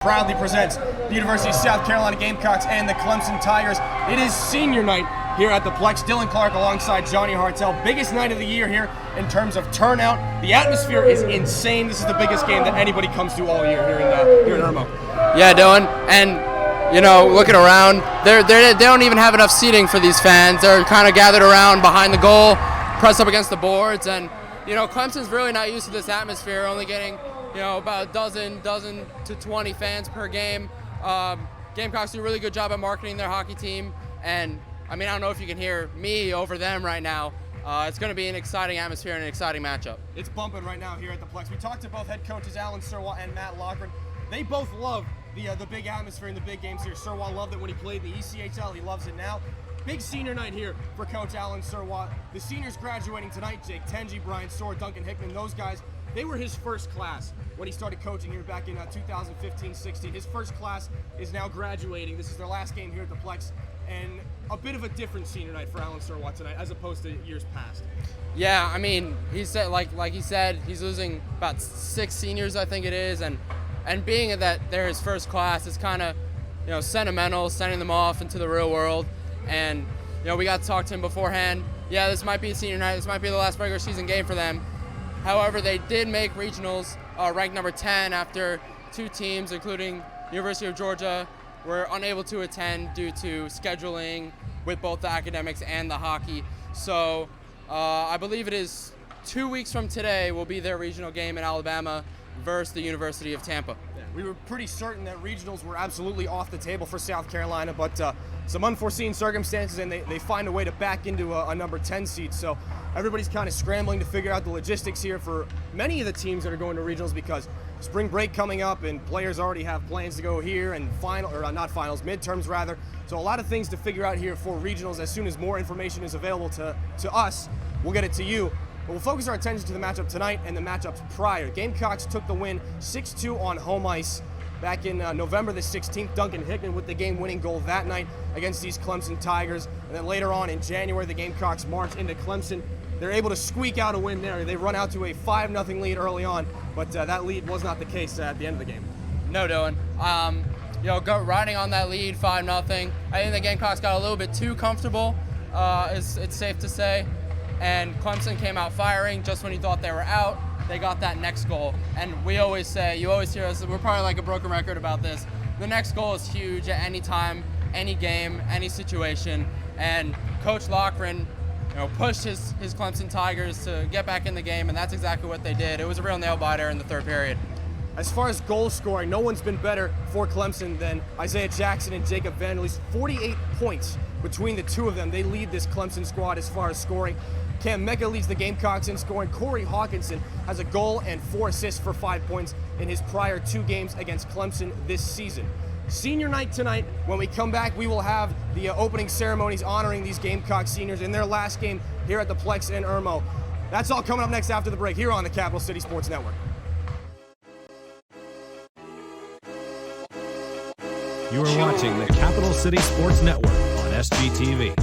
proudly presents the University of South Carolina Gamecocks and the Clemson Tigers. It is senior night here at the Plex. Dillon Clark alongside Johnny Hartel. Biggest night of the year here in terms of turnout. The atmosphere is insane. This is the biggest game that anybody comes to all year here in Irmo. Yeah, Dillon, and you know, looking around, they don't even have enough seating for these fans. They're kind of gathered around behind the goal, pressed up against the boards, and you know, Clemson's really not used to this atmosphere, only getting, you know, about a dozen to 20 fans per game. Gamecocks do a really good job at marketing their hockey team, and I mean, I don't know if you can hear me over them right now. It's going to be an exciting atmosphere and an exciting matchup. It's bumping right now here at the Plex. We talked to both head coaches, Alan Surwa and Matt Loughran. They both love the big atmosphere and the big games here. Surwa loved it when he played the ECHL. He loves it now. Big senior night here for Coach Alan Surwa. The seniors graduating tonight, Jake Tenji, Brian Soar, Duncan Hickman, those guys, they were his first class when he started coaching here back in 2015-16. His first class is now graduating. This is their last game here at the Plex, and a bit of a different senior night for Alan Surwa tonight as opposed to years past. Yeah, I mean, he said, like he said, he's losing about 6 seniors, I think it is, and being that they're his first class, it's kind of, you know, sentimental, sending them off into the real world. And you know, we got to talk to him beforehand. Yeah, this might be a senior night. This might be the last regular season game for them. However, they did make regionals ranked number 10 after 2 teams, including University of Georgia, were unable to attend due to scheduling with both the academics and the hockey. So I believe it is 2 weeks from today will be their regional game in Alabama versus the University of Tampa. Yeah, we were pretty certain that regionals were absolutely off the table for South Carolina, but some unforeseen circumstances, and they find a way to back into a number 10 seed. So everybody's kind of scrambling to figure out the logistics here for many of the teams that are going to regionals, because spring break coming up and players already have plans to go here, and midterms rather. So a lot of things to figure out here for regionals. As soon as more information is available to us, we'll get it to you. But we'll focus our attention to the matchup tonight and the matchups prior. Gamecocks took the win 6-2 on home ice back in November the 16th. Duncan Hickman with the game-winning goal that night against these Clemson Tigers. And then later on in January, the Gamecocks march into Clemson. They're able to squeak out a win there. They run out to a 5-0 lead early on, but that lead was not the case at the end of the game. No, Dillon. You know, riding on that lead 5-0. I think the Gamecocks got a little bit too comfortable. It's safe to say. And Clemson came out firing just when you thought they were out. They got that next goal. And we always say, you always hear us, we're probably like a broken record about this. The next goal is huge at any time, any game, any situation. And Coach Loughran, you know, pushed his Clemson Tigers to get back in the game, and that's exactly what they did. It was a real nail-biter in the third period. As far as goal scoring, no one's been better for Clemson than Isaiah Jackson and Jacob Vanderleest. 48 points between the two of them. They lead this Clemson squad as far as scoring. Cam Mecca leads the Gamecocks in scoring. Corey Hawkinson has a goal and 4 assists for 5 points in his prior 2 games against Clemson this season. Senior night tonight. When we come back, we will have the opening ceremonies honoring these Gamecock seniors in their last game here at the Plex in Irmo. That's all coming up next after the break here on the Capital City Sports Network. You are watching the Capital City Sports Network on SGTV.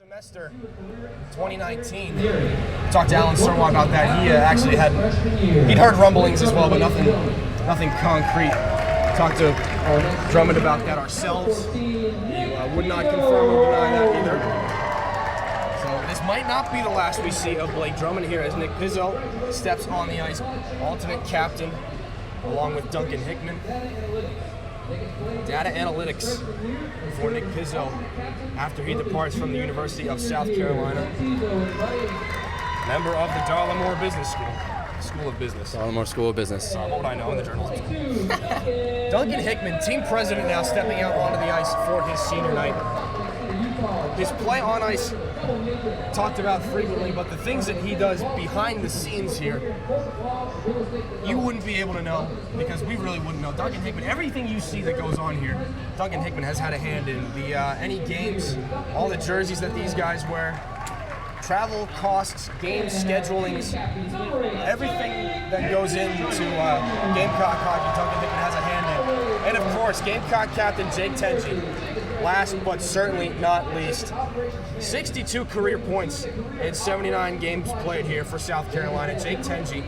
Semester 2019. Talked to Alan Sirwa about that. He actually he'd heard rumblings as well, but nothing concrete. Talked to Drummond about that ourselves. He would not confirm or deny that either. So this might not be the last we see of Blake Drummond here as Nick Pizzo steps on the ice, alternate captain, along with Duncan Hickman. Data analytics for Nick Pizzo after he departs from the University of South Carolina. Member of the Darlamore Business School of Business. Darlamore School of Business. What would I know in the journalism school? Duncan Hickman, team president now, stepping out onto the ice for his senior night. His play on ice talked about frequently, but the things that he does behind the scenes here, you wouldn't be able to know because we really wouldn't know. Duncan Hickman, everything you see that goes on here, Duncan Hickman has had a hand in. Any games, all the jerseys that these guys wear, travel costs, game schedulings, everything that goes into Gamecock hockey, Duncan Hickman has a hand in. And of course, Gamecock captain Jake Tenji, last but certainly not least. 62 career points in 79 games played here for South Carolina. Jake Tenji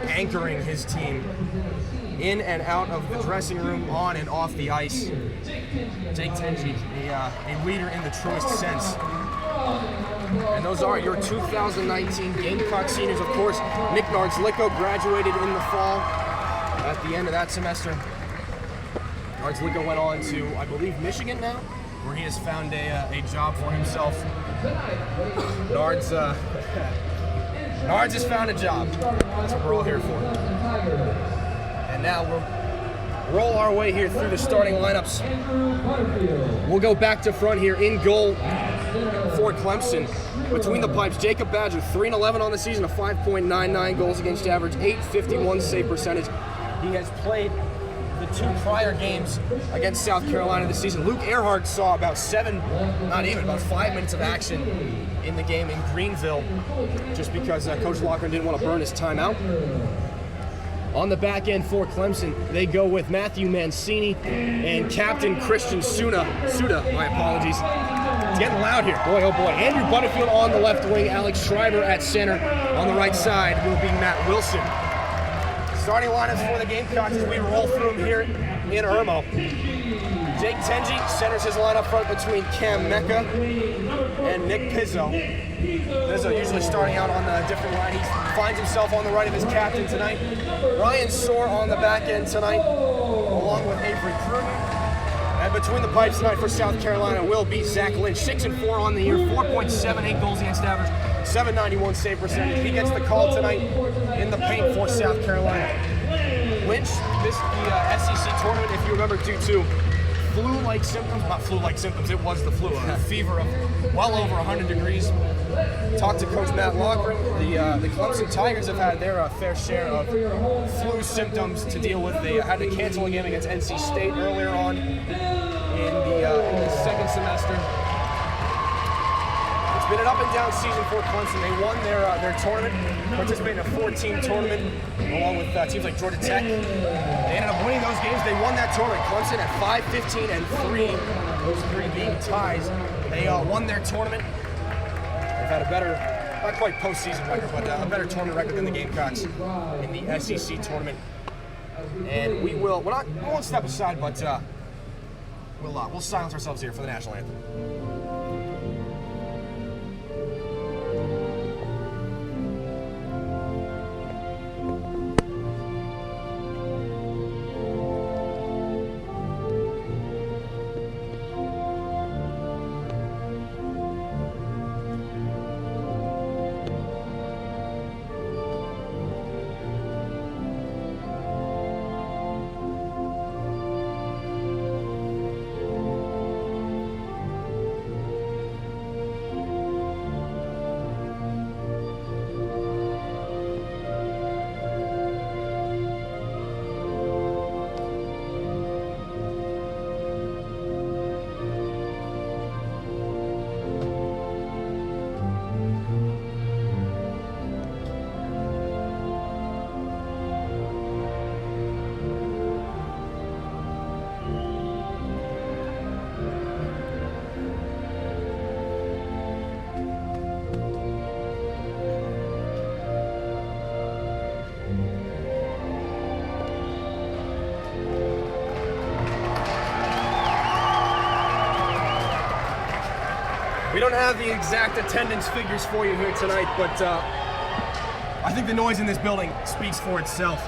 anchoring his team in and out of the dressing room, on and off the ice. Jake Tenji, a leader in the truest sense. And those are your 2019 Gamecock seniors. Of course, Nick Nardzliko graduated in the fall at the end of that semester. Nardzliko went on to, I believe, Michigan now, where he has found a job for himself. Nards has found a job. That's what we're all here for. And now we'll roll our way here through the starting lineups. We'll go back to front here. In goal for Clemson, between the pipes, Jacob Badger, 3-11 on the season, a 5.99 goals against average, .851 save percentage. He has played the two prior games against South Carolina this season. Luke Earhart saw about 5 minutes of action in the game in Greenville, just because Coach Loughran didn't want to burn his time out. On the back end for Clemson, they go with Matthew Mancini and captain Christian Suda, my apologies. It's getting loud here, boy oh boy. Andrew Butterfield on the left wing, Alex Schreiber at center. On the right side will be Matt Wilson. Starting lineups for the Gamecocks as we roll through them here in Irmo. Jake Tenji centers his line up front between Cam Mecca and Nick Pizzo. Pizzo usually starting out on the different line. He finds himself on the right of his captain tonight. Ryan Soar on the back end tonight, along with Avery Cruton. And between the pipes tonight for South Carolina will be Zach Lynch, 6-4 on the year, 4.78 goals against average, .791 save percentage. He gets the call tonight in the paint for South Carolina. Lynch missed the SEC tournament, if you remember, due to flu-like symptoms. Not flu-like symptoms, it was the flu. A fever of well over 100 degrees. Talked to Coach Matt Loughran. The Clemson Tigers have had their fair share of flu symptoms to deal with. They had to cancel a game against NC State earlier on in the second semester. It's been an up and down season for Clemson. They won their tournament, participated in a 4-team tournament along with teams like Georgia Tech. They ended up winning those games. They won that tournament. Clemson at 5-15-3, those three being ties. They won their tournament. They've had a better, not quite postseason record, but a better tournament record than the Gamecocks in the SEC tournament. And we won't step aside, but we'll silence ourselves here for the national anthem. We don't have the exact attendance figures for you here tonight, but I think the noise in this building speaks for itself.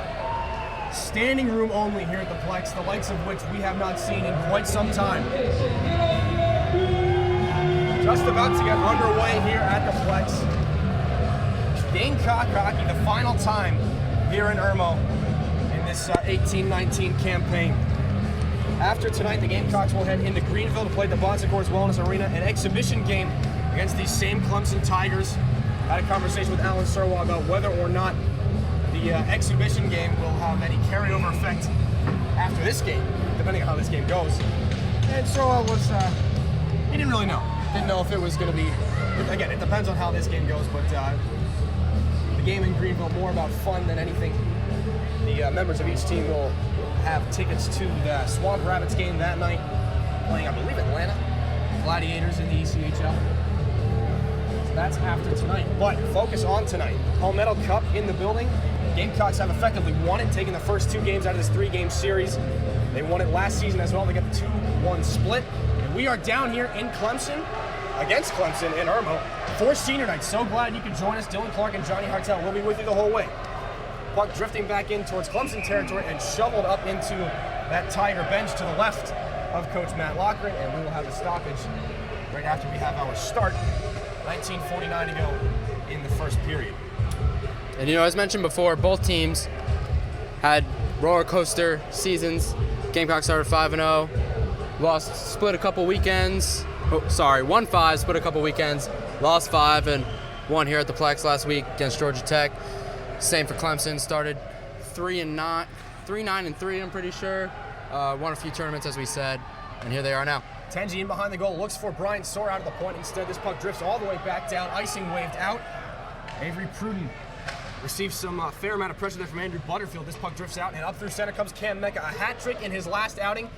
Standing room only here at the Plex, the likes of which we have not seen in quite some time. Just about to get underway here at the Plex. Gamecock hockey, the final time here in Irmo in this 18-19 campaign. After tonight, the Gamecocks will head into Greenville to play the Bonsecours Wellness Arena, an exhibition game against these same Clemson Tigers. I had a conversation with Alan Serwa about whether or not the exhibition game will have any carryover effect after this game, depending on how this game goes. And Serwa was, he didn't really know. Didn't know if it was going to be, again, it depends on how this game goes, but the game in Greenville, more about fun than anything. The members of each team will have tickets to the Swamp Rabbits game that night, playing, I believe, Atlanta Gladiators in the ECHL. So that's after tonight. But focus on tonight. Palmetto Cup in the building. Gamecocks have effectively won it, taking the first 2 games out of this 3-game series. They won it last season as well. They got the 2-1 split. And we are down here in Clemson, against Clemson in Irmo, for senior night. So glad you could join us. Dillon Clark and Johnny Hartel will be with you the whole way. Puck drifting back in towards Clemson territory and shoveled up into that Tiger bench to the left of Coach Matt Lochran, and we will have a stoppage right after we have our start. 19:49 to go in the first period. And as mentioned before, both teams had roller coaster seasons. Gamecocks started 5-0, split a couple weekends. Won 5, split a couple weekends, lost 5, and won here at the Plex last week against Georgia Tech. Same for Clemson, started 3-9, 3-3, I'm pretty sure. Won a few tournaments, as we said, and here they are now. Tenji in behind the goal, looks for Brian Soar out of the point. Instead, this puck drifts all the way back down, icing waved out. Avery Pruden receives some fair amount of pressure there from Andrew Butterfield. This puck drifts out, and up through center comes Cam Mecca. A hat trick in his last outing,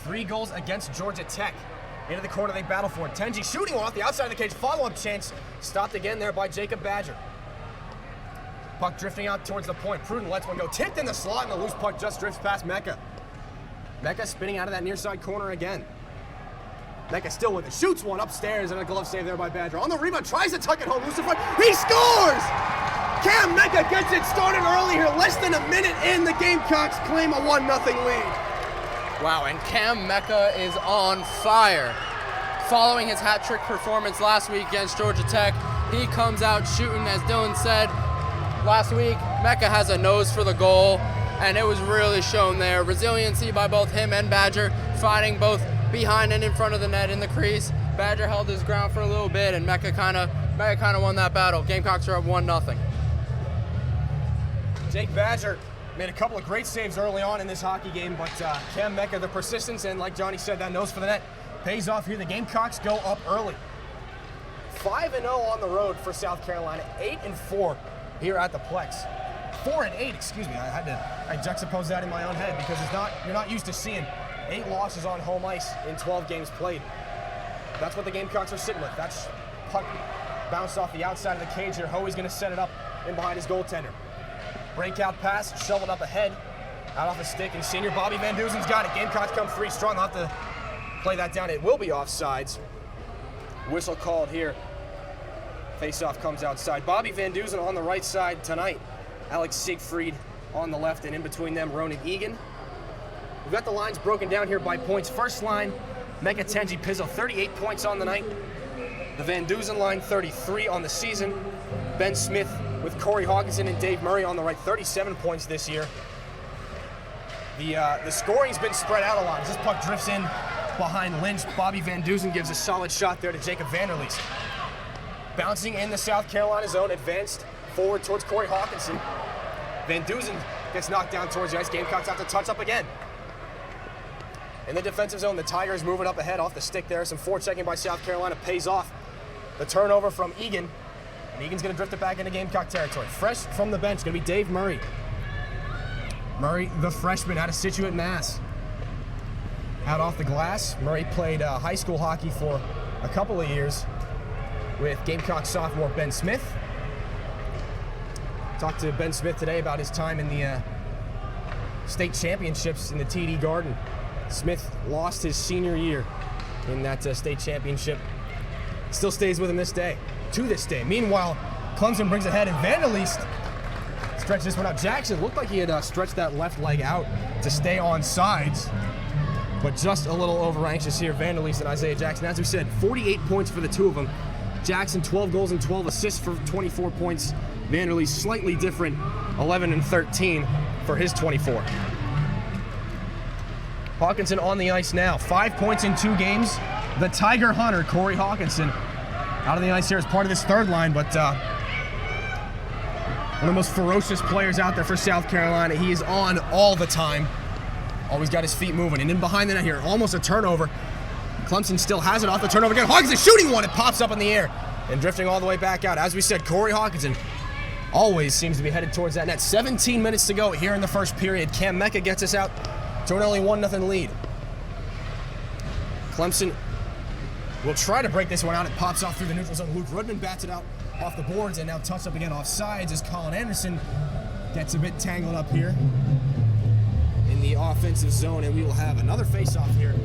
3 goals against Georgia Tech. Into the corner they battle for it. Tenji shooting one off the outside of the cage, follow-up chance, stopped again there by Jacob Badger. Puck drifting out towards the point. Pruden lets one go. Tipped in the slot, and the loose puck just drifts past Mecca. Mecca spinning out of that near side corner again. Mecca still with it. Shoots one upstairs, and a glove save there by Badger. On the rebound, tries to tuck it home. Loose in front. He scores! Cam Mecca gets it started early here. Less than a minute in, the Gamecocks claim a 1-0 lead. Wow, and Cam Mecca is on fire. Following his hat trick performance last week against Georgia Tech, he comes out shooting, as Dillon said last week. Mecca has a nose for the goal, and it was really shown there. Resiliency by both him and Badger, fighting both behind and in front of the net in the crease. Badger held his ground for a little bit, and Mecca kind of won that battle. Gamecocks are up 1-0. Jake Badger made a couple of great saves early on in this hockey game, but Cam Mecca, the persistence, and like Johnny said, that nose for the net pays off here. The Gamecocks go up early. 5-0 on the road for South Carolina, 8-4 here at the Plex. 4-8, excuse me. I juxtapose that in my own head because you're not used to seeing 8 losses on home ice in 12 games played. That's what the Gamecocks are sitting with. That's puck bounced off the outside of the cage here. Hoey's going to set it up in behind his goaltender. Breakout pass, shoveled up ahead, out off the stick, and senior Bobby Van Duzen's got it. Gamecocks come 3 strong. They'll have to play that down. It will be offsides. Whistle called here. Face-off comes outside. Bobby Van Duzen on the right side tonight. Alex Siegfried on the left, and in between them, Ronan Egan. We've got the lines broken down here by points. First line, Mecca Tenji Pizzo, 38 points on the night. The Van Duzen line, 33 on the season. Ben Smith with Corey Hawkinson and Dave Murray on the right, 37 points this year. The scoring's been spread out a lot. As this puck drifts in behind Lynch, Bobby Van Duzen gives a solid shot there to Jacob Vanderleest. Bouncing in the South Carolina zone, advanced forward towards Corey Hawkinson. Van Duzen gets knocked down towards the ice. Gamecocks have to touch up again. In the defensive zone, the Tigers moving up ahead off the stick there. Some forechecking by South Carolina pays off. The turnover from Egan. And Egan's going to drift it back into Gamecock territory. Fresh from the bench, going to be Dave Murray. Murray, the freshman out of Scituate, Mass. Out off the glass, Murray played high school hockey for a couple of years with Gamecock sophomore Ben Smith. Talked to Ben Smith today about his time in the state championships in the TD Garden. Smith lost his senior year in that state championship Still stays with him to this day. Meanwhile, Clemson brings ahead, and Vanderleest stretches this one out. Jackson looked like he had stretched that left leg out to stay on sides, but just a little over anxious here. Vanderleest and Isaiah Jackson. As we said, 48 points for the two of them. Jackson, 12 goals and 12 assists for 24 points. Vanderleest slightly different, 11 and 13 for his 24. Hawkinson on the ice now, 5 points in 2 games. The Tiger Hunter, Corey Hawkinson, out on the ice here as part of this third line, but one of the most ferocious players out there for South Carolina. He is on all the time. Always got his feet moving. And in behind the net here, almost a turnover. Clemson still has it off the turnover again. Hawkinson shooting one. It pops up in the air and drifting all the way back out. As we said, Corey Hawkinson always seems to be headed towards that net. 17 minutes to go here in the first period. Cam Mecca gets us out to an only 1-0 lead. Clemson will try to break this one out. It pops off through the neutral zone. Luke Rudman bats it out off the boards, and now touched up again off sides as Colin Anderson gets a bit tangled up here in the offensive zone, and we will have another face-off here.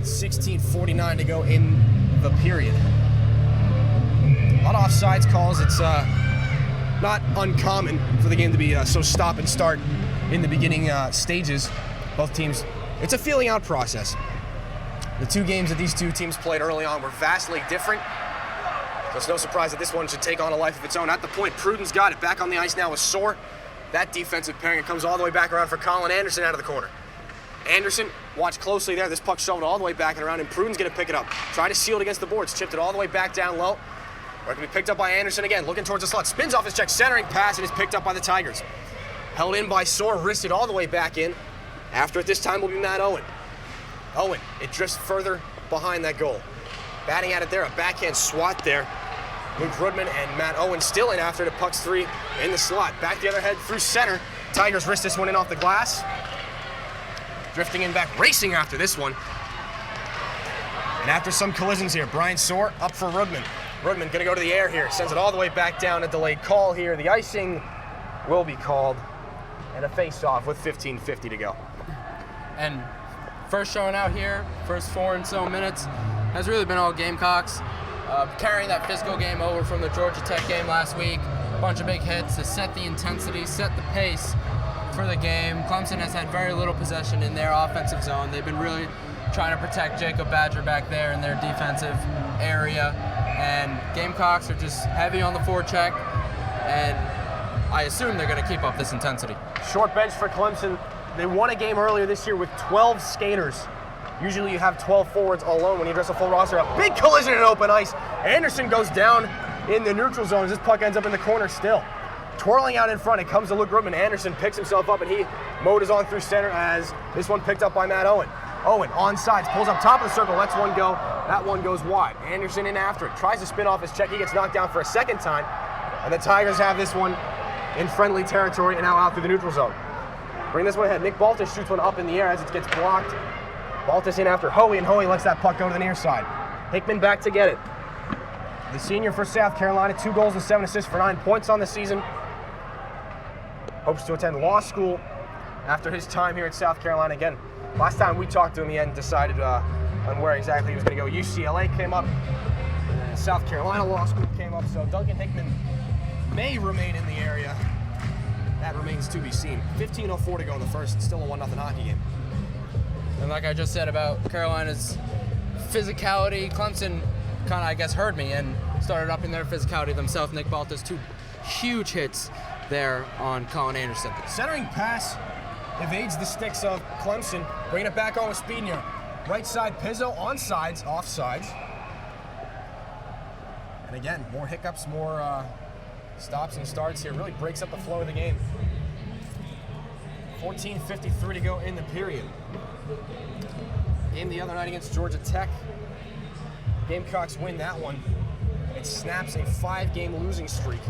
16:49 to go in the period. A lot of offsides calls. It's not uncommon for the game to be so stop and start in the beginning stages. Both teams, it's a feeling out process. The 2 games that these 2 teams played early on were vastly different. So it's no surprise that this one should take on a life of its own. At the point, Pruden's got it. Back on the ice now with Soar. That defensive pairing, it comes all the way back around for Colin Anderson out of the corner. Anderson, watch closely there. This puck shoved all the way back and around, and Pruden's going to pick it up. Try to seal it against the boards. Chipped it all the way back down low. Or it can be picked up by Anderson again, looking towards the slot. Spins off his check, centering pass, and is picked up by the Tigers. Held in by Soar, wristed all the way back in. After it this time will be Matt Owen. Owen, it drifts further behind that goal. Batting at it there, a backhand swat there. Luke Rudman and Matt Owen still in after the puck's 3 in the slot. Back the other head through center. Tigers wrist this one in off the glass. Drifting in back, racing after this one. And after some collisions here, Brian Soar up for Rudman. Rudman gonna go to the air here, sends it all the way back down. A delayed call here. The icing will be called, and a face-off with 15:50 to go. And first showing out here, first 4 and so minutes, has really been all Gamecocks. Carrying that physical game over from the Georgia Tech game last week. A bunch of big hits to set the intensity, set the pace for the game. Clemson has had very little possession in their offensive zone. They've been really trying to protect Jacob Badger back there in their defensive area. And Gamecocks are just heavy on the forecheck, and I assume they're going to keep up this intensity. Short bench for Clemson. They won a game earlier this year with 12 skaters. Usually you have 12 forwards alone when you dress a full roster. A big collision in open ice. Anderson goes down in the neutral zone as this puck ends up in the corner still. Twirling out in front, it comes to Luke Rudman. Anderson picks himself up, and he motors on through center as this one picked up by Matt Owen. Owen on sides, pulls up top of the circle, lets one go. That one goes wide. Anderson in after it, tries to spin off his check. He gets knocked down for a second time, and the Tigers have this one in friendly territory and now out through the neutral zone. Bring this one ahead. Nick Baltus shoots one up in the air as it gets blocked. Baltus in after Hoey, and Hoey lets that puck go to the near side. Hickman back to get it. The senior for South Carolina, 2 goals and 7 assists for 9 points on the season. Hopes to attend law school after his time here at South Carolina. Again, last time we talked to him, he hadn't decided on where exactly he was going to go. UCLA came up, and South Carolina Law School came up, so Duncan Hickman may remain in the area. That remains to be seen. 15:04 to go in the first, still a 1-0 hockey game. And like I just said about Carolina's physicality, Clemson kind of, I guess, heard me and started upping their physicality themselves. Nick Baltus, 2 huge hits there on Colin Anderson. Centering pass evades the sticks of Clemson, bringing it back on with speed near. Right side, Pizzo on sides, off sides. And again, more hiccups, more stops and starts here. Really breaks up the flow of the game. 14:53 to go in the period. Game the other night against Georgia Tech. Gamecocks win that one. It snaps a 5-game losing streak.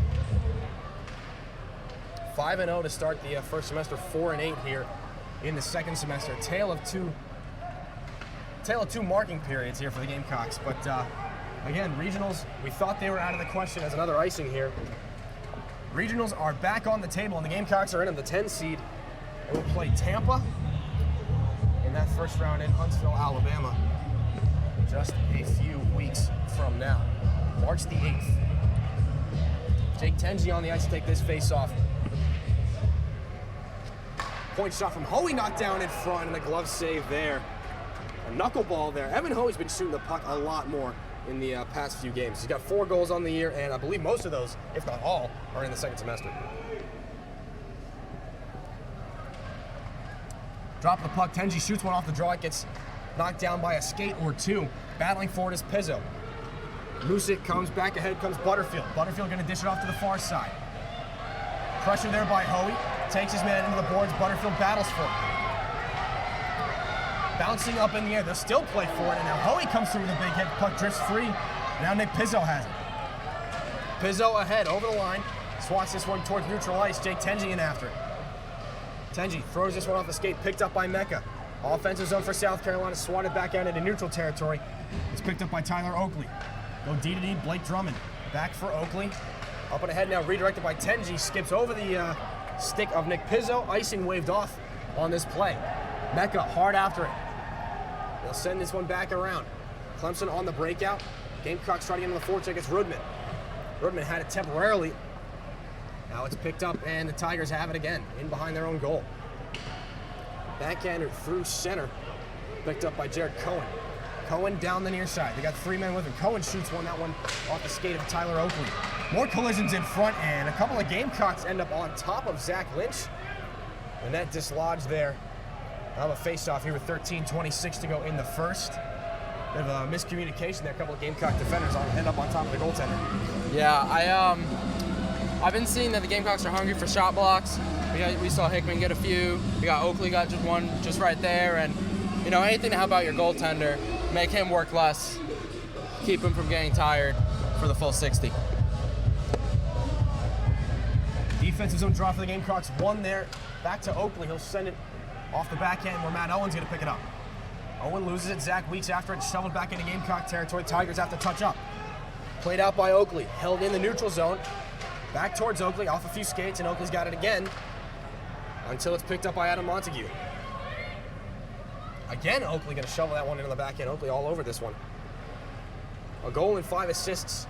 5-0 to start the first semester, 4-8 here in the second semester. Tale of two marking periods here for the Gamecocks. But again, regionals, we thought they were out of the question as another icing here. Regionals are back on the table, and the Gamecocks are in them, the 10 seed. They will play Tampa in that first round in Huntsville, Alabama, just a few weeks from now? March the 8th. Jake Tenji on the ice to take this face-off. Point shot from Hoey, knocked down in front, and a glove save there. A knuckleball there. Evan Hoey's been shooting the puck a lot more in the past few games. He's got 4 goals on the year, and I believe most of those, if not all, are in the second semester. Drop the puck. Tenji shoots one off the draw. It gets knocked down by a skate or 2. Battling forward is Pizzo. Lucic comes back ahead, comes Butterfield. Butterfield going to dish it off to the far side. Pressure there by Hoey. Takes his man into the boards. Butterfield battles for it. Bouncing up in the air. They'll still play for it. And now Hoey comes through with a big hit. Puck drifts free. Now Nick Pizzo has it. Pizzo ahead over the line. Swats this one towards neutral ice. Jake Tenji in after it. Tenji throws this one off the skate. Picked up by Mecca. Offensive zone for South Carolina. Swatted back out into neutral territory. It's picked up by Tyler Oakley. Go D-to-D. Blake Drummond. Back for Oakley. Up and ahead now. Redirected by Tenji. Skips over the stick of Nick Pizzo. Icing waved off on this play. Mecca hard after it. They'll send this one back around. Clemson on the breakout. Gamecocks try to get into the forecheck. It's Rudman. Rudman had it temporarily. Now it's picked up, and the Tigers have it again, in behind their own goal. Backhander through center. Picked up by Jared Cohen. Cohen down the near side. They got 3 men with him. Cohen shoots one, that one off the skate of Tyler Oakley. More collisions in front, and a couple of Gamecocks end up on top of Zach Lynch. And that dislodged there. Now a face-off here with 13:26 to go in the first. Bit of a miscommunication there. A couple of Gamecock defenders end up on top of the goaltender. Yeah, I've been seeing that the Gamecocks are hungry for shot blocks. We saw Hickman get a few. We got Oakley got just one just right there. And, you know, anything to help out your goaltender, make him work less, keep him from getting tired for the full 60. Defensive zone draw for the Gamecocks. One there. Back to Oakley. He'll send it off the backhand where Matt Owen's going to pick it up. Owen loses it. Zach Weeks after it. Shoveled back into Gamecock territory. Tigers have to touch up. Played out by Oakley. Held in the neutral zone. Back towards Oakley. Off a few skates, and Oakley's got it again. Until it's picked up by Adam Montague. Again, Oakley going to shovel that one into the backhand. Oakley all over this one. A goal and 5 assists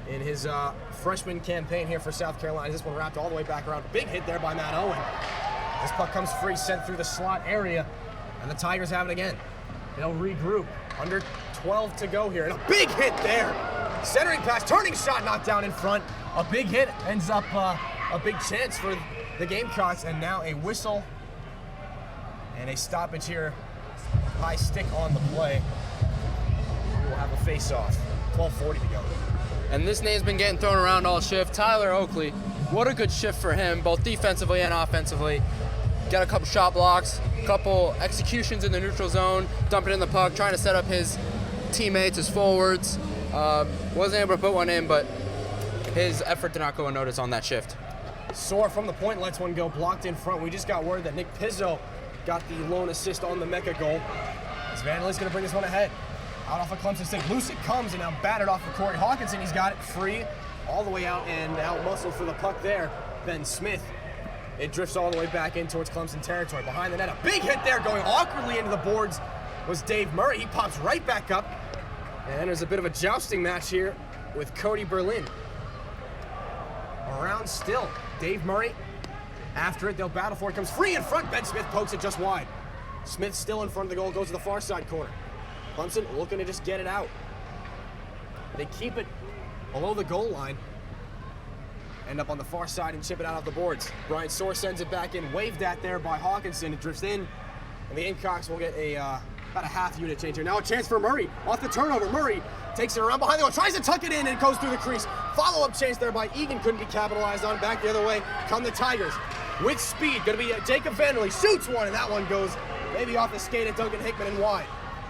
in his freshman campaign here for South Carolina. This one wrapped all the way back around. Big hit there by Matt Owen. This puck comes free, sent through the slot area, and the Tigers have it again. They'll regroup. Under 12 to go here, and a big hit there. Centering pass, turning shot, knocked down in front. A big hit ends up a big chance for the Gamecocks, and now a whistle and a stoppage here. High stick on the play. We will have a face-off. 12:40 to go. And this name's been getting thrown around all shift. Tyler Oakley, what a good shift for him, both defensively and offensively. Got a couple shot blocks, a couple executions in the neutral zone, dumping in the puck, trying to set up his teammates, his forwards. Wasn't able to put one in, but his effort did not go unnoticed on that shift. Soar from the point, lets one go, blocked in front. We just got word that Nick Pizzo got the lone assist on the Mecca goal. As Vanderlee's going to bring this one ahead. Out off of Clemson stick. Lucic comes and now battered off of Corey Hawkinson. He's got it free all the way out and out muscle for the puck there. Ben Smith. It drifts all the way back in towards Clemson territory. Behind the net, a big hit there going awkwardly into the boards was Dave Murray. He pops right back up. And there's a bit of a jousting match here with Cody Berlin. Around still. Dave Murray. After it, they'll battle for it. Comes free in front. Ben Smith pokes it just wide. Smith still in front of the goal. Goes to the far side corner. Clemson looking to just get it out. They keep it below the goal line. End up on the far side and chip it out off the boards. Brian Soar sends it back in. Waved at there by Hawkinson. It drifts in. And the Gamecocks will get about a half unit change here. Now a chance for Murray. Off the turnover. Murray takes it around behind the goal. Tries to tuck it in and it goes through the crease. Follow-up chance there by Egan. Couldn't be capitalized on. Back the other way come the Tigers. With speed. Going to be Jacob Vanderlee. Shoots one and that one goes maybe off the skate at Duncan Hickman and wide.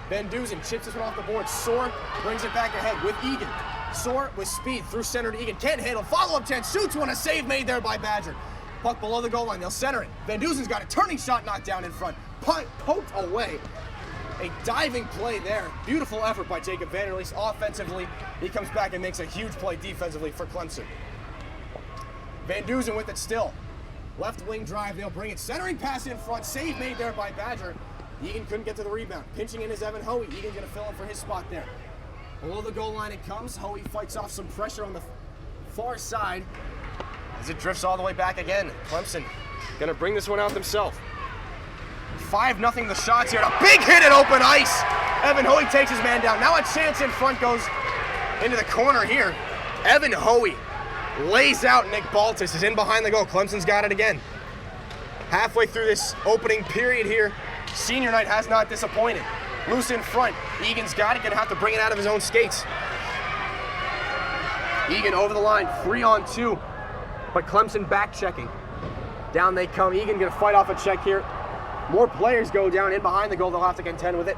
Van Dusen chips this one off the board. Soar brings it back ahead with Egan. Soar with speed through center to Egan. Can't handle. Follow-up chance. Shoots one. A save made there by Badger. Puck below the goal line. They'll center it. Van Dusen's got a turning shot knocked down in front. Poked away. A diving play there. Beautiful effort by Jacob Vanderleest. Offensively, he comes back and makes a huge play defensively for Clemson. Van Dusen with it still. Left wing drive. They'll bring it. Centering pass in front. Save made there by Badger. Egan couldn't get to the rebound. Pinching in is Evan Hoey. Egan's going to fill in for his spot there. Below the goal line it comes. Hoey fights off some pressure on the far side as it drifts all the way back again. Clemson gonna bring this one out themselves. 5-0 the shots here. A big hit at open ice. Evan Hoey takes his man down. Now a chance in front goes into the corner here. Evan Hoey lays out Nick Baltus, is in behind the goal. Clemson's got it again. Halfway through this opening period here, senior night has not disappointed. Loose in front. Egan's got it, gonna have to bring it out of his own skates. Egan over the line, 3-on-2, but Clemson back checking. Down they come. Egan gonna fight off a check here. More players go down in behind the goal. They'll have to contend with it,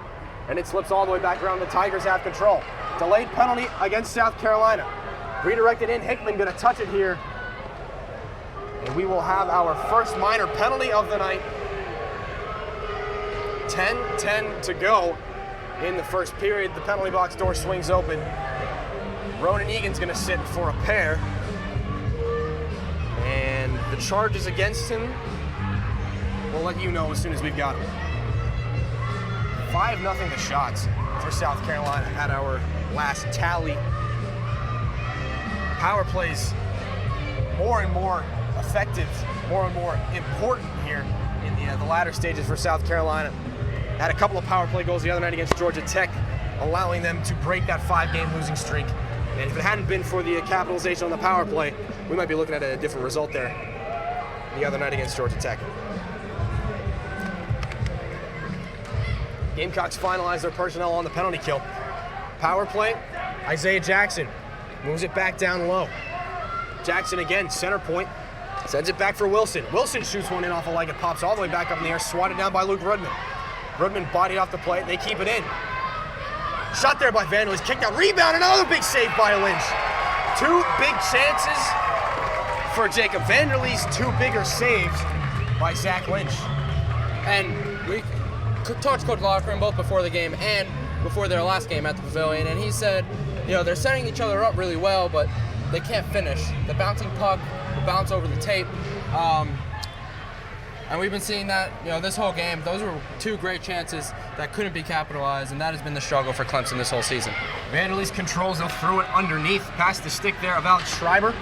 and it slips all the way back around. The Tigers have control. Delayed penalty against South Carolina. Redirected in. Hickman gonna touch it here, and we will have our first minor penalty of the night. 10-10 to go in the first period. The penalty box door swings open. Ronan Egan's gonna sit for a pair. And the charges against him, we'll let you know as soon as we've got them. 5-0 the shots for South Carolina at our last tally. Power plays more and more effective, more and more important here in the latter stages for South Carolina. Had a couple of power play goals the other night against Georgia Tech, allowing them to break that 5-game losing streak. And if it hadn't been for the capitalization on the power play, we might be looking at a different result there the other night against Georgia Tech. Gamecocks finalize their personnel on the penalty kill. Power play, Isaiah Jackson moves it back down low. Jackson again, center point, sends it back for Wilson. Wilson shoots one in off a leg. It pops all the way back up in the air, swatted down by Luke Rudman. Rudman bodied off the play. They keep it in. Shot there by Vanderleest. Kicked out. Rebound. Another big save by Lynch. 2 big chances for Jacob Vanderleest. 2 bigger saves by Zach Lynch. And we talked to Coach Lockren both before the game and before their last game at the Pavilion, and he said, you know, they're setting each other up really well, but they can't finish. The bouncing puck, the bounce over the tape, and we've been seeing that, you know, this whole game. Those were 2 great chances that couldn't be capitalized, and that has been the struggle for Clemson this whole season. Vanderleest controls, they'll throw it underneath, past the stick there of Alex Schreiber.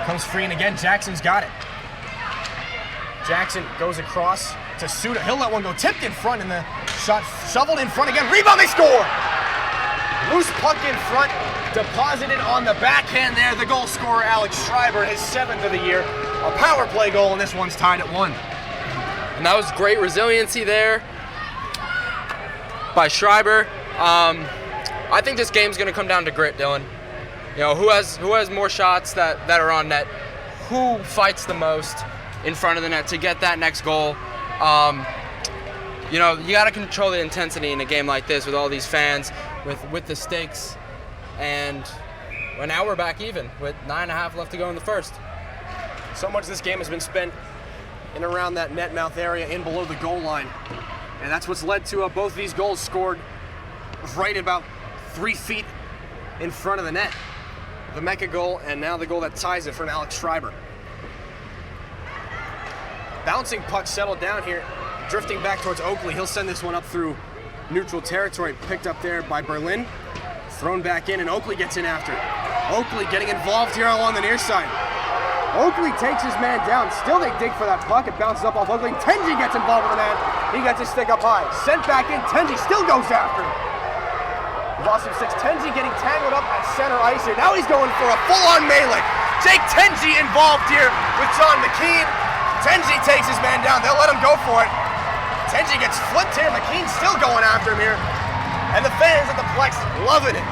Comes free, and again, Jackson's got it. Jackson goes across to Suda. He'll let one go, tipped in front, and the shot shoveled in front again. Rebound, they score! Loose puck in front, deposited on the backhand there. The goal scorer, Alex Schreiber, his 7th of the year. A power play goal, and this one's tied at 1. And that was great resiliency there by Schreiber. I think this game's going to come down to grit, Dillon. You know, who has more shots that are on net? Who fights the most in front of the net to get that next goal? You know, you got to control the intensity in a game like this with all these fans, with the stakes. And well, now we're back even with 9.5 left to go in the first. So much of this game has been spent in around that net mouth area, in below the goal line. And that's what's led to both these goals scored right about 3 feet in front of the net. The Mecca goal, and now the goal that ties it from Alex Schreiber. Bouncing puck settled down here, drifting back towards Oakley. He'll send this one up through neutral territory, picked up there by Berlin. Thrown back in, and Oakley gets in after it. Oakley getting involved here along the near side. Oakley takes his man down. Still they dig for that puck. It bounces up off Oakley. Tenji gets involved with the man. He gets his stick up high. Sent back in. Tenji still goes after him. Lost him 6. Tenji getting tangled up at center ice here. Now he's going for a full-on melee. Jake Tenji involved here with John McKean. Tenji takes his man down. They'll let him go for it. Tenji gets flipped here. McKean's still going after him here. And the fans at the Plex loving it.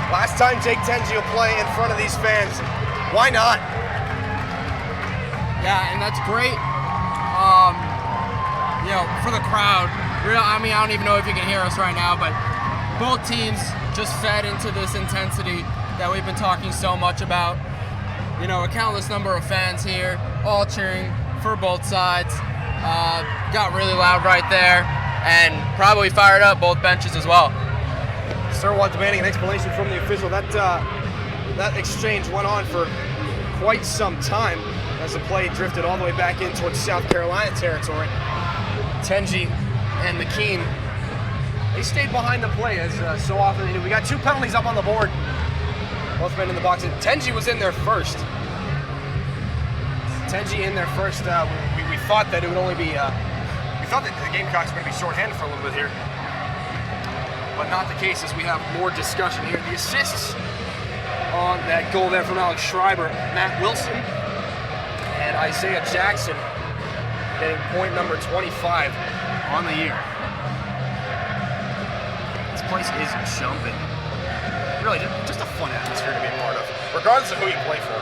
Last time Jake Tenji will play in front of these fans. Why not? Yeah, and that's great. You know, for the crowd. I mean, I don't even know if you can hear us right now, but both teams just fed into this intensity that we've been talking so much about. You know, a countless number of fans here, all cheering for both sides. Got really loud right there, and probably fired up both benches as well. Sirwad demanding an explanation from the official. That exchange went on for quite some time as the play drifted all the way back in towards South Carolina territory. Tenji and McKean They stayed behind the play as so often they do. We got 2 penalties up on the board. Both men in the box. And Tenji was in there first. Tenji in there first. We thought that it would only be, we thought that the Gamecocks were going to be shorthanded for a little bit here. But not the case, as we have more discussion here. The assists on that goal there from Alex Schreiber, Matt Wilson, and Isaiah Jackson getting point number 25 on the year. This place is jumping. Really, just a fun atmosphere to be a part of, regardless of who you play for.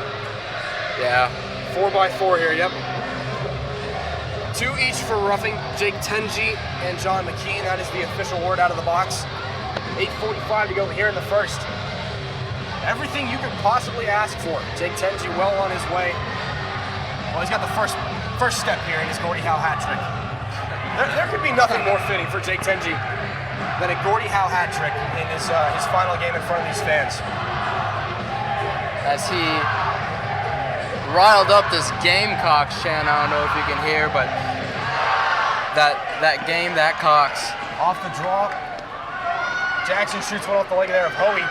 Yeah. 4x4 here, yep. 2 each for roughing Jake Tenji and John McKean. That is the official word out of the box. 8:45 to go here in the first. Everything you could possibly ask for. Jake Tenji well on his way. Well, he's got the first step here in his Gordie Howe hat trick. There could be nothing more fitting for Jake Tenji than a Gordie Howe hat trick in his final game in front of these fans. As he riled up this Gamecocks chant, I don't know if you can hear, but that game, that Cox. Off the draw. Jackson shoots one off the leg there of Hoey.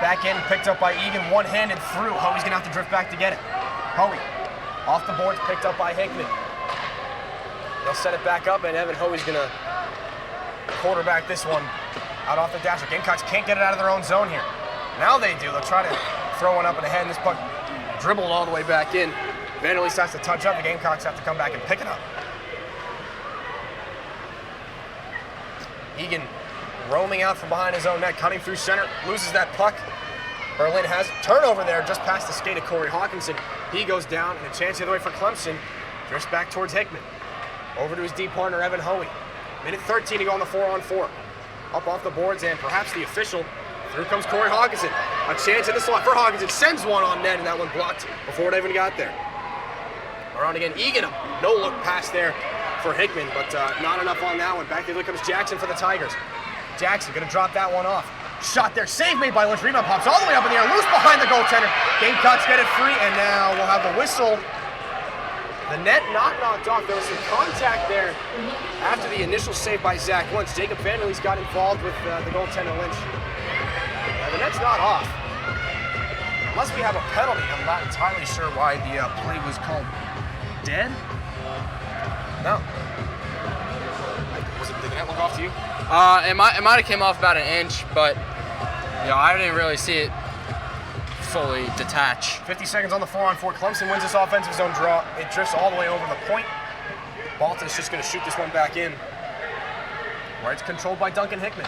Back in, picked up by Egan, one-handed through. Hoey's gonna have to drift back to get it. Hoey, off the boards, picked up by Hickman. They'll set it back up, and Evan Hoey's gonna quarterback this one out off the dasher. Gamecocks can't get it out of their own zone here. Now they do. They'll try to throw one up and ahead, and this puck dribbled all the way back in. Vanderleest has to touch up. The Gamecocks have to come back and pick it up. Egan roaming out from behind his own net, cutting through center, loses that puck. Berlin has turnover there just past the skate of Corey Hawkinson. He goes down, and a chance the other way for Clemson. Drifts back towards Hickman. Over to his deep partner, Evan Hoey. Minute 13 to go on the 4-on-4. Up off the boards, and perhaps the official. Through comes Corey Hawkinson. A chance in the slot for Hawkinson. Sends one on net, and that one blocked before it even got there. Around again, Egan. No look pass there for Hickman, but not enough on that one. Back there comes Jackson for the Tigers. Jackson gonna drop that one off. Shot there, save made by Lynch. Rebound pops all the way up in the air, loose behind the goaltender. Gamecocks get it free, and now we'll have the whistle. The net not knocked off. There was some contact there after the initial save by Zach Lynch. Jacob Vanderleest got involved with the goaltender Lynch. The net's not off. Unless we have a penalty, I'm not entirely sure why the play was called dead. No. Did the net look off to you? It might have came off about an inch, but I didn't really see it fully detach. 50 seconds on the 4-on-4. Clemson wins this offensive zone draw. It drifts all the way over the point. Balton's just going to shoot this one back in, where it's controlled by Duncan Hickman.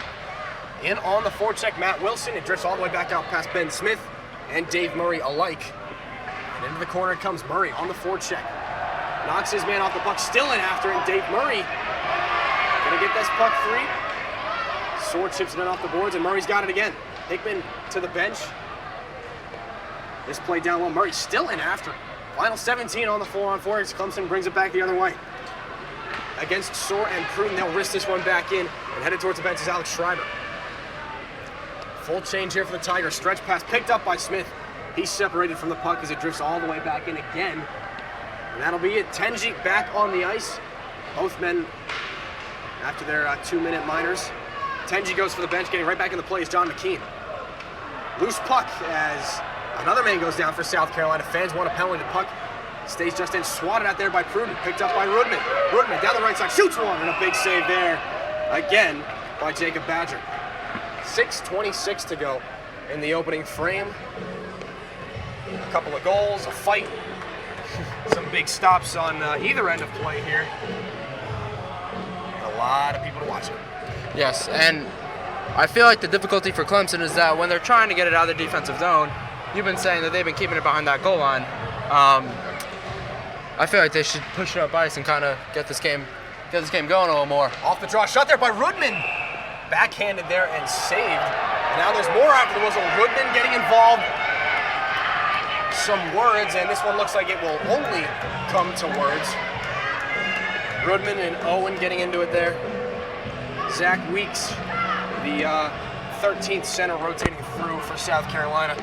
In on the forecheck, Matt Wilson. It drifts all the way back out past Ben Smith and Dave Murray alike. And into the corner it comes. Murray on the forecheck. Knocks his man off the puck, still in after, and Dave Murray gonna get this puck free. Sword chips it in off the boards, and Murray's got it again. Hickman to the bench. This play down low. Murray still in after. Final 17 on the 4-on-4 as Clemson brings it back the other way. Against Soar and Pruden, they'll wrist this one back in, and headed towards the bench is Alex Schreiber. Full change here for the Tigers. Stretch pass picked up by Smith. He's separated from the puck as it drifts all the way back in again. And that'll be it. Tenji back on the ice. Both men after their 2-minute minors. Tenji goes for the bench, getting right back in the play is John McKean. Loose puck as another man goes down for South Carolina. Fans want a penalty. The puck stays just in, swatted out there by Pruden, picked up by Rudman. Rudman down the right side, shoots one, and a big save there again by Jacob Badger. 6:26 to go in the opening frame. A couple of goals, a fight, some big stops on either end of play here. And a lot of people to watch it. Yes, and I feel like the difficulty for Clemson is that when they're trying to get it out of their defensive zone, you've been saying that they've been keeping it behind that goal line. I feel like they should push it up ice and kind of get this game going a little more. Off the draw, shot there by Rudman. Backhanded there and saved. And now there's more after the whistle. Rudman getting involved. Some words, and this one looks like it will only come to words. Rudman and Owen getting into it there. Zach Weeks, the 13th center rotating through for South Carolina,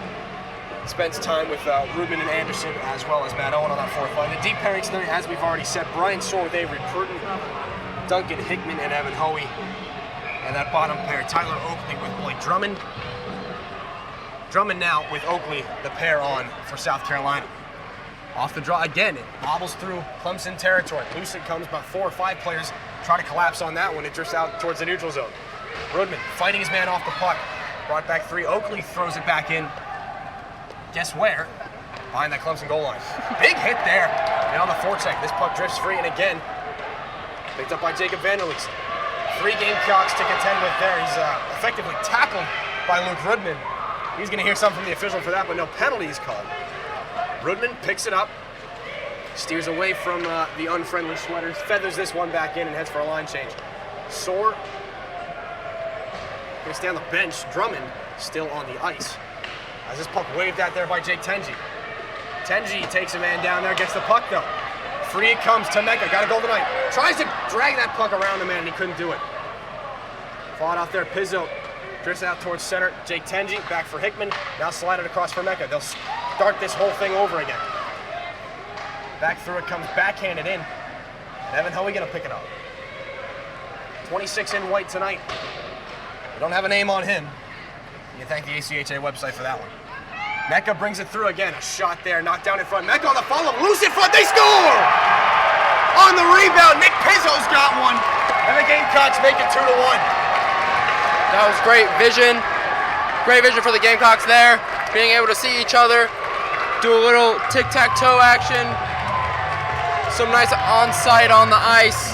spends time with Rudman and Anderson as well as Matt Owen on that fourth line. The deep pairings tonight, as we've already said, Brian Soar with Avery Pruden, Duncan Hickman and Evan Hoey. And that bottom pair, Tyler Oakley with Blake Drummond. Drummond now with Oakley, the pair on for South Carolina. Off the draw again, it bobbles through Clemson territory. Loose it comes, about 4 or 5 players try to collapse on that one. It drifts out towards the neutral zone. Rudman fighting his man off the puck. Brought back 3. Oakley throws it back in. Guess where? Behind that Clemson goal line. Big hit there. And on the forecheck, this puck drifts free, and again, picked up by Jacob Vanderleest. 3 Gamecocks to contend with there. He's effectively tackled by Luke Rudman. He's going to hear something from the official for that, but no penalty is called. Rudman picks it up, steers away from the unfriendly sweaters, feathers this one back in, and heads for a line change. Soar going to stay on the bench. Drummond still on the ice. As this puck waved at there by Jake Tenji. Tenji takes a man down there, gets the puck though. Free it comes to Mecca, got a goal tonight. Tries to drag that puck around the man, and he couldn't do it. Fought out there, Pizzo drifts out towards center. Jake Tenji back for Hickman, now slide it across for Mecca. They'll start this whole thing over again. Back through it comes backhanded in. And Evan Hoey gonna pick it up. 26 in white tonight. We don't have a name on him. You can thank the ACHA website for that one. Mecca brings it through again. A shot there, knocked down in front. Mecca on the follow, loose in front, they score! On the rebound, Nick Pizzo's got one. And the Gamecocks make it 2-1. That was great vision. Great vision for the Gamecocks there. Being able to see each other, do a little tic-tac-toe action. Some nice on-site on the ice.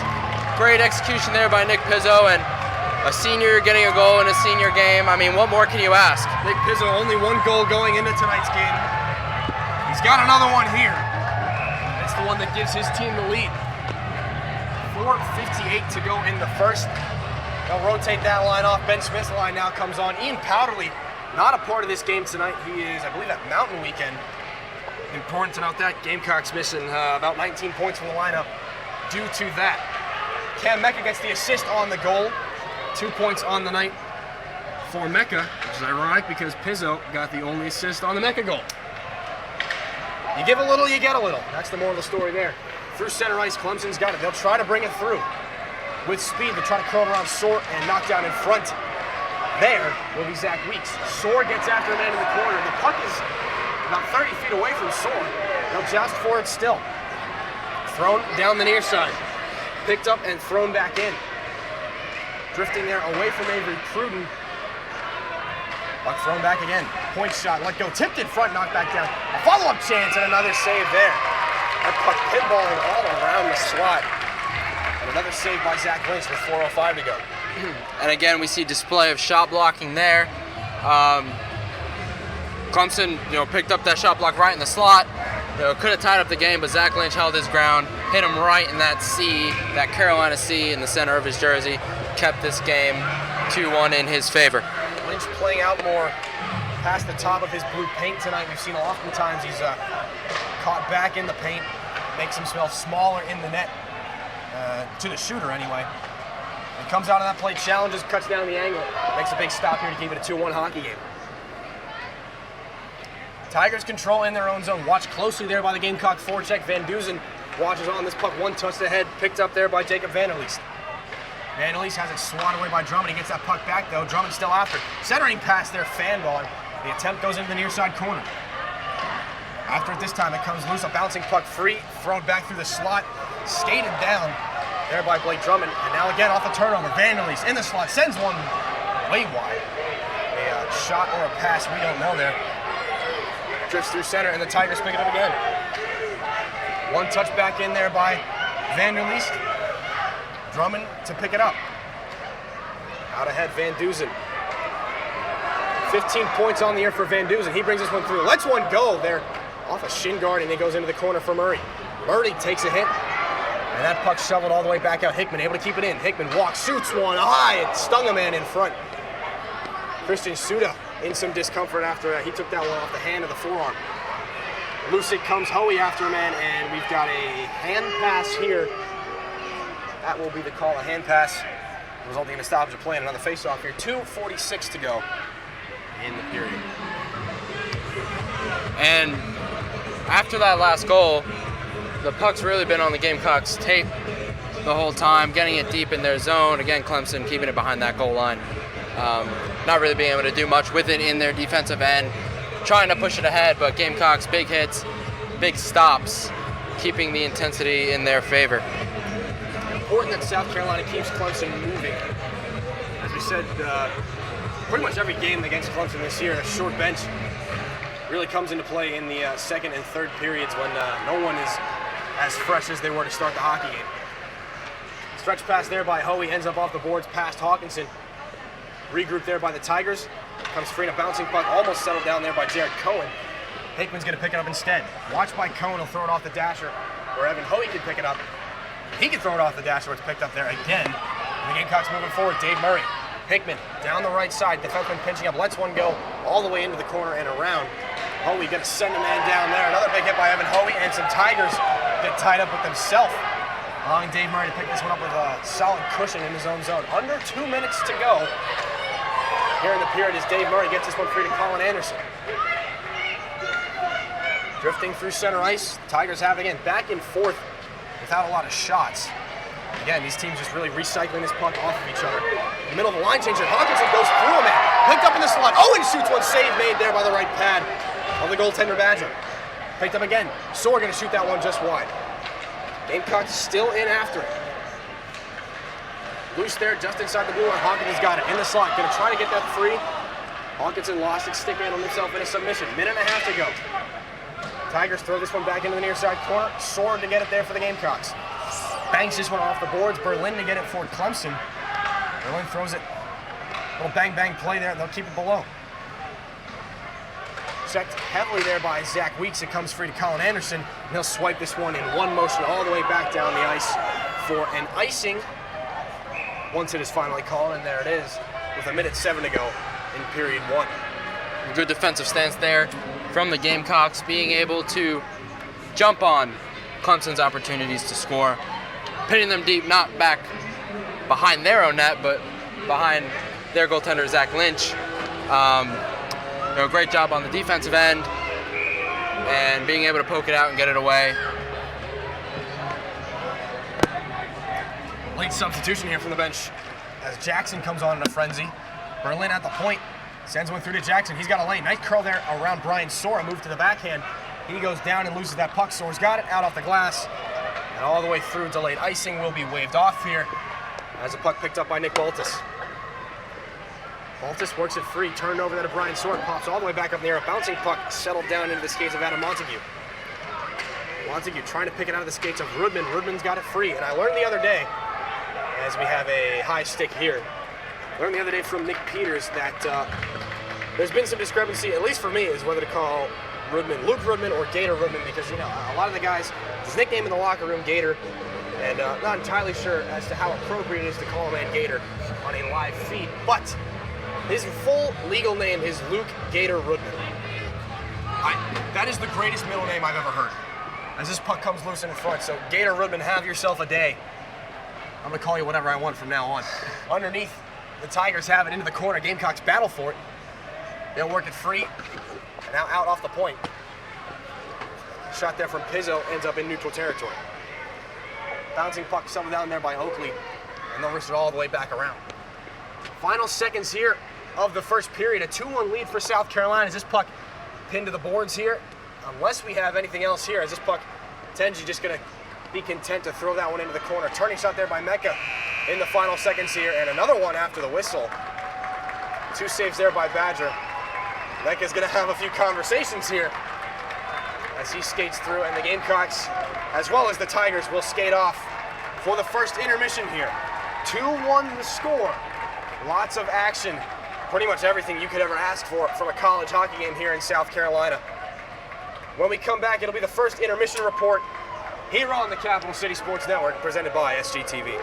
Great execution there by Nick Pizzo, and a senior getting a goal in a senior game. I mean, what more can you ask? Nick Pizzo, only 1 goal going into tonight's game. He's got another one here. It's the one that gives his team the lead. 4:58 to go in the first. They'll rotate that line off. Ben Smith's line now comes on. Ian Powderly, not a part of this game tonight. He is, I believe, at Mountain Weekend. Important to note that Gamecocks missing about 19 points from the lineup due to that. Cam Mecca gets the assist on the goal. 2 points on the night for Mecca, which is ironic because Pizzo got the only assist on the Mecca goal. You give a little, you get a little. That's the moral of the story there. Through center ice, Clemson's got it. They'll try to bring it through. With speed, they'll try to curl around Soar and knock down in front. There will be Zach Weeks. Soar gets after a man in the corner. The puck is about 30 feet away from Soar. They'll joust for it still. Thrown down the near side. Picked up and thrown back in. Drifting there away from Avery Cruden. Puck thrown back again. Point shot, let go. Tipped in front, knocked back down. A follow-up chance and another save there. That puck pinballing all around the slot. And another save by Zach Lynch with 4:05 to go. And again, we see display of shot blocking there. Clemson, picked up that shot block right in the slot. Could have tied up the game, but Zach Lynch held his ground, hit him right in that C, that Carolina C in the center of his jersey, kept this game 2-1 in his favor. Lynch playing out more past the top of his blue paint tonight. We've seen oftentimes he's caught back in the paint, makes himself smaller in the net, to the shooter anyway. He comes out of that play, challenges, cuts down the angle, makes a big stop here to keep it a 2-1 hockey game. Tigers control in their own zone. Watched closely there by the Gamecock forecheck. Van Duzen watches on this puck. One touch to the head, picked up there by Jacob Vanderleest. Vanderleest has it swatted away by Drummond. He gets that puck back though. Drummond still after. Centering pass there, Fanball. The attempt goes into the near side corner. After it this time, it comes loose. A bouncing puck free, thrown back through the slot, skated down there by Blake Drummond. And now again off the turnover. Vanderleest in the slot, sends one way wide. A shot or a pass, we don't know there. Drifts through center, and the Tigers pick it up again. One touch back in there by Vanderleest. Drummond to pick it up. Out ahead, Van Duzen. 15 points on the year for Van Duzen. He brings this one through. Lets one go there off a shin guard, and it goes into the corner for Murray. Murray takes a hit, and that puck shoveled all the way back out. Hickman able to keep it in. Hickman walks, shoots one high. It stung a man in front. Christian Suda in some discomfort after he took that one off the hand of the forearm. Loose it comes Hoey after a man, and we've got a hand pass here. That will be the call, a hand pass, resulting in a stoppage of play and another face-off here. 2:46 to go in the period. And after that last goal, the puck's really been on the Gamecocks' tape the whole time, getting it deep in their zone. Again, Clemson keeping it behind that goal line. Not really being able to do much with it in their defensive end. Trying to push it ahead, but Gamecocks, big hits, big stops, keeping the intensity in their favor. Important that South Carolina keeps Clemson moving. As we said, pretty much every game against Clemson this year, a short bench really comes into play in the second and third periods when no one is as fresh as they were to start the hockey game. Stretch pass there by Hoey, ends up off the boards past Hawkinson. Regroup there by the Tigers. Comes free in a bouncing puck, almost settled down there by Jared Cohen. Hickman's gonna pick it up instead. Watched by Cohen, he'll throw it off the dasher, where Evan Hoey can pick it up. He can throw it off the dasher, it's picked up there again. And the Gamecocks moving forward, Dave Murray. Hickman down the right side, defenseman pinching up, lets one go all the way into the corner and around. Hoey gonna send a man down there. Another big hit by Evan Hoey, and some Tigers get tied up with themselves. Allowing Dave Murray to pick this one up with a solid cushion in his own zone. Under 2 minutes to go here in the period as Dave Murray gets this one free to Colin Anderson. Drifting through center ice, Tigers have it again, back and forth without a lot of shots. Again, these teams just really recycling this puck off of each other. In the middle of the line changer, Hawkinson goes through a man, picked up in the slot. Owen shoots one, save made there by the right pad of the goaltender Badger. Picked up again, Soar gonna shoot that one just wide. Gamecocks still in after it. Loose there, just inside the blue line. Hawkinson's got it in the slot, gonna try to get that free. Hawkinson lost it, stick handled himself in a submission. Minute and a half to go. Tigers throw this one back into the near side corner. Sword to get it there for the Gamecocks. Banks this one off the boards. Berlin to get it for Clemson. Berlin throws it. Little bang bang play there, and they'll keep it below. Checked heavily there by Zach Weeks. It comes free to Colin Anderson, and he'll swipe this one in one motion all the way back down the ice for an icing. Once it is finally called, and there it is, with 1:07 to go in period one. Good defensive stance there from the Gamecocks, being able to jump on Clemson's opportunities to score, pinning them deep, not back behind their own net, but behind their goaltender, Zach Lynch. Great job on the defensive end and being able to poke it out and get it away. Late substitution here from the bench as Jackson comes on in a frenzy. Berlin at the point, sends one through to Jackson. He's got a lane. Nice curl there around Brian Sora, move to the backhand. He goes down and loses that puck. Sora's got it out off the glass. And all the way through, delayed icing will be waved off here as the puck picked up by Nick Baltus. Baltus works it free, turned over there to Brian Sora, pops all the way back up in the air. A bouncing puck settled down into the skates of Adam Montague. Montague trying to pick it out of the skates of Rudman. Rudman's got it free. And I learned the other day, as we have a high stick here, learned the other day from Nick Peters that there's been some discrepancy, at least for me, is whether to call Rudman Luke Rudman or Gator Rudman, because, you know, a lot of the guys, his nickname in the locker room, Gator, and not entirely sure as to how appropriate it is to call a man Gator on a live feed, but his full legal name is Luke Gator Rudman. That is the greatest middle name I've ever heard, as this puck comes loose in front. So Gator Rudman, have yourself a day. I'm gonna call you whatever I want from now on. Underneath, the Tigers have it into the corner. Gamecocks battle for it. They'll work it free, and now out off the point. Shot there from Pizzo ends up in neutral territory. Bouncing puck settled down there by Oakley, and they'll wrist it all the way back around. Final seconds here of the first period. A 2-1 lead for South Carolina as this puck pinned to the boards here. Unless we have anything else here, as this puck, Tenji just gonna be content to throw that one into the corner. Turning shot there by Mecca in the final seconds here, and another one after the whistle. 2 saves there by Badger. Mecca's gonna have a few conversations here as he skates through, and the Gamecocks, as well as the Tigers, will skate off for the first intermission here. 2-1 the score. Lots of action. Pretty much everything you could ever ask for from a college hockey game here in South Carolina. When we come back, it'll be the first intermission report here on the Capital City Sports Network, presented by SGTV.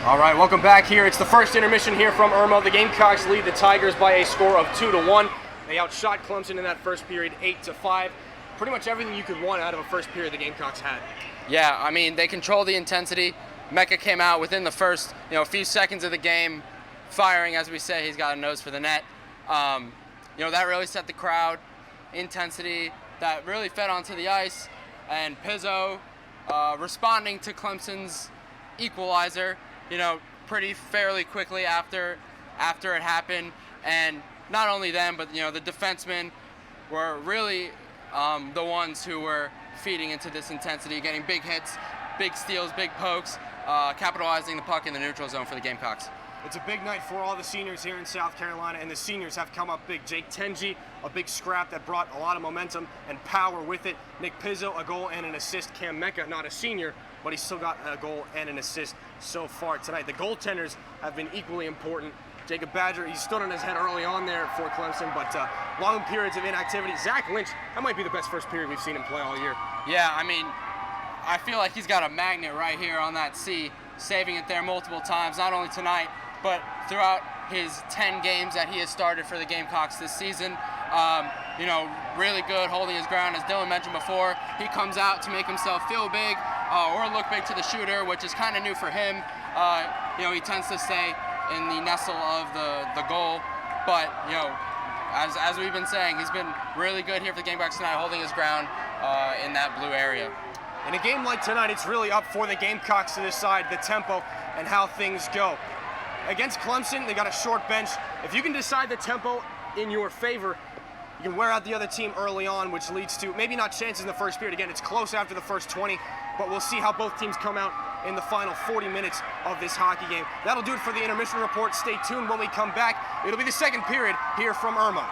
All right, welcome back here. It's the first intermission here from Irmo. The Gamecocks lead the Tigers by a score of 2-1. They outshot Clemson in that first period 8-5. Pretty much everything you could want out of a first period the Gamecocks had. Yeah, I mean, they controlled the intensity. Mecca came out within the first, few seconds of the game, firing, as we say. He's got a nose for the net. That really set the crowd. Intensity that really fed onto the ice, and Pizzo responding to Clemson's equalizer, pretty fairly quickly after it happened. And not only them, but the defensemen were really the ones who were feeding into this intensity, getting big hits, big steals, big pokes, capitalizing the puck in the neutral zone for the Gamecocks. It's a big night for all the seniors here in South Carolina, and the seniors have come up big. Jake Tenji, a big scrap that brought a lot of momentum and power with it. Nick Pizzo, a goal and an assist. Cam Mecca, not a senior, but he's still got a goal and an assist so far tonight. The goaltenders have been equally important. Jacob Badger, he stood on his head early on there for Clemson, but long periods of inactivity. Zach Lynch, that might be the best first period we've seen him play all year. Yeah, I mean, I feel like he's got a magnet right here on that C, saving it there multiple times, not only tonight, but throughout his 10 games that he has started for the Gamecocks this season. Really good, holding his ground. As Dillon mentioned before, he comes out to make himself feel big or look big to the shooter, which is kind of new for him. He tends to stay in the nestle of the goal, but as we've been saying, he's been really good here for the Gamecocks tonight, holding his ground in that blue area. In a game like tonight, it's really up for the Gamecocks to decide the tempo and how things go. Against Clemson, they got a short bench. If you can decide the tempo in your favor, you can wear out the other team early on, which leads to maybe not chances in the first period. Again, it's close after the first 20, but we'll see how both teams come out in the final 40 minutes of this hockey game. That'll do it for the intermission report. Stay tuned when we come back. It'll be the second period here from Irmo.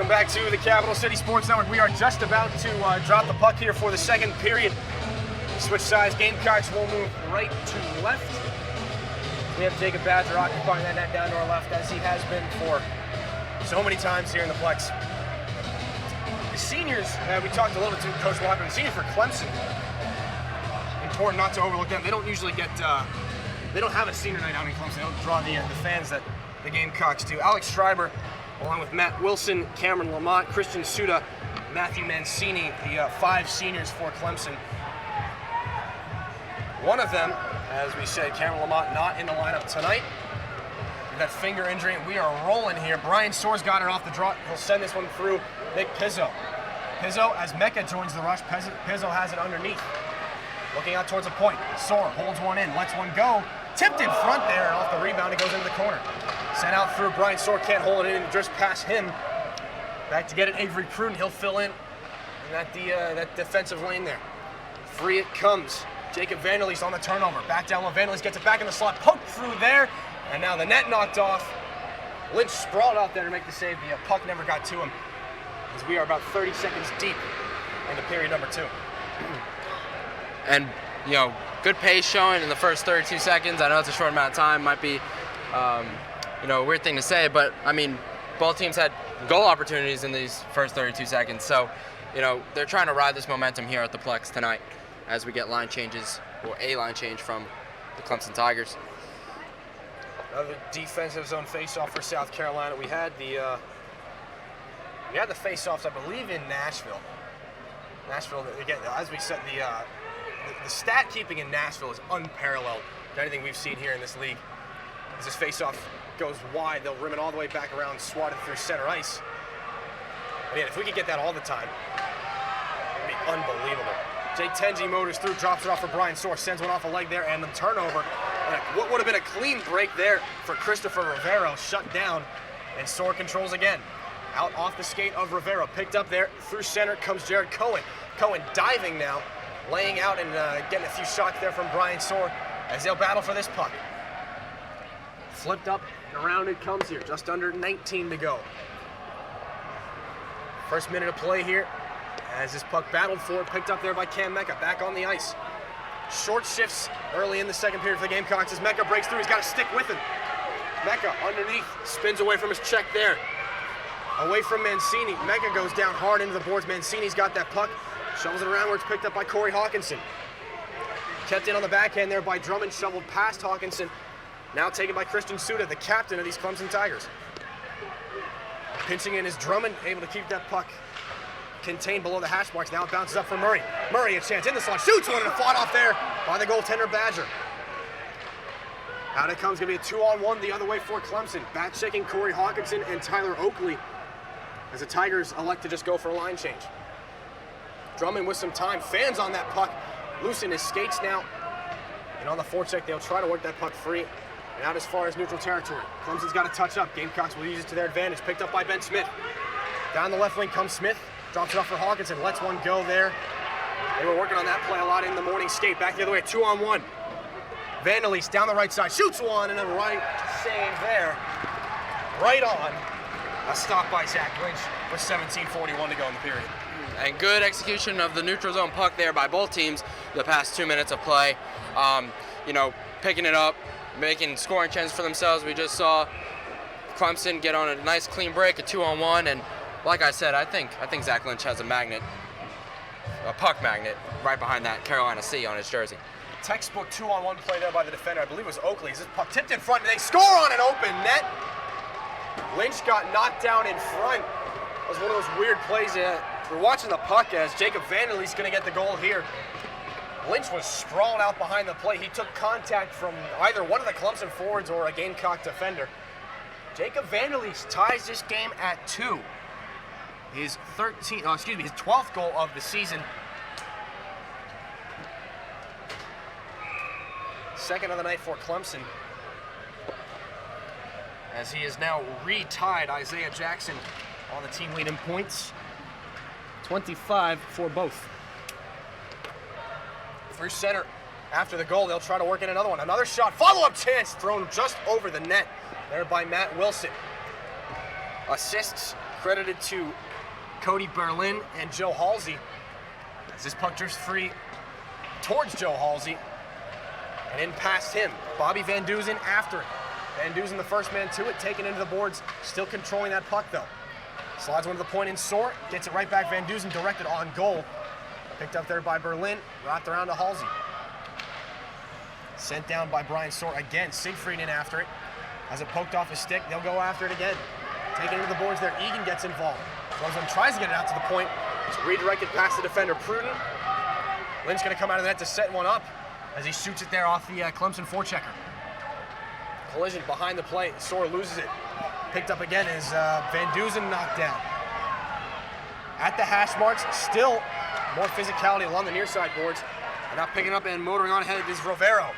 Welcome back to the Capital City Sports Network. We are just about to drop the puck here for the second period. Switch sides, Gamecocks will move right to left. We have Jacob Badger occupying that net down to our left, as he has been for so many times here in the Plex. The seniors, we talked a little bit to Coach Walker, the seniors for Clemson. Important not to overlook them. They don't usually get, they don't have a senior night out in Clemson. They don't draw the fans that the Gamecocks do. Alex Schreiber, along with Matt Wilson, Cameron Lamont, Christian Suda, Matthew Mancini, the 5 seniors for Clemson. One of them, as we said, Cameron Lamont, not in the lineup tonight. That finger injury, and we are rolling here. Brian Soares got it off the draw. He'll send this one through Nick Pizzo. Pizzo, as Mecca joins the rush, Pizzo has it underneath. Looking out towards the point. Soar holds one in, lets one go. Tipped in front there, and off the rebound, it goes into the corner. Sent out through. Brian Soar can't hold it in, drifts past him. Back to get it, Avery Cruden. He'll fill in that defensive lane there. Free it comes. Jacob Vanderleest on the turnover. Back down low. Vanderleest gets it back in the slot. Poked through there. And now the net knocked off. Lynch sprawled out there to make the save. The puck never got to him, as we are about 30 seconds deep into period number 2. And, you know, good pace showing in the first 32 seconds. I know it's a short amount of time. Might be, you know, a weird thing to say, but, I mean, both teams had goal opportunities in these first 32 seconds. So, you know, they're trying to ride this momentum here at the Plex tonight as we get line changes, or a line change from the Clemson Tigers. Another defensive zone face-off for South Carolina. We had the face-offs, I believe, in Nashville. Nashville, again, as we said, the stat keeping in Nashville is unparalleled to anything we've seen here in this league. As this face-off goes wide, they'll rim it all the way back around, swat it through center ice. But yeah, if we could get that all the time, it'd be unbelievable. Jake Tenji motors through, drops it off for Brian Soar, sends one off a leg there, and the turnover. And what would have been a clean break there for Christopher Rivero, shut down, and Soar controls again. Out off the skate of Rivero, picked up there, through center comes Jared Cohen. Cohen diving now, laying out and getting a few shots there from Brian Soar as they'll battle for this puck. Flipped up and around it comes here, just under 19 to go. First minute of play here. As this puck battled for it, picked up there by Cam Mecca, back on the ice. Short shifts early in the second period for the Gamecocks as Mecca breaks through. He's got to stick with him. Mecca underneath, spins away from his check there. Away from Mancini. Mecca goes down hard into the boards. Mancini's got that puck, shovels it around where it's picked up by Corey Hawkinson. Kept in on the backhand there by Drummond, shoveled past Hawkinson. Now taken by Christian Suda, the captain of these Clemson Tigers. Pinching in is Drummond, able to keep that puck contained below the hash marks. Now it bounces up for Murray. Murray, a chance in the slot, shoots one, and fought off there by the goaltender Badger. Out it comes, gonna be a 2-on-1 the other way for Clemson. Back checking Corey Hawkinson and Tyler Oakley as the Tigers elect to just go for a line change. Drummond with some time, fans on that puck, loosen his skates now. And on the forecheck, they'll try to work that puck free and out as far as neutral territory. Clemson's got to touch up. Gamecocks will use it to their advantage. Picked up by Ben Smith. Down the left wing comes Smith. Drops it off for Hawkinson, lets one go there. They were working on that play a lot in the morning skate. Back the other way, 2-on-1. Vanderleest down the right side, shoots one, and a right save there. Right on. A stop by Zach Lynch with 17:41 to go in the period. And good execution of the neutral zone puck there by both teams the past 2 minutes of play. You know, picking it up, making scoring chances for themselves. We just saw Clemson get on a nice clean break, a 2-on-1, and like I said, I think Zach Lynch has a magnet, a puck magnet, right behind that Carolina C on his jersey. Textbook 2-on-1 play there by the defender. I believe it was Oakley. This puck tipped in front, and they score on an open net. Lynch got knocked down in front. It was one of those weird plays. We're watching the puck as Jacob Vanderleest is going to get the goal here. Lynch was sprawled out behind the plate. He took contact from either one of the Clemson forwards or a Gamecock defender. Jacob Vanderleest ties this game at 2. His 12th goal of the season. Second of the night for Clemson, as he is now retied Isaiah Jackson on the team lead in points. 25 for both. Through center. After the goal, they'll try to work in another one. Another shot, follow-up chance, thrown just over the net there by Matt Wilson. Assists credited to Cody Berlin and Joe Halsey. As this puck drifts free towards Joe Halsey and in past him. Bobby Van Duzen after it. Van Duzen the first man to it, taken into the boards, still controlling that puck though. Slides one to the point in Soar, gets it right back. Van Duzen directed on goal. Picked up there by Berlin, wrapped around to Halsey. Sent down by Brian Soar again. Siegfried in after it. Has it poked off his stick, they'll go after it again. Taken into the boards there, Egan gets involved. Clemson tries to get it out to the point. It's redirected past the defender, Pruden. Lynn's gonna come out of the net to set one up as he shoots it there off the Clemson forechecker. Collision behind the play, Soar loses it. Picked up again is Van Duzen knocked down. At the hash marks, still more physicality along the near side boards. And now picking up and motoring on ahead is Rovero.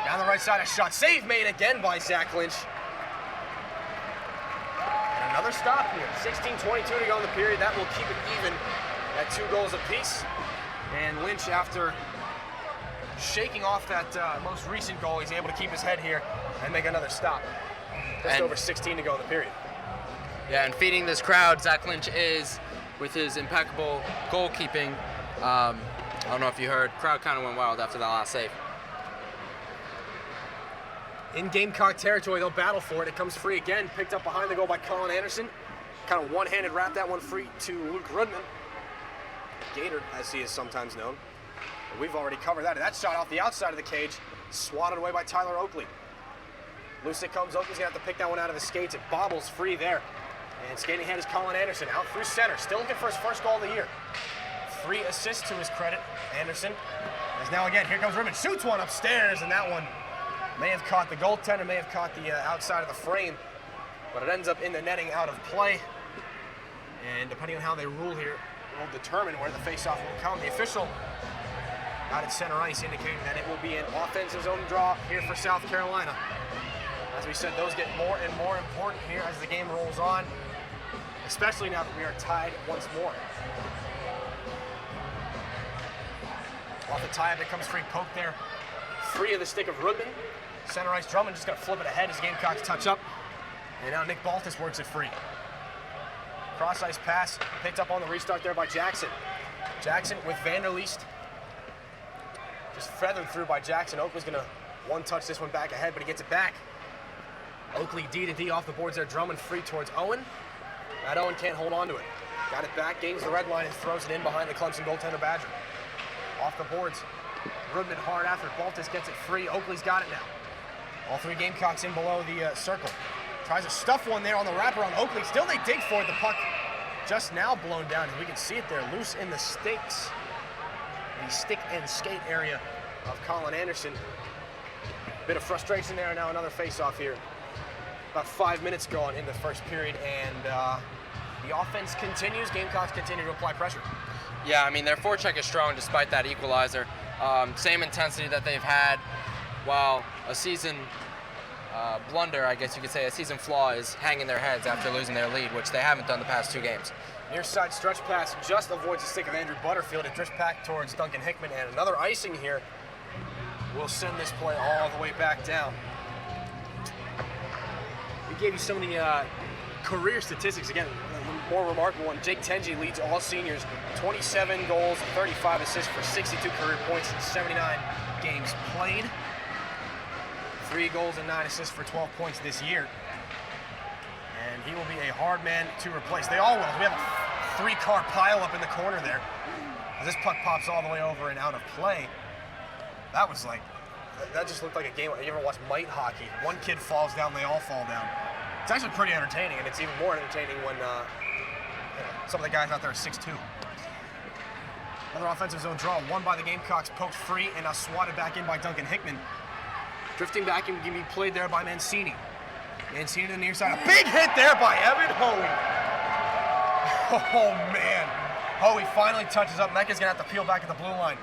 Down the right side, a shot. Save made again by Zach Lynch. And another stop here. 16:22 to go in the period. That will keep it even at 2 goals apiece. And Lynch, after shaking off that most recent goal, he's able to keep his head here and make another stop. Just over 16 to go in the period. Yeah, and feeding this crowd, Zach Lynch is, with his impeccable goalkeeping. I don't know if you heard, crowd kind of went wild after that last save. In Gamecock territory, they'll battle for it. It comes free again, picked up behind the goal by Colin Anderson. Kind of one-handed wrap that one free to Luke Rudman. Gator, as he is sometimes known. And we've already covered that. And that shot off the outside of the cage, swatted away by Tyler Oakley. Loose it comes, Oakley's gonna have to pick that one out of his skates. It bobbles free there. And skating ahead is Colin Anderson, out through center. Still looking for his first goal of the year. 3 assists to his credit, Anderson. As now again, here comes Rudman, shoots one upstairs, and that one may have caught the goaltender, may have caught the outside of the frame, but it ends up in the netting out of play. And depending on how they rule here, will determine where the faceoff will come. The official out at center ice indicating that it will be an offensive zone draw here for South Carolina. As we said, those get more and more important here as the game rolls on, especially now that we are tied once more. Off the tie-up, it comes free, poke there. Free of the stick of Rudman. Center ice, Drummond just gonna flip it ahead as Gamecocks touch up. And now Nick Baltus works it free. Cross ice pass, picked up on the restart there by Jackson. Jackson with Vanderleest. Just feathered through by Jackson. Oakley's gonna one-touch this one back ahead, but he gets it back. Oakley D to D off the boards there. Drummond free towards Owen. Matt Owen can't hold on to it. Got it back, gains the red line, and throws it in behind the Clemson goaltender Badger. Off the boards. Rudman hard after. Baltus gets it free. Oakley's got it now. All 3 Gamecocks in below the circle. Tries to stuff one there on the wraparound. Oakley. Still they dig for it. The puck just now blown down. We can see it there loose in the stakes. The stick and skate area of Colin Anderson. Bit of frustration there. Now another face-off here. About 5 minutes gone in the first period, and the offense continues. Gamecocks continue to apply pressure. Yeah, I mean, their forecheck is strong despite that equalizer. Same intensity that they've had, while a season blunder, I guess you could say, a season flaw is hanging their heads after losing their lead, which they haven't done the past 2 games. Near side stretch pass just avoids the stick of Andrew Butterfield. It drifts back towards Duncan Hickman, and another icing here will send this play all the way back down. We gave you some of the career statistics. Again, the more remarkable one, Jake Tenji leads all seniors, 27 goals, 35 assists for 62 career points in 79 games played. 3 goals and 9 assists for 12 points this year. And he will be a hard man to replace. They all will. We have a 3-car pile up in the corner there. As this puck pops all the way over and out of play. That was like, that just looked like a game. You ever watch mite hockey? One kid falls down, they all fall down. It's actually pretty entertaining, and it's even more entertaining when some of the guys out there are 6'2". Another offensive zone draw, won by the Gamecocks, poked free, and now swatted back in by Duncan Hickman. Drifting back and can be played there by Mancini. Mancini to the near side. A big hit there by Evan Hoey. Oh, man. Hoey finally touches up. Mecca's going to have to peel back at the blue line.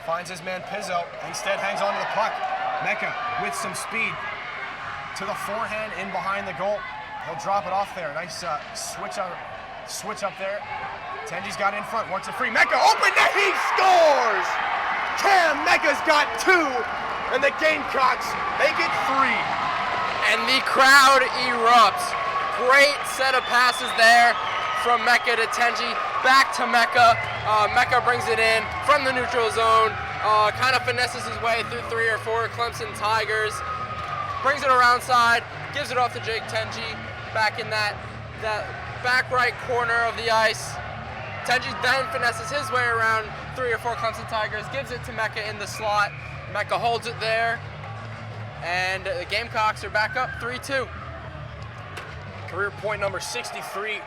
Finds his man Pizzo. Instead hangs on to the puck. Mecca with some speed. To the forehand in behind the goal. He'll drop it off there. Nice switch up there. Tenji's got it in front. Works it free. Mecca open net. He scores! Cam Mecca's got 2. And the Gamecocks make it 3. And the crowd erupts. Great set of passes there from Mecca to Tenji, back to Mecca. Mecca brings it in from the neutral zone, kind of finesses his way through 3 or 4 Clemson Tigers, brings it around side, gives it off to Jake Tenji, back in that back right corner of the ice. Tenji then finesses his way around 3 or 4 Clemson Tigers, gives it to Mecca in the slot. Mecca holds it there, and the Gamecocks are back up 3-2. Career point number 63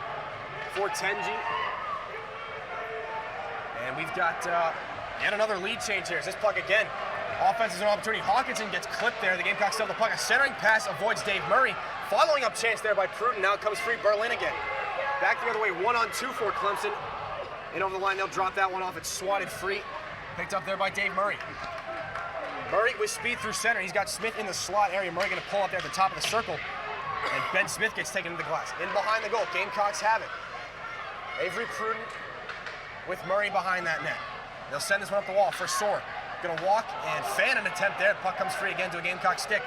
for Tenji. And we've got yet another lead change here. This puck again. Offense is an opportunity. Hawkinson gets clipped there. The Gamecocks still have the puck. A centering pass avoids Dave Murray. Following up chance there by Pruden. Now it comes free. Berlin again. Back the other way. 1-on-2 for Clemson. In over the line. They'll drop that one off. It's swatted free. Picked up there by Dave Murray. Murray with speed through center. He's got Smith in the slot area. Murray going to pull up there at the top of the circle. And Ben Smith gets taken to the glass. In behind the goal. Gamecocks have it. Avery Pruden with Murray behind that net. They'll send this one up the wall for Soar. Gonna walk and fan an attempt there. Puck comes free again to a Gamecock stick.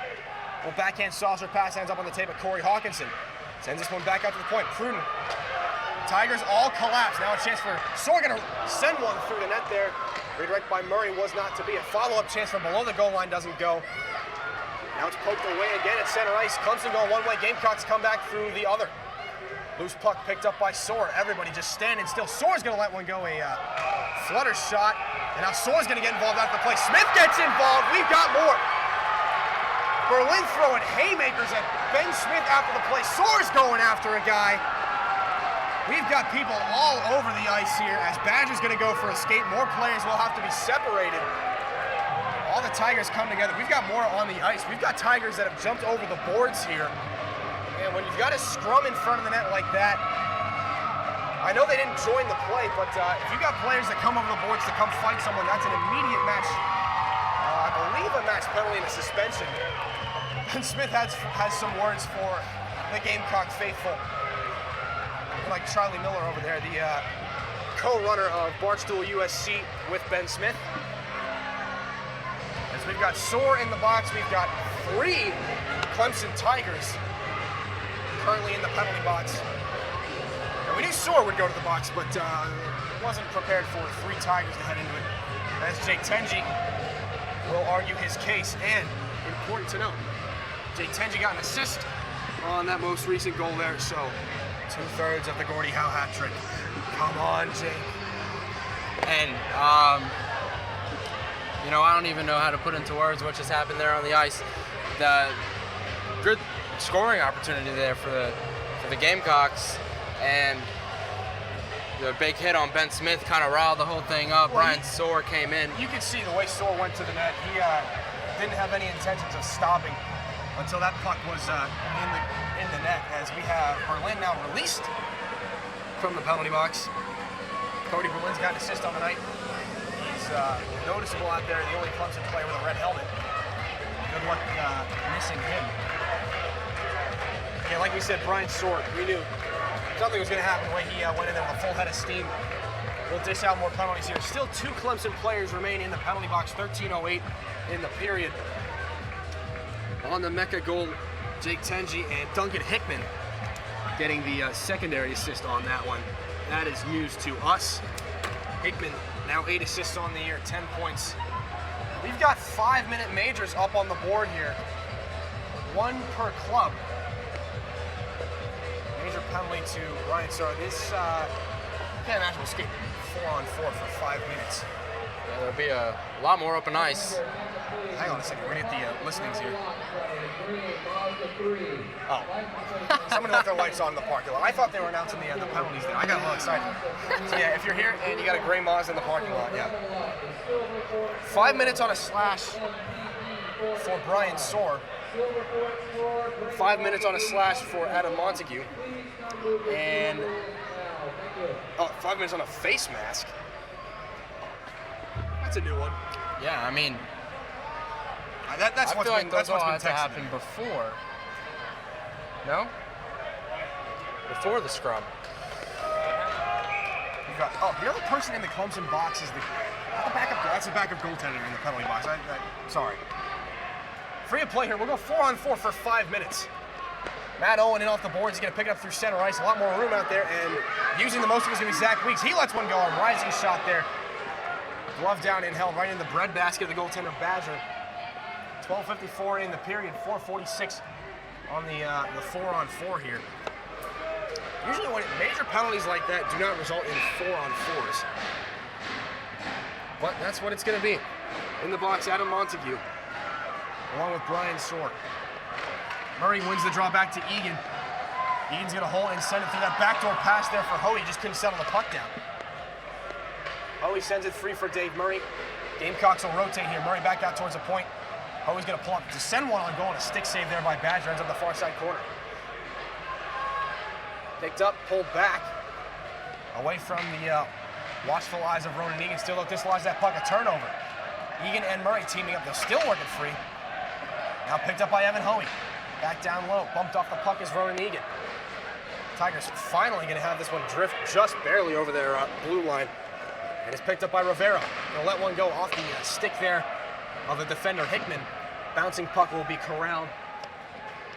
Well, backhand saucer pass ends up on the tape of Corey Hawkinson. Sends this one back out to the point. Pruden. Tigers all collapse. Now a chance for Soar, gonna send one through the net there. Redirect by Murray was not to be. A follow-up chance from below the goal line doesn't go. Now it's poked away again at center ice. Clemson going one way. Gamecocks come back through the other. Loose puck picked up by Soar. Everybody just standing still. Soar's gonna let one go, a flutter shot. And now Soar's gonna get involved after the play. Smith gets involved. We've got more. Berlin throwing haymakers at Ben Smith after the play. Soar's going after a guy. We've got people all over the ice here as Badger's gonna go for a skate. More players will have to be separated. All the Tigers come together. We've got more on the ice. We've got Tigers that have jumped over the boards here. And when you've got a scrum in front of the net like that, I know they didn't join the play, but if you got players that come over the boards to come fight someone, that's an immediate match. I believe a match penalty and a suspension. Ben Smith has some words for the Gamecock faithful. Like Charlie Miller over there, the co-runner of Barstool USC with Ben Smith. As we've got Soar in the box, we've got 3 Clemson Tigers currently in the penalty box. And we knew Soar would go to the box, but wasn't prepared for 3 Tigers to head into it. As Jake Tenji will argue his case, and important to note, Jake Tenji got an assist on that most recent goal there, so 2/3 of the Gordie Howe hat trick. Come on, Jake. And, you know, I don't even know how to put into words what just happened there on the ice. The good scoring opportunity there for the Gamecocks, and the big hit on Ben Smith kind of riled the whole thing up. Well, Brian Soar came in. You could see the way Soar went to the net. He didn't have any intentions of stopping until that puck was in the net, as we have Berlin now released from the penalty box. Cody Berlin's got an assist on the night. He's noticeable out there, the only Clemson player with a red helmet. Good luck missing him. Yeah, like we said, Brian Soar, we knew something was going to happen when he went in there with a full head of steam. We'll dish out more penalties here. Still 2 Clemson players remain in the penalty box, 13:08 in the period. On the Mecca goal, Jake Tenji and Duncan Hickman getting the secondary assist on that one. That is news to us. Hickman now 8 assists on the year, 10 points. We've got 5-minute majors up on the board here. 1 per club. Major penalty to Ryan Soar. This, I can't imagine we'll skate 4-on-4 for 5 minutes. Yeah, there'll be a lot more open ice. Hang on a second, we're gonna get the listenings here. Oh. Somebody left their lights on in the parking lot. I thought they were announcing the penalties there. I got a little excited. So yeah, if you're here and you got a gray Mazda in the parking lot, yeah. 5 minutes on a slash for Brian Soar. 5 minutes on a slash for Adam Montague. And 5 minutes on a face mask. That's a new one. Yeah, I mean, That's I what's feel been, like that's those what's all been had to texted happen me. before. No? Before the scrum. You've got, the other person in the Clemson box is the backup. That's the backup goaltender in the penalty box. Sorry. Free of play here. We'll go 4-on-4 for 5 minutes. Matt Owen in off the boards. He's going to pick it up through center ice. A lot more room out there, and using the most of it is going to be Zach Weeks. He lets one go. A rising shot there. Glove down and held right in the breadbasket of the goaltender Badger. 12:54 in the period. 4:46 on the 4-on-4 here. Usually when major penalties like that do not result in 4-on-4s. But that's what it's going to be. In the box, Adam Montague, along with Brian Soar. Murray wins the draw back to Egan. Egan's going to hold and send it through that backdoor pass there for Hoey. Just couldn't settle the puck down. Hoey sends it free for Dave Murray. Gamecocks will rotate here. Murray back out towards the point. Hoey's going to pull up to send one on goal, and a stick save there by Badger. Ends up the far side corner. Picked up, pulled back, away from the watchful eyes of Ronan Egan. Still dislodges that puck, a turnover. Egan and Murray teaming up. They're still working free. Now picked up by Evan Hoey. Back down low, bumped off the puck is Ronan Egan. Tigers finally going to have this one drift just barely over their blue line. And it's picked up by Rivera. Going to let one go off the stick there of the defender Hickman. Bouncing puck will be corralled,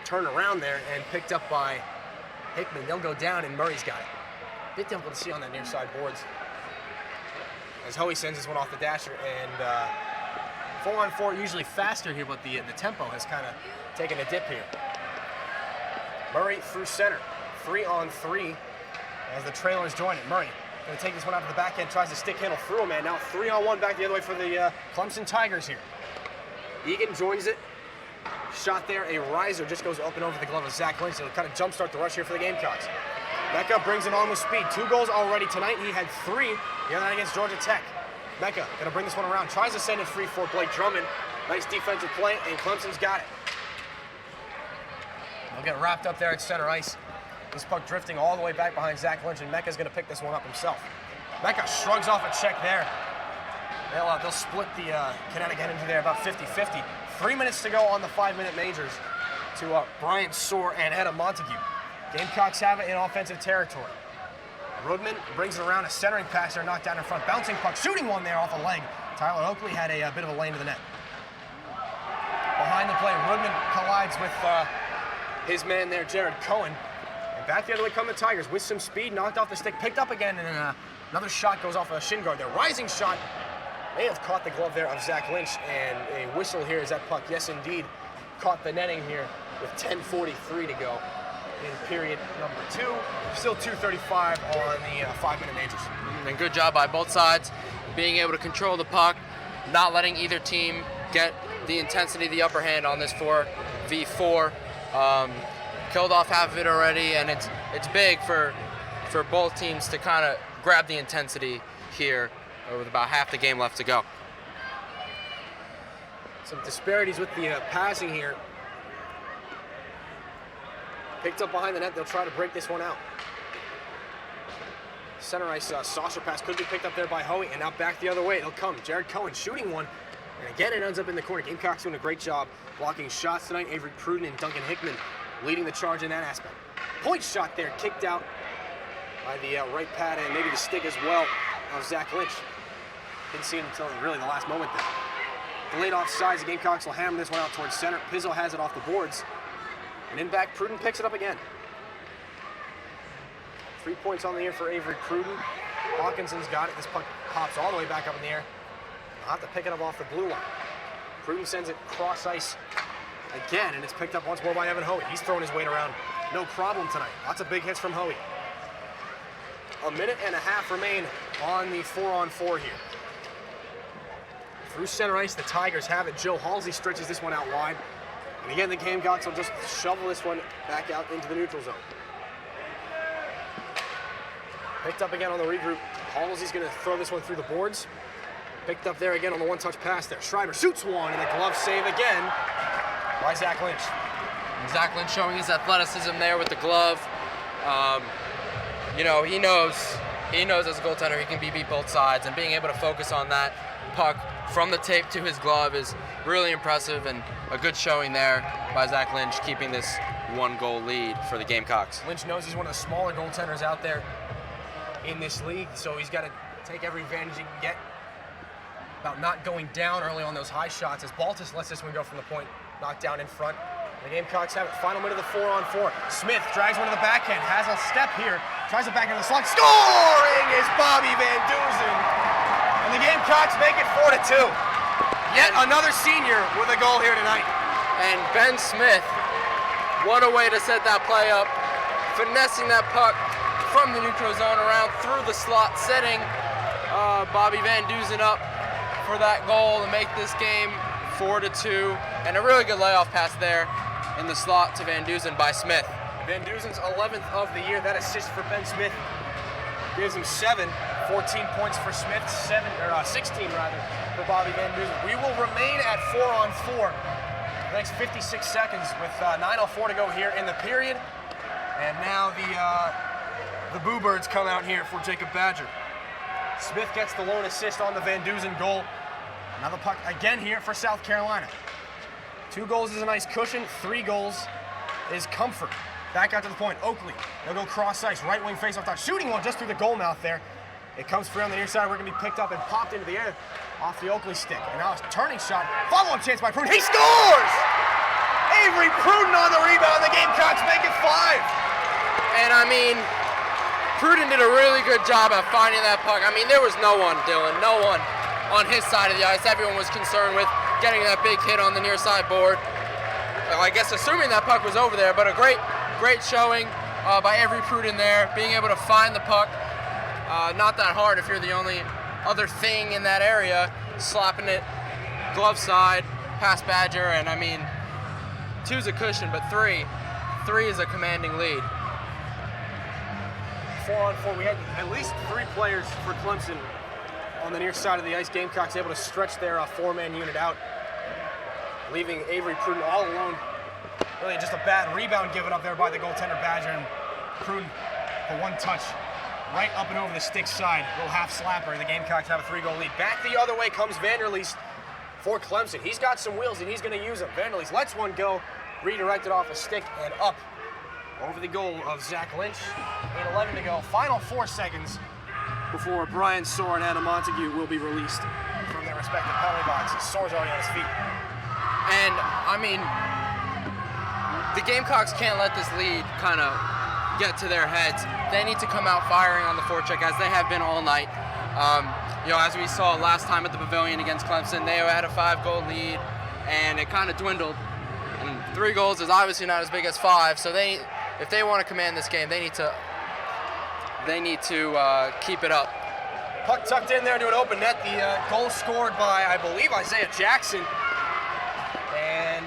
turned around there, and picked up by Hickman. They'll go down, and Murray's got it. Bit difficult to see on that near side boards. As Hoey sends this one off the dasher, and 4-on-4 usually faster here, but the tempo has kind of taken a dip here. Murray through center, 3-on-3 as the trailers join it. Murray going to take this one out of the backhand, tries to stick handle through a man. Now 3-on-1 back the other way for the Clemson Tigers here. Egan joins it. Shot there, a riser just goes up and over the glove of Zach Lynch. It'll kind of jumpstart the rush here for the Gamecocks. Mecca brings it on with speed. 2 goals already tonight. He had 3 the other night against Georgia Tech. Mecca gonna bring this one around. Tries to send it free for Blake Drummond. Nice defensive play, and Clemson's got it. They'll get wrapped up there at center ice. This puck drifting all the way back behind Zach Lynch, and Mecca's gonna pick this one up himself. Mecca shrugs off a check there. They'll split the Connecticut into there about 50-50. 3 minutes to go on the 5-minute majors to Brian Soar and Adam Montague. Gamecocks have it in offensive territory. Rudman brings it around, a centering pass there, knocked down in front. Bouncing puck, shooting one there off a leg. Tyler Oakley had a bit of a lane to the net. Behind the play, Rudman collides with his man there, Jared Cohen. And back the other way come the Tigers with some speed, knocked off the stick, picked up again, and another shot goes off a shin guard there. Rising shot may have caught the glove there of Zach Lynch, and a whistle here as that puck, yes indeed, caught the netting here with 10:43 to go in period number 2. Still 2:35 on the 5-minute majors. And good job by both sides, being able to control the puck, not letting either team get the intensity, the upper hand on this 4v4. Killed off half of it already, and it's big for both teams to kind of grab the intensity here with about half the game left to go. Some disparities with the passing here. Picked up behind the net, they'll try to break this one out. Center ice saucer pass could be picked up there by Hoey, and now back the other way. It'll come. Jared Cohen shooting one, and again it ends up in the corner. Gamecocks doing a great job blocking shots tonight. Avery Pruden and Duncan Hickman leading the charge in that aspect. Point shot there, kicked out by the right pad and maybe the stick as well of Zach Lynch. Didn't see him until really the last moment there. Delayed offsides, the Gamecocks will hammer this one out towards center. Pizzo has it off the boards. And in back, Pruden picks it up again. 3 points on the air for Avery Pruden. Hawkinson's got it. This puck pops all the way back up in the air. I'll have to pick it up off the blue line. Pruden sends it cross ice again, and it's picked up once more by Evan Hoey. He's throwing his weight around. No problem tonight. Lots of big hits from Hoey. 1.5 minutes remain on the 4-on-4 here. Through center ice, the Tigers have it. Joe Halsey stretches this one out wide. And again, the Gamecocks will just shovel this one back out into the neutral zone. Picked up again on the regroup. Halsey's going to throw this one through the boards. Picked up there again on the one-touch pass there. Schreiber shoots one, and the glove save again by Zach Lynch. And Zach Lynch showing his athleticism there with the glove. You know, he knows as a goaltender he can beat both sides, and being able to focus on that puck from the tape to his glove is really impressive, and a good showing there by Zach Lynch, keeping this 1-goal lead for the Gamecocks. Lynch knows he's one of the smaller goaltenders out there in this league, so he's got to take every advantage he can get about not going down early on those high shots, as Baltus lets this one go from the point, knocked down in front. The Gamecocks have it. Final minute of the 4-on-4. Smith drags one to the backhand, has a step here, tries to back into the slot. Scoring is Bobby Van Dusen. And the Gamecocks make it 4-2. Yet another senior with a goal here tonight. And Ben Smith, what a way to set that play up. Finessing that puck from the neutral zone around through the slot, setting Bobby Van Dusen up for that goal to make this game 4-2. And a really good layoff pass there in the slot to Van Dusen by Smith. Van Dusen's 11th of the year. That assist for Ben Smith gives him 7. 14 points for Smith, 16 for Bobby Van Dusen. We will remain at 4-on-4 the next 56 seconds with 9:04 to go here in the period. And now the Boo Birds come out here for Jacob Badger. Smith gets the lone assist on the Van Dusen goal. Another puck again here for South Carolina. 2 goals is a nice cushion, 3 goals is comfort. Back out to the point, Oakley. They'll go cross ice, right wing face off top. Shooting one just through the goal mouth there. It comes free on the near side. We're going to be picked up and popped into the air off the Oakley stick. And now it's a turning shot. Follow-up chance by Pruden. He scores! Avery Pruden on the rebound. The Gamecocks make it 5. And I mean, Pruden did a really good job at finding that puck. I mean, there was no one, Dillon, no one on his side of the ice. Everyone was concerned with getting that big hit on the near side board. Well, I guess assuming that puck was over there, but a great showing by Avery Pruden there, being able to find the puck. Not that hard if you're the only other thing in that area, slapping it glove side past Badger. And I mean, 2's a cushion, but 3 is a commanding lead. 4-on-4. We had at least 3 players for Clemson on the near side of the ice. Gamecocks able to stretch their 4-man unit out, leaving Avery Pruden all alone. Really just a bad rebound given up there by the goaltender Badger, and Pruden for one touch right up and over the stick side. Little half slapper. The Gamecocks have a 3-goal lead. Back the other way comes Vanderleest for Clemson. He's got some wheels and he's going to use them. Vanderleest lets one go, redirected off a stick and up over the goal of Zach Lynch. 8:11 to go. Final 4 seconds before Brian Soar and Adam Montague will be released from their respective penalty boxes. Soar's already on his feet. And I mean, the Gamecocks can't let this lead kind of get to their heads. They need to come out firing on the forecheck as they have been all night. As we saw last time at the Pavilion against Clemson, they had a 5-goal lead, and it kind of dwindled. And 3 goals is obviously not as big as 5, so if they want to command this game, they need to keep it up. Puck tucked in there to an open net. The goal scored by, I believe, Isaiah Jackson. And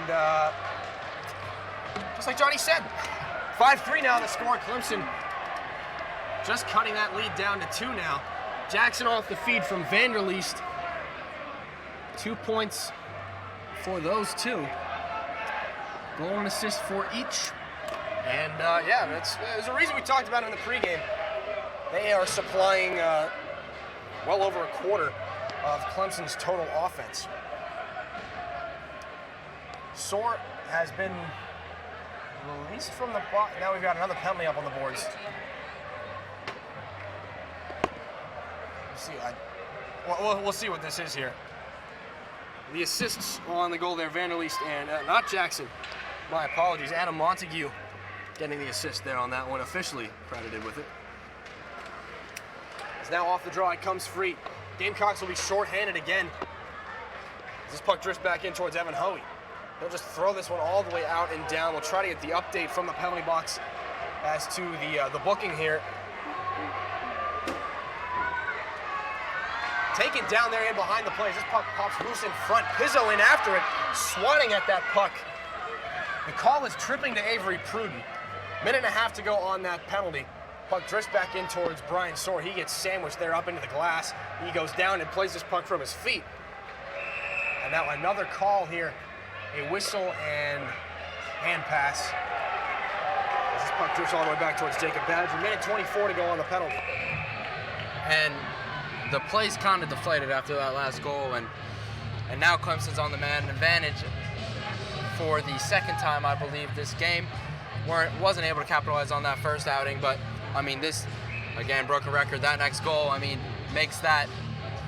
just like Johnny said, 5-3 now the score. Clemson just cutting that lead down to 2 now. Jackson off the feed from Vanderleest. 2 points for those 2. Goal and assist for each. And there's a reason we talked about it in the pregame. They are supplying well over a quarter of Clemson's total offense. Soar has been released from the box. Now we've got another penalty up on the boards. We'll see what this is here. The assists on the goal there, Vanderleest and not Jackson. My apologies, Adam Montague getting the assist there on that one, officially credited with it. It's now off the draw, it comes free. Gamecocks will be shorthanded again. This puck drifts back in towards Evan Hoey. He'll just throw this one all the way out and down. We'll try to get the update from the penalty box as to the booking here. Taken down there in behind the plays. This puck pops loose in front. Pizzo in after it, swatting at that puck. The call is tripping to Avery Pruden. 1.5 minutes to go on that penalty. Puck drifts back in towards Brian Soar. He gets sandwiched there up into the glass. He goes down and plays this puck from his feet. And now another call here. A whistle and hand pass. As this puck drifts all the way back towards Jacob Badger. 1:24 to go on the penalty. And the play's kind of deflated after that last goal, and now Clemson's on the man advantage for the second time, I believe, this game. Wasn't able to capitalize on that first outing, but I mean, this again broke a record. That next goal, I mean, makes that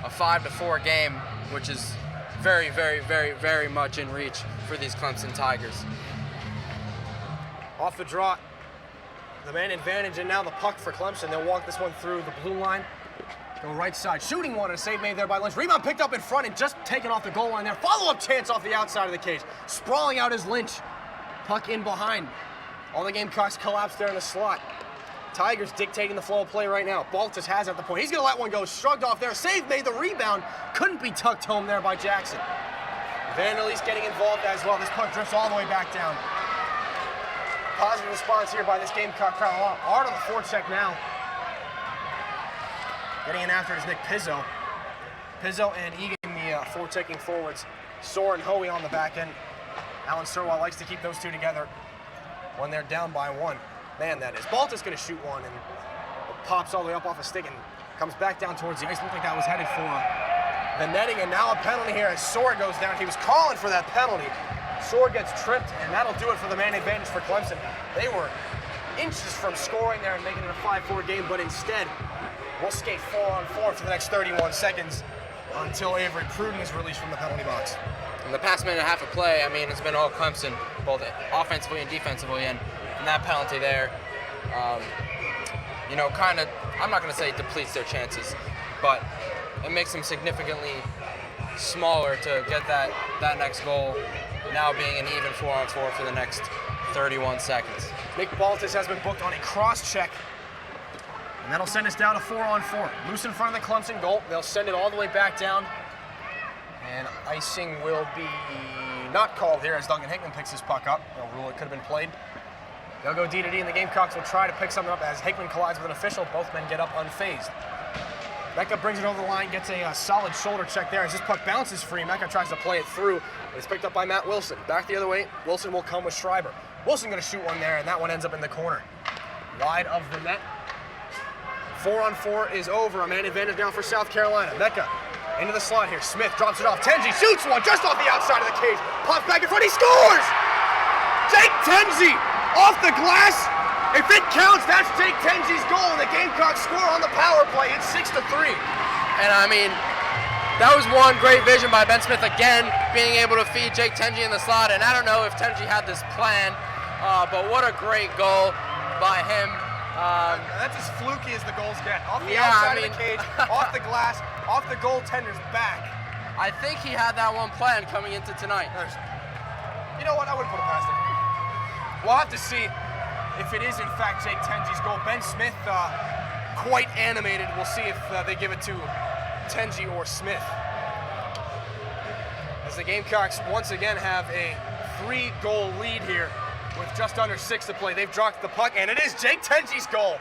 a 5-4 game, which is very, very, very, very much in reach for these Clemson Tigers. Off the draw, the man advantage, and now the puck for Clemson. They'll walk this one through the blue line. Go right side, shooting one, and a save made there by Lynch. Rebound picked up in front and just taken off the goal line there. Follow-up chance off the outside of the cage. Sprawling out is Lynch. Puck in behind. All the Gamecocks collapse there in the slot. Tigers dictating the flow of play right now. Baltus has at the point. He's gonna let one go, shrugged off there. Save made, the rebound couldn't be tucked home there by Jackson. Vanderleest getting involved as well. This puck drifts all the way back down. Positive response here by this Gamecock crowd. Art on the forecheck now. Getting in after it is Nick Pizzo. Pizzo and Egan, the forechecking forwards. Soar and Hoey on the back end. Alan Sirwell likes to keep those two together when they're down by one. Man, that is. Baltus gonna shoot one, and it pops all the way up off a stick and comes back down towards the ice. Looked like that was headed for the netting, and now a penalty here as Soar goes down. He was calling for that penalty. Soar gets tripped, and that'll do it for the man advantage for Clemson. They were inches from scoring there and making it a 5-4 game, but instead, we'll skate 4-on-4 for the next 31 seconds until Avery Pruden is released from the penalty box. In the past minute and a half of play, I mean, it's been all Clemson, both offensively and defensively, and that penalty there, you know, kind of, I'm not going to say depletes their chances, but it makes them significantly smaller to get that next goal, now being an even 4-on-4 for the next 31 seconds. Nick Baltus has been booked on a cross check, and that'll send us down to 4-on-4. Loose in front of the Clemson goal. They'll send it all the way back down, and icing will be not called here as Duncan Hickman picks his puck up. No rule, it could have been played. They'll go D to D, and the Gamecocks will try to pick something up as Hickman collides with an official. Both men get up unfazed. Mecca brings it over the line, gets a solid shoulder check there as this puck bounces free. Mecca tries to play it through, but it's picked up by Matt Wilson. Back the other way, Wilson will come with Schreiber. Wilson gonna shoot one there, and that one ends up in the corner. Wide of the net. 4-on-4 is over. A man advantage now for South Carolina. Mecca into the slot here. Smith drops it off. Tenji shoots one just off the outside of the cage. Pops back in front, he scores! Jake Tenji off the glass. If it counts, that's Jake Tenji's goal, and the Gamecocks score on the power play. It's 6-3. And I mean, that was one great vision by Ben Smith again, being able to feed Jake Tenji in the slot. And I don't know if Tenji had this plan, but what a great goal by him. That's as fluky as the goals get. Off the outside of the cage, off the glass, off the goaltender's back. I think he had that one plan coming into tonight. You know what? I wouldn't put it past him. We'll have to see if it is in fact Jake Tenji's goal. Ben Smith quite animated. We'll see if they give it to Tenji or Smith. As the Gamecocks once again have a 3-goal lead here with just under 6 to play. They've dropped the puck, and it is Jake Tenji's goal.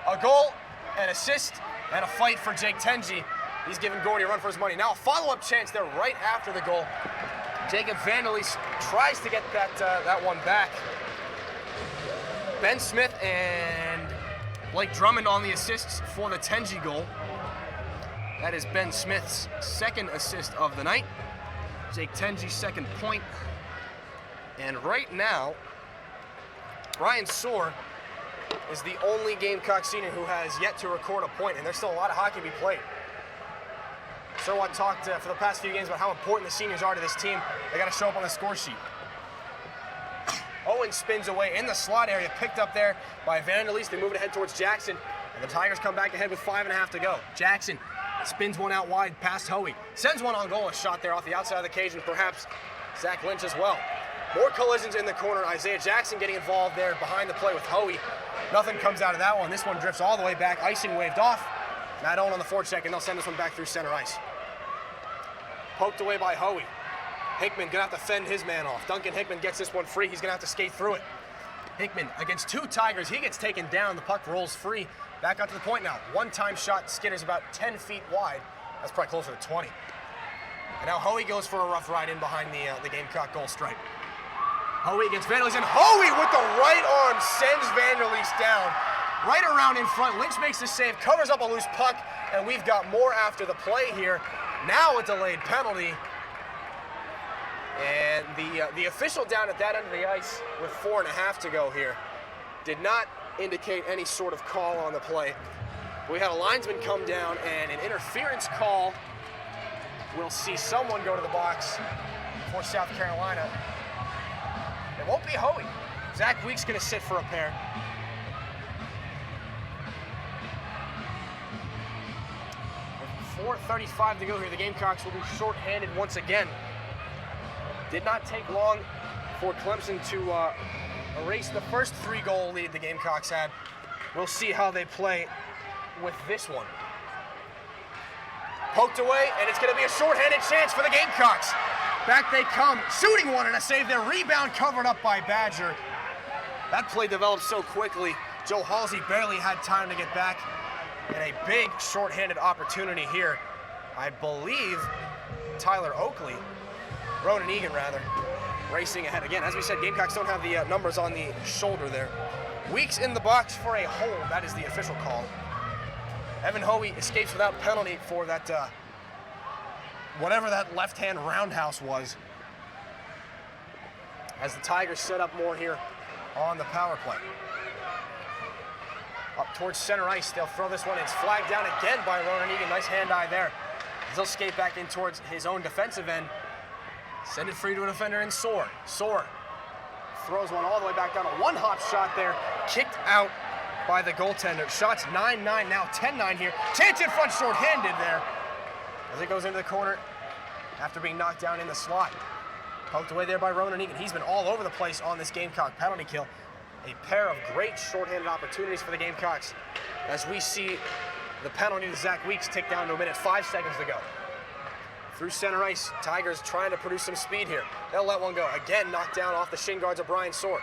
A goal, an assist, and a fight for Jake Tenji. He's giving Gordy a run for his money. Now a follow-up chance there right after the goal. Jacob Vanderleest tries to get that one back. Ben Smith and Blake Drummond on the assists for the Tenji goal. That is Ben Smith's second assist of the night. Jake Tenji's second point. And right now, Brian Soar is the only Gamecock senior who has yet to record a point, and there's still a lot of hockey to be played. Sirwat talked for the past few games about how important the seniors are to this team. They got to show up on the score sheet. Owen spins away in the slot area, picked up there by Vanderleest. They move it ahead towards Jackson, and the Tigers come back ahead with 5.5 to go. Jackson spins one out wide past Hoey. Sends one on goal, a shot there off the outside of the cage, and perhaps Zach Lynch as well. More collisions in the corner. Isaiah Jackson getting involved there behind the play with Hoey. Nothing comes out of that one. This one drifts all the way back. Icing waved off. Matt Owen on the forecheck, and they'll send this one back through center ice. Poked away by Hoey. Hickman gonna have to fend his man off. Duncan Hickman gets this one free. He's gonna have to skate through it. Hickman against 2 Tigers. He gets taken down. The puck rolls free. Back out to the point now. One-time shot. Skitters about 10 feet wide. That's probably closer to 20. And now Hoey goes for a rough ride in behind the Gamecock goal stripe. Hoey against Vanderleest, and Hoey with the right arm sends Vanderleest down. Right around in front. Lynch makes the save, covers up a loose puck, and we've got more after the play here. Now a delayed penalty. And the official down at that end of the ice with 4.5 to go here did not indicate any sort of call on the play. We had a linesman come down, and an interference call. We'll see someone go to the box for South Carolina. It won't be Hoey. Zach Weeks going to sit for a pair. With 4:35 to go here, the Gamecocks will be short-handed once again. Did not take long for Clemson to erase the first 3-goal lead the Gamecocks had. We'll see how they play with this one. Poked away, and it's going to be a short-handed chance for the Gamecocks. Back they come, shooting one and a save there. Rebound covered up by Badger. That play developed so quickly. Joe Halsey barely had time to get back. And a big short-handed opportunity here. I believe Tyler Oakley, Ronan Egan rather, racing ahead. Again, as we said, Gamecocks don't have the numbers on the shoulder there. Weeks in the box for a hold. That is the official call. Evan Hoey escapes without penalty for that, whatever that left-hand roundhouse was. As the Tigers set up more here on the power play. Up towards center ice, they'll throw this one. It's flagged down again by Ronan Egan. Nice hand-eye there. He'll skate back in towards his own defensive end. Send it free to a defender in Soar. Soar throws one all the way back down. A one-hop shot there, kicked out by the goaltender. Shots 9-9, now 10-9 here. Chance in front, short-handed there. As it goes into the corner after being knocked down in the slot. Poked away there by Ronan Egan. He's been all over the place on this Gamecock penalty kill. A pair of great short-handed opportunities for the Gamecocks as we see the penalty to Zach Weeks tick down to a minute, 5 seconds to go. Through center ice, Tigers trying to produce some speed here. They'll let one go. Again, knocked down off the shin guards of Brian Soar.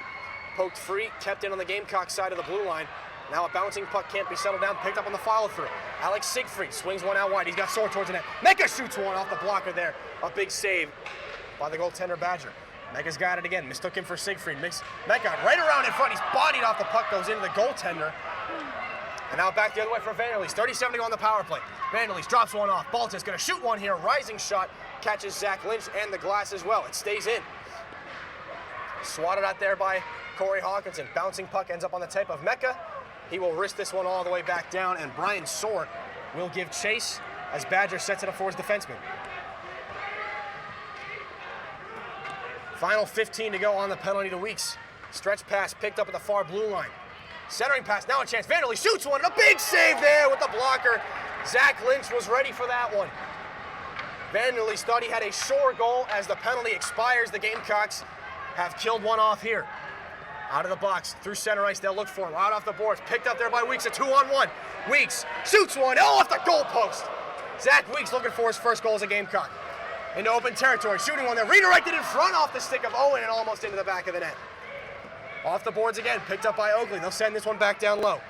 Poked free, kept in on the Gamecock side of the blue line. Now a bouncing puck can't be settled down, picked up on the follow-through. Alex Siegfried swings one out wide. He's got Soar towards the net. Mecca shoots one off the blocker there. A big save by the goaltender Badger. Mecca's got it again, mistook him for Siegfried. Mecca right around in front, he's bodied off the puck, goes into the goaltender. And now back the other way for Vanderleest. 37 to go on the power play. Vanderleest drops one off. Baltus gonna shoot one here. Rising shot, catches Zach Lynch and the glass as well. It stays in. Swatted out there by Corey Hawkinson. Bouncing puck ends up on the tape of Mecca. He will wrist this one all the way back down, and Brian Soar will give chase as Badger sets it up for his defenseman. Final 15 to go on the penalty to Weeks. Stretch pass picked up at the far blue line. Centering pass, now a chance. Vanderleest shoots one, and a big save there with the blocker. Zach Lynch was ready for that one. Vanderleest thought he had a sure goal as the penalty expires. The Gamecocks have killed one off here. Out of the box, through center ice, they'll look for him. Out off the boards, picked up there by Weeks, a 2-on-1. Weeks shoots one, off the goalpost. Zach Weeks looking for his first goal as a Gamecock. Into open territory, shooting one there, redirected in front off the stick of Owen and almost into the back of the net. Off the boards again, picked up by Oakley. They'll send this one back down low.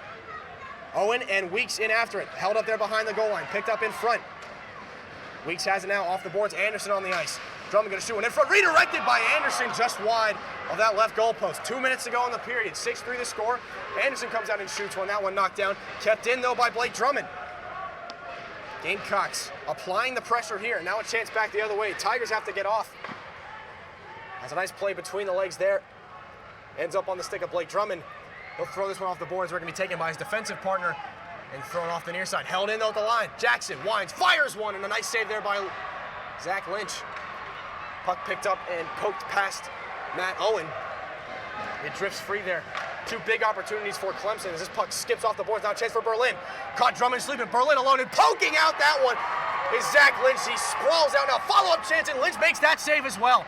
Owen and Weeks in after it, held up there behind the goal line, picked up in front. Weeks has it now off the boards, Anderson on the ice. Drummond gonna shoot one in front, redirected by Anderson just wide of that left goalpost. 2 minutes to go in the period, 6-3 the score. Anderson comes out and shoots one, that one knocked down. Kept in though by Blake Drummond. Gamecocks applying the pressure here. Now a chance back the other way. Tigers have to get off. That's a nice play between the legs there. Ends up on the stick of Blake Drummond. He'll throw this one off the boards. We're going to be taken by his defensive partner and thrown off the near side. Held in though at the line. Jackson winds, fires one, and a nice save there by Zach Lynch. Puck picked up and poked past Matt Owen. It drifts free there. Two big opportunities for Clemson as this puck skips off the boards. Now a chance for Berlin. Caught Drummond sleeping. Berlin alone and poking out that one is Zach Lynch. He sprawls out now. Follow-up chance, and Lynch makes that save as well.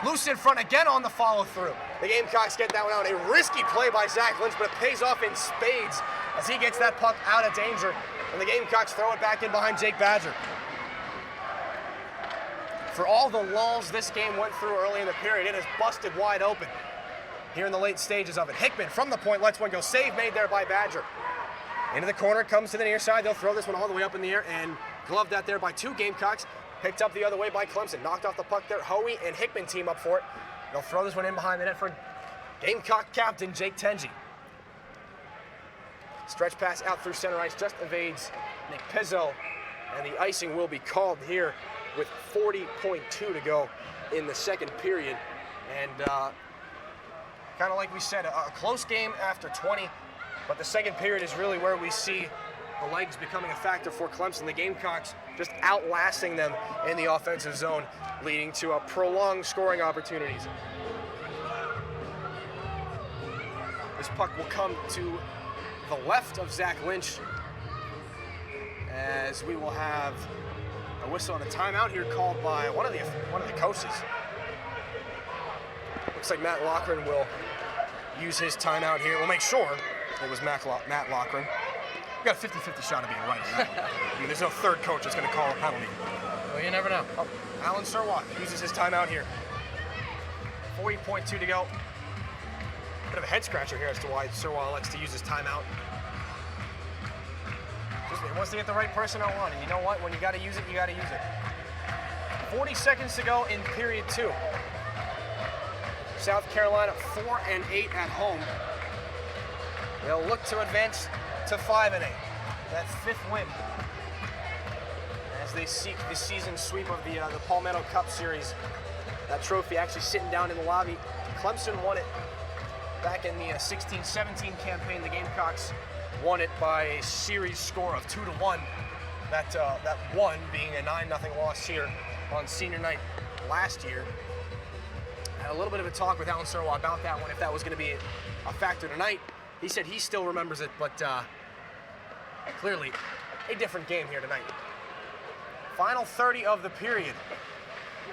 Loose in front again on the follow-through. The Gamecocks get that one out. A risky play by Zach Lynch, but it pays off in spades as he gets that puck out of danger. And the Gamecocks throw it back in behind Jake Badger. For all the lulls this game went through early in the period, it has busted wide open here in the late stages of it. Hickman from the point lets one go. Save made there by Badger. Into the corner, comes to the near side. They'll throw this one all the way up in the air and gloved out there by two Gamecocks. Picked up the other way by Clemson. Knocked off the puck there. Hoey and Hickman team up for it. They'll throw this one in behind the net for Gamecock captain Jake Tenji. Stretch pass out through center ice. Just evades Nick Pizzo. And the icing will be called here with 40.2 to go in the second period. And kind of like we said, a close game after 20. But the second period is really where we see the legs becoming a factor for Clemson. The Gamecocks just outlasting them in the offensive zone, leading to prolonged scoring opportunities. This puck will come to the left of Zach Lynch, as we will have a whistle and a timeout here called by one of the coaches. Looks like Matt Loughran will use his timeout here. We'll make sure it was Matt Loughran. We got a 50-50 shot of being right on that one. I mean, there's no third coach that's going to call a penalty. Well, you never know. Oh, Alan Surwatt uses his timeout here. 40.2 to go. Bit of a head scratcher here as to why Surwatt elects to use his timeout. He wants to get the right person on one, and you know what? When you got to use it, you got to use it. 40 seconds to go in period 2. South Carolina 4-8 at home. They'll look to advance to 5-8. That 5th win as they seek the season sweep of the Palmetto Cup Series. That trophy actually sitting down in the lobby. Clemson won it back in the 16-17 campaign. The Gamecocks won it by a series score of 2-1. That one being a 9-0 loss here on senior night last year. Had a little bit of a talk with Alan Surwatt about that one, if that was going to be a factor tonight. He said he still remembers it, but clearly a different game here tonight. Final 30 of the period.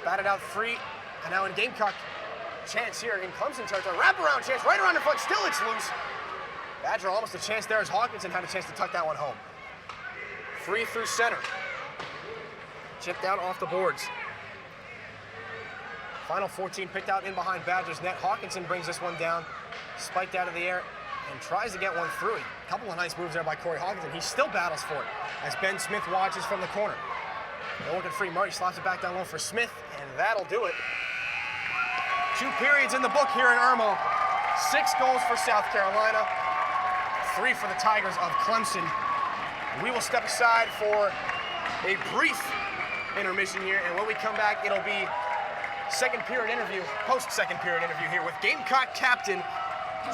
Batted out free, and now in Gamecock chance here in Clemson territory. Wraparound chance right around the front, still it's loose. Badger almost a chance there as Hawkinson had a chance to tuck that one home. Free through center. Chipped out off the boards. Final 14 picked out in behind Badger's net. Hawkinson brings this one down, spiked out of the air, and tries to get one through. A couple of nice moves there by Corey Hawkinson. He still battles for it as Ben Smith watches from the corner. They're looking free. Murray slots it back down low for Smith, and that'll do it. 2 periods in the book here in Irmo. 6 goals for South Carolina, 3 for the Tigers of Clemson. We will step aside for a brief intermission here, and when we come back, it'll be post-second period interview here with Gamecock captain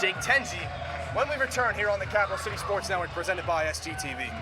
Jake Tenji when we return here on the Capital City Sports Network, presented by SGTV.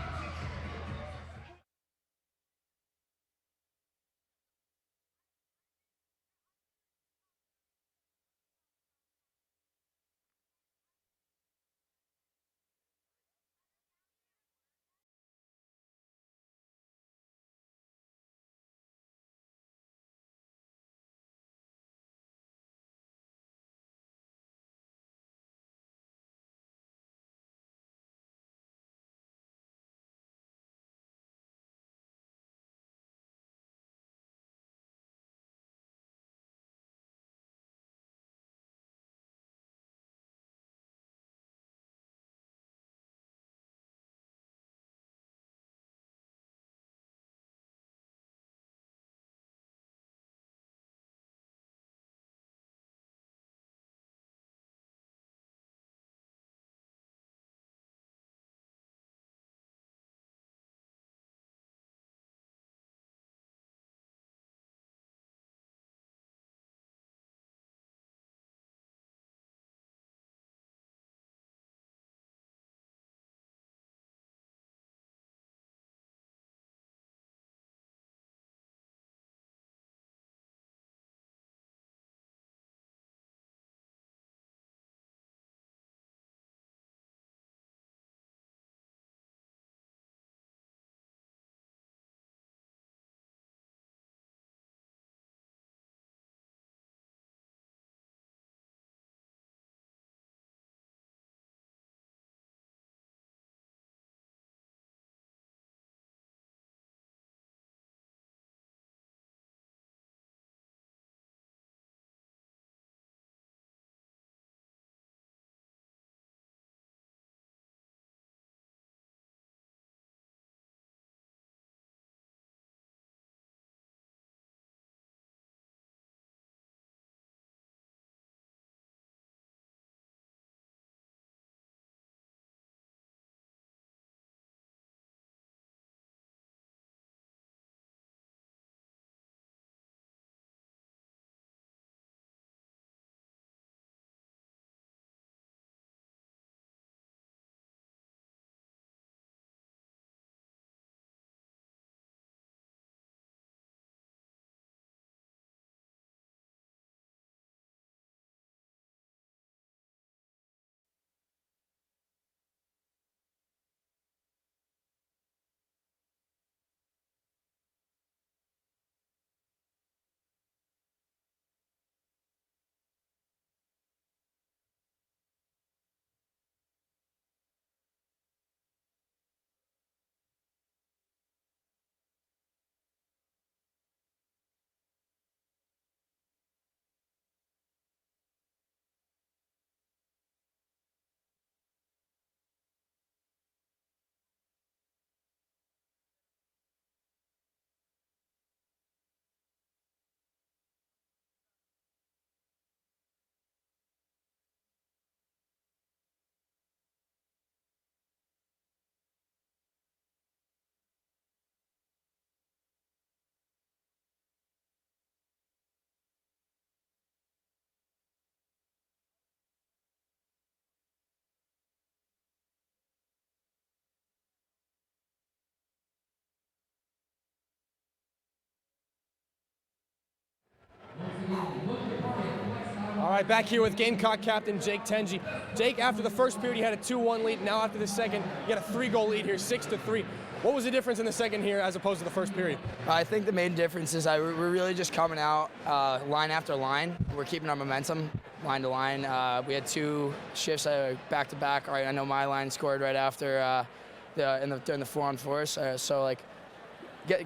right, back here with Gamecock captain Jake Tenji. Jake, after the first period, you had a 2-1 lead. Now after the second, you got a 3-goal lead here, 6-3. What was the difference in the second here as opposed to the first period? I think the main difference is we're really just coming out line after line. We're keeping our momentum line to line. We had 2 shifts back to back. All right, I know my line scored right after during the 4-on-4s. So like,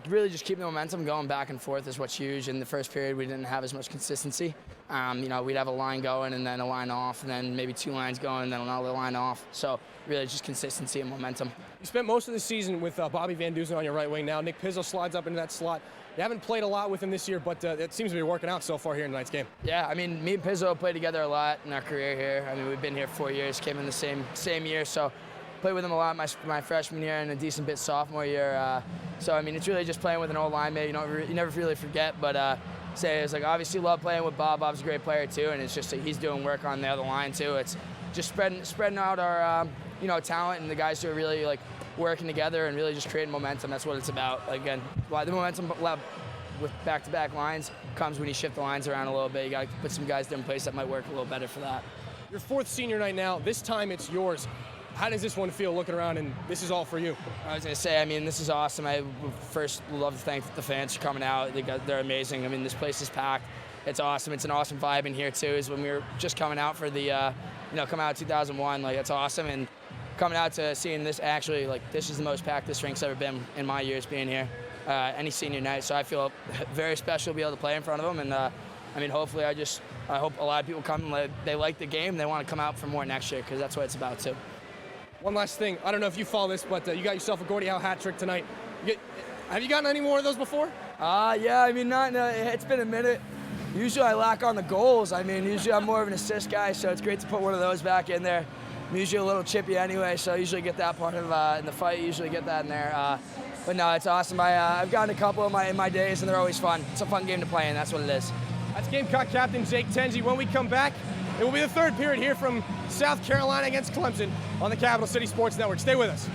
really just keeping the momentum going back and forth is what's huge. In the first period, we didn't have as much consistency. We'd have a line going and then a line off, and then maybe 2 lines going and then another line off. So really just consistency and momentum. You spent most of the season with Bobby Van Dusen on your right wing now. Nick Pizzo slides up into that slot. You haven't played a lot with him this year, but it seems to be working out so far here in tonight's game. Yeah, I mean, me and Pizzo played together a lot in our career here. I mean, we've been here 4 years, came in the same year, so played with him a lot my freshman year and a decent bit sophomore year. So, I mean, it's really just playing with an old line mate. You never really forget, but it's like obviously love playing with Bob. Bob's a great player too, and it's just that he's doing work on the other line too. It's just spreading out our talent, and the guys who are really like working together and really just creating momentum. That's what it's about. Again, the momentum with back-to-back lines comes when you shift the lines around a little bit. You got to put some guys in different places that might work a little better for that. Your 4th senior night now. This time it's yours. How does this one feel looking around, and this is all for you? I was going to say, I mean, this is awesome. I first would love to thank the fans for coming out. They're amazing. I mean, this place is packed. It's awesome. It's an awesome vibe in here, too, is when we were just coming out for the, coming out of 2001. Like, it's awesome. And coming out to seeing this, actually, like, this is the most packed this rink's ever been in my years being here, any senior night. So I feel very special to be able to play in front of them. And, I mean, hopefully I hope a lot of people come and they like the game. They want to come out for more next year, because that's what it's about, too. One last thing. I don't know if you follow this, but you got yourself a Gordie Howe hat trick tonight. Have you gotten any more of those before? Yeah, I mean, it's been a minute. Usually I lack on the goals. I mean, usually I'm more of an assist guy, so it's great to put one of those back in there. I'm usually a little chippy anyway, so I usually get that part of in the fight. Usually get that in there. But no, it's awesome. I've gotten a couple in my days, and they're always fun. It's a fun game to play, and that's what it is. That's Gamecock captain Jake Tenji. When we come back, it will be the 3rd period here from South Carolina against Clemson on the Capital City Sports Network. Stay with us.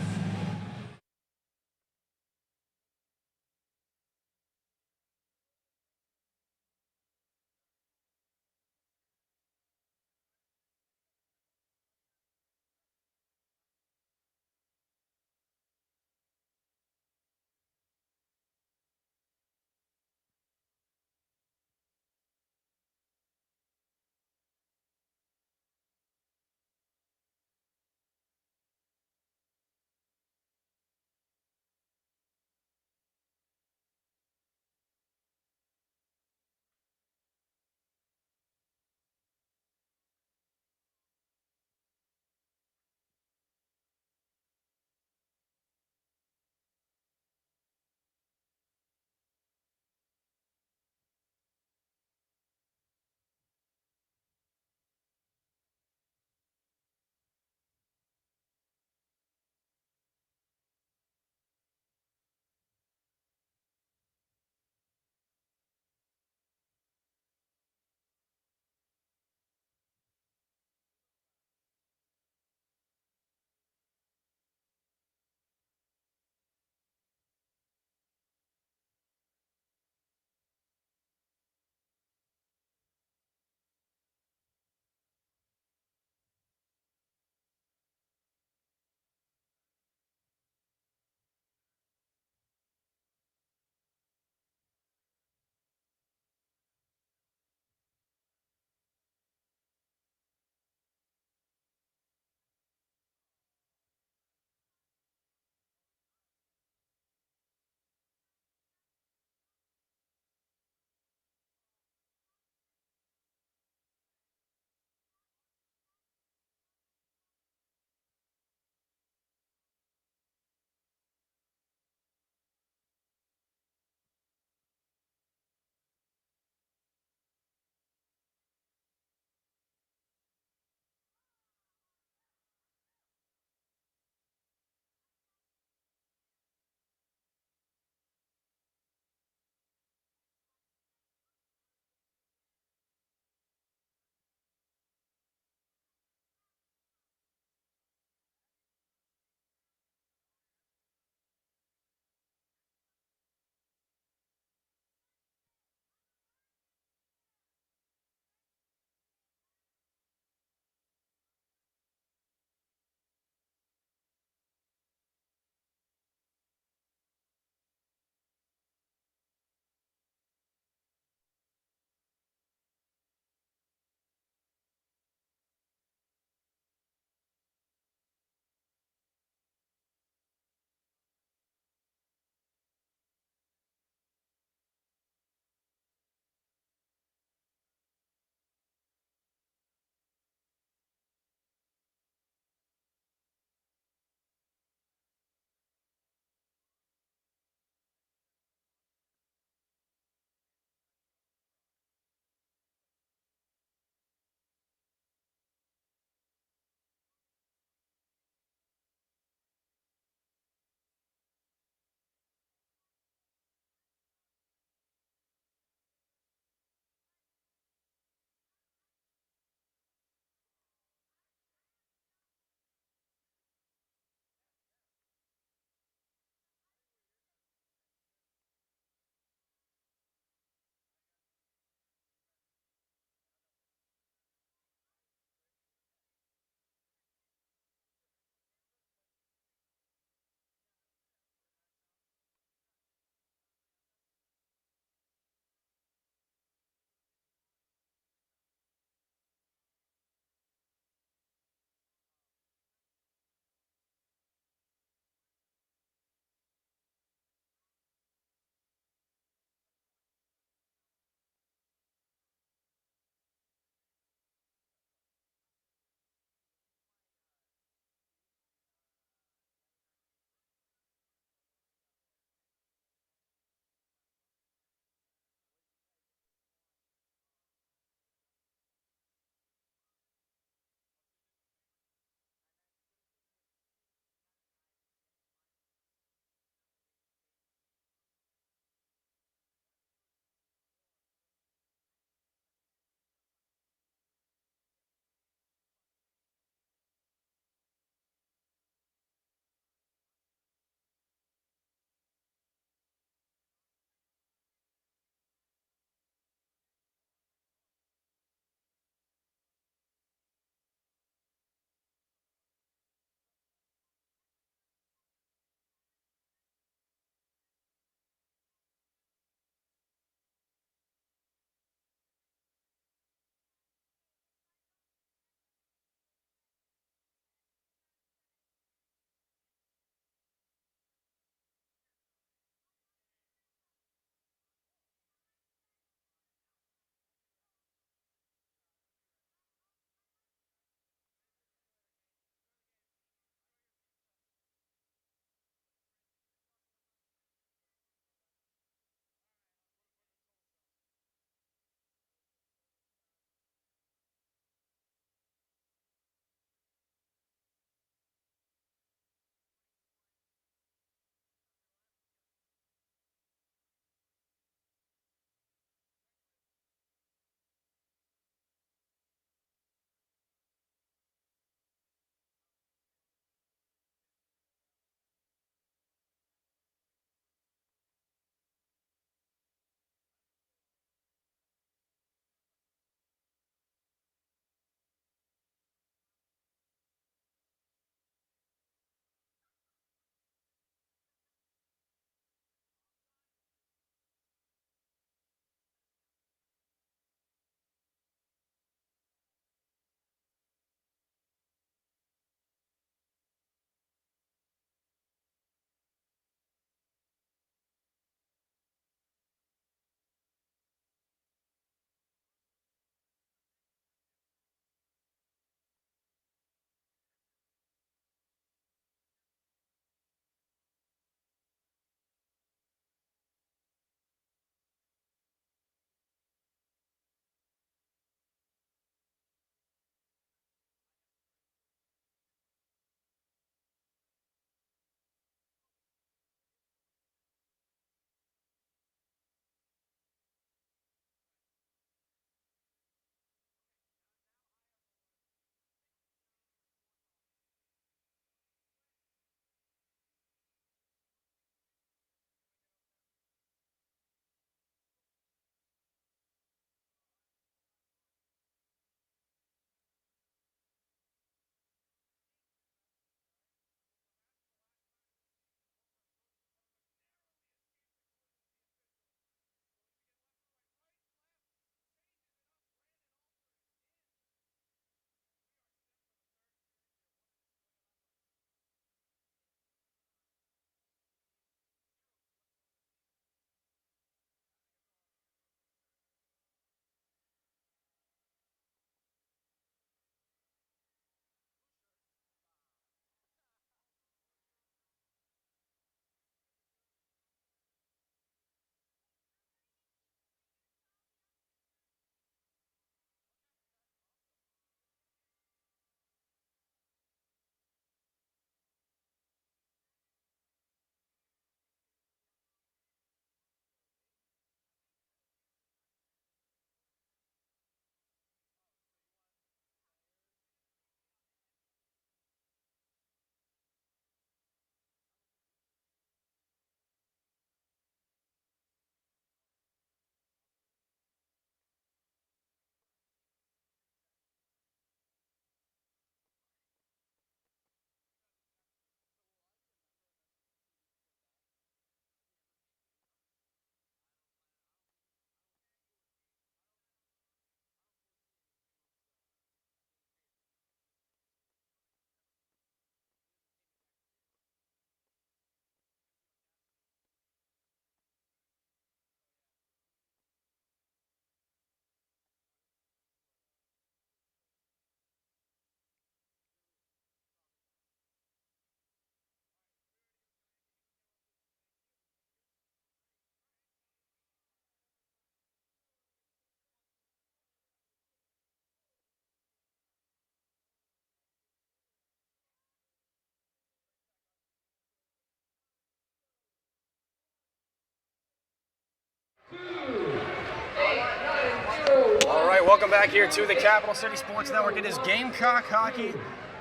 Welcome back here to the Capital City Sports Network. It is Gamecock hockey,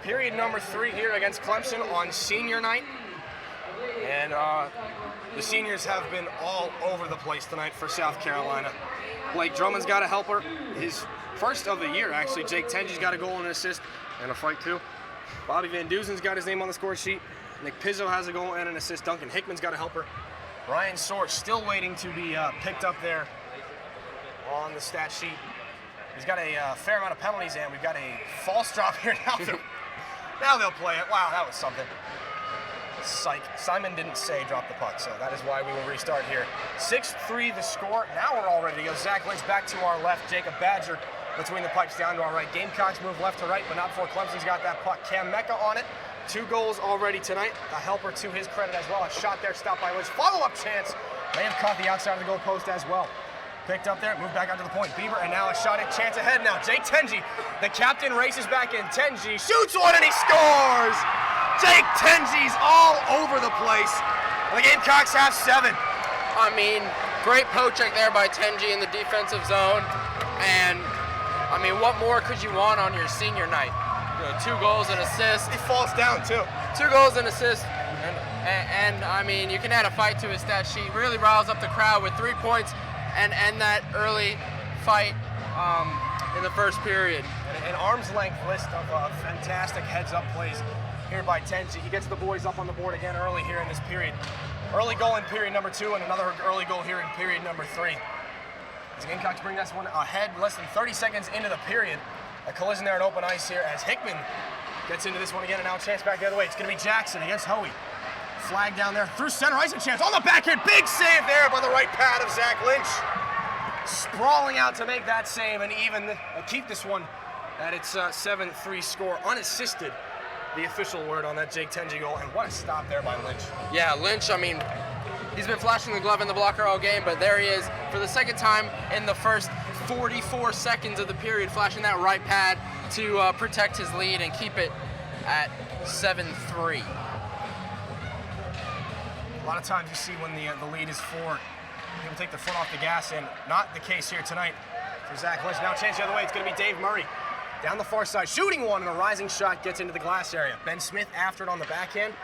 period number 3 here against Clemson on senior night. And the seniors have been all over the place tonight for South Carolina. Blake Drummond's got a helper, his first of the year actually. Jake Tenji's got a goal and an assist and a fight too. Bobby Van Duzen's got his name on the score sheet. Nick Pizzo has a goal and an assist. Duncan Hickman's got a helper. Ryan Sorge still waiting to be picked up there on the stat sheet. He's got a fair amount of penalties, and we've got a false drop here now. Now they'll play it. Wow, that was something. Psych. Simon didn't say drop the puck, so that is why we will restart here. 6-3 the score. Now we're all ready to go. Zach Lynch back to our left. Jacob Badger between the pipes down to our right. Gamecocks move left to right, but not before Clemson's got that puck. Cam Mecca on it. 2 goals already tonight. A helper to his credit as well. A shot there stopped by Lynch. Follow-up chance. May have caught the outside of the goal post as well. Picked up there, moved back out to the point. Bieber, and now a shot at chance ahead now. Jake Tenji, the captain, races back in. Tenji shoots one and he scores! Jake Tenji's all over the place. The Gamecocks have 7. I mean, great poaching there by Tenji in the defensive zone. And, I mean, what more could you want on your senior night? 2 goals and assists. He falls down, too. 2 goals and assists. And I mean, you can add a fight to his stat sheet. Really riles up the crowd with 3 points and that early fight in the first period. An arm's length list of fantastic heads-up plays here by Tenji. He gets the boys up on the board again early here in this period. Early goal in period number 2 and another early goal here in period number 3. As the Gamecocks bring this one ahead less than 30 seconds into the period. A collision there at open ice here as Hickman gets into this one again, and now a chance back the other way. It's going to be Jackson against Hoey. Flag down there through center ice, a chance on the backhand. Big save there by the right pad of Zach Lynch. Sprawling out to make that save and even keep this one at its 7-3 score. Unassisted, the official word on that Jake Tenji goal, and what a stop there by Lynch. Yeah, Lynch, I mean, he's been flashing the glove in the blocker all game, but there he is for the second time in the first 44 seconds of the period, flashing that right pad to protect his lead and keep it at 7-3. A lot of times you see when the lead is 4, people take their foot off the gas, and not the case here tonight for Zach Lynch. Now a chance the other way, it's going to be Dave Murray. Down the far side, shooting one, and a rising shot gets into the glass area. Ben Smith after it on the backhand,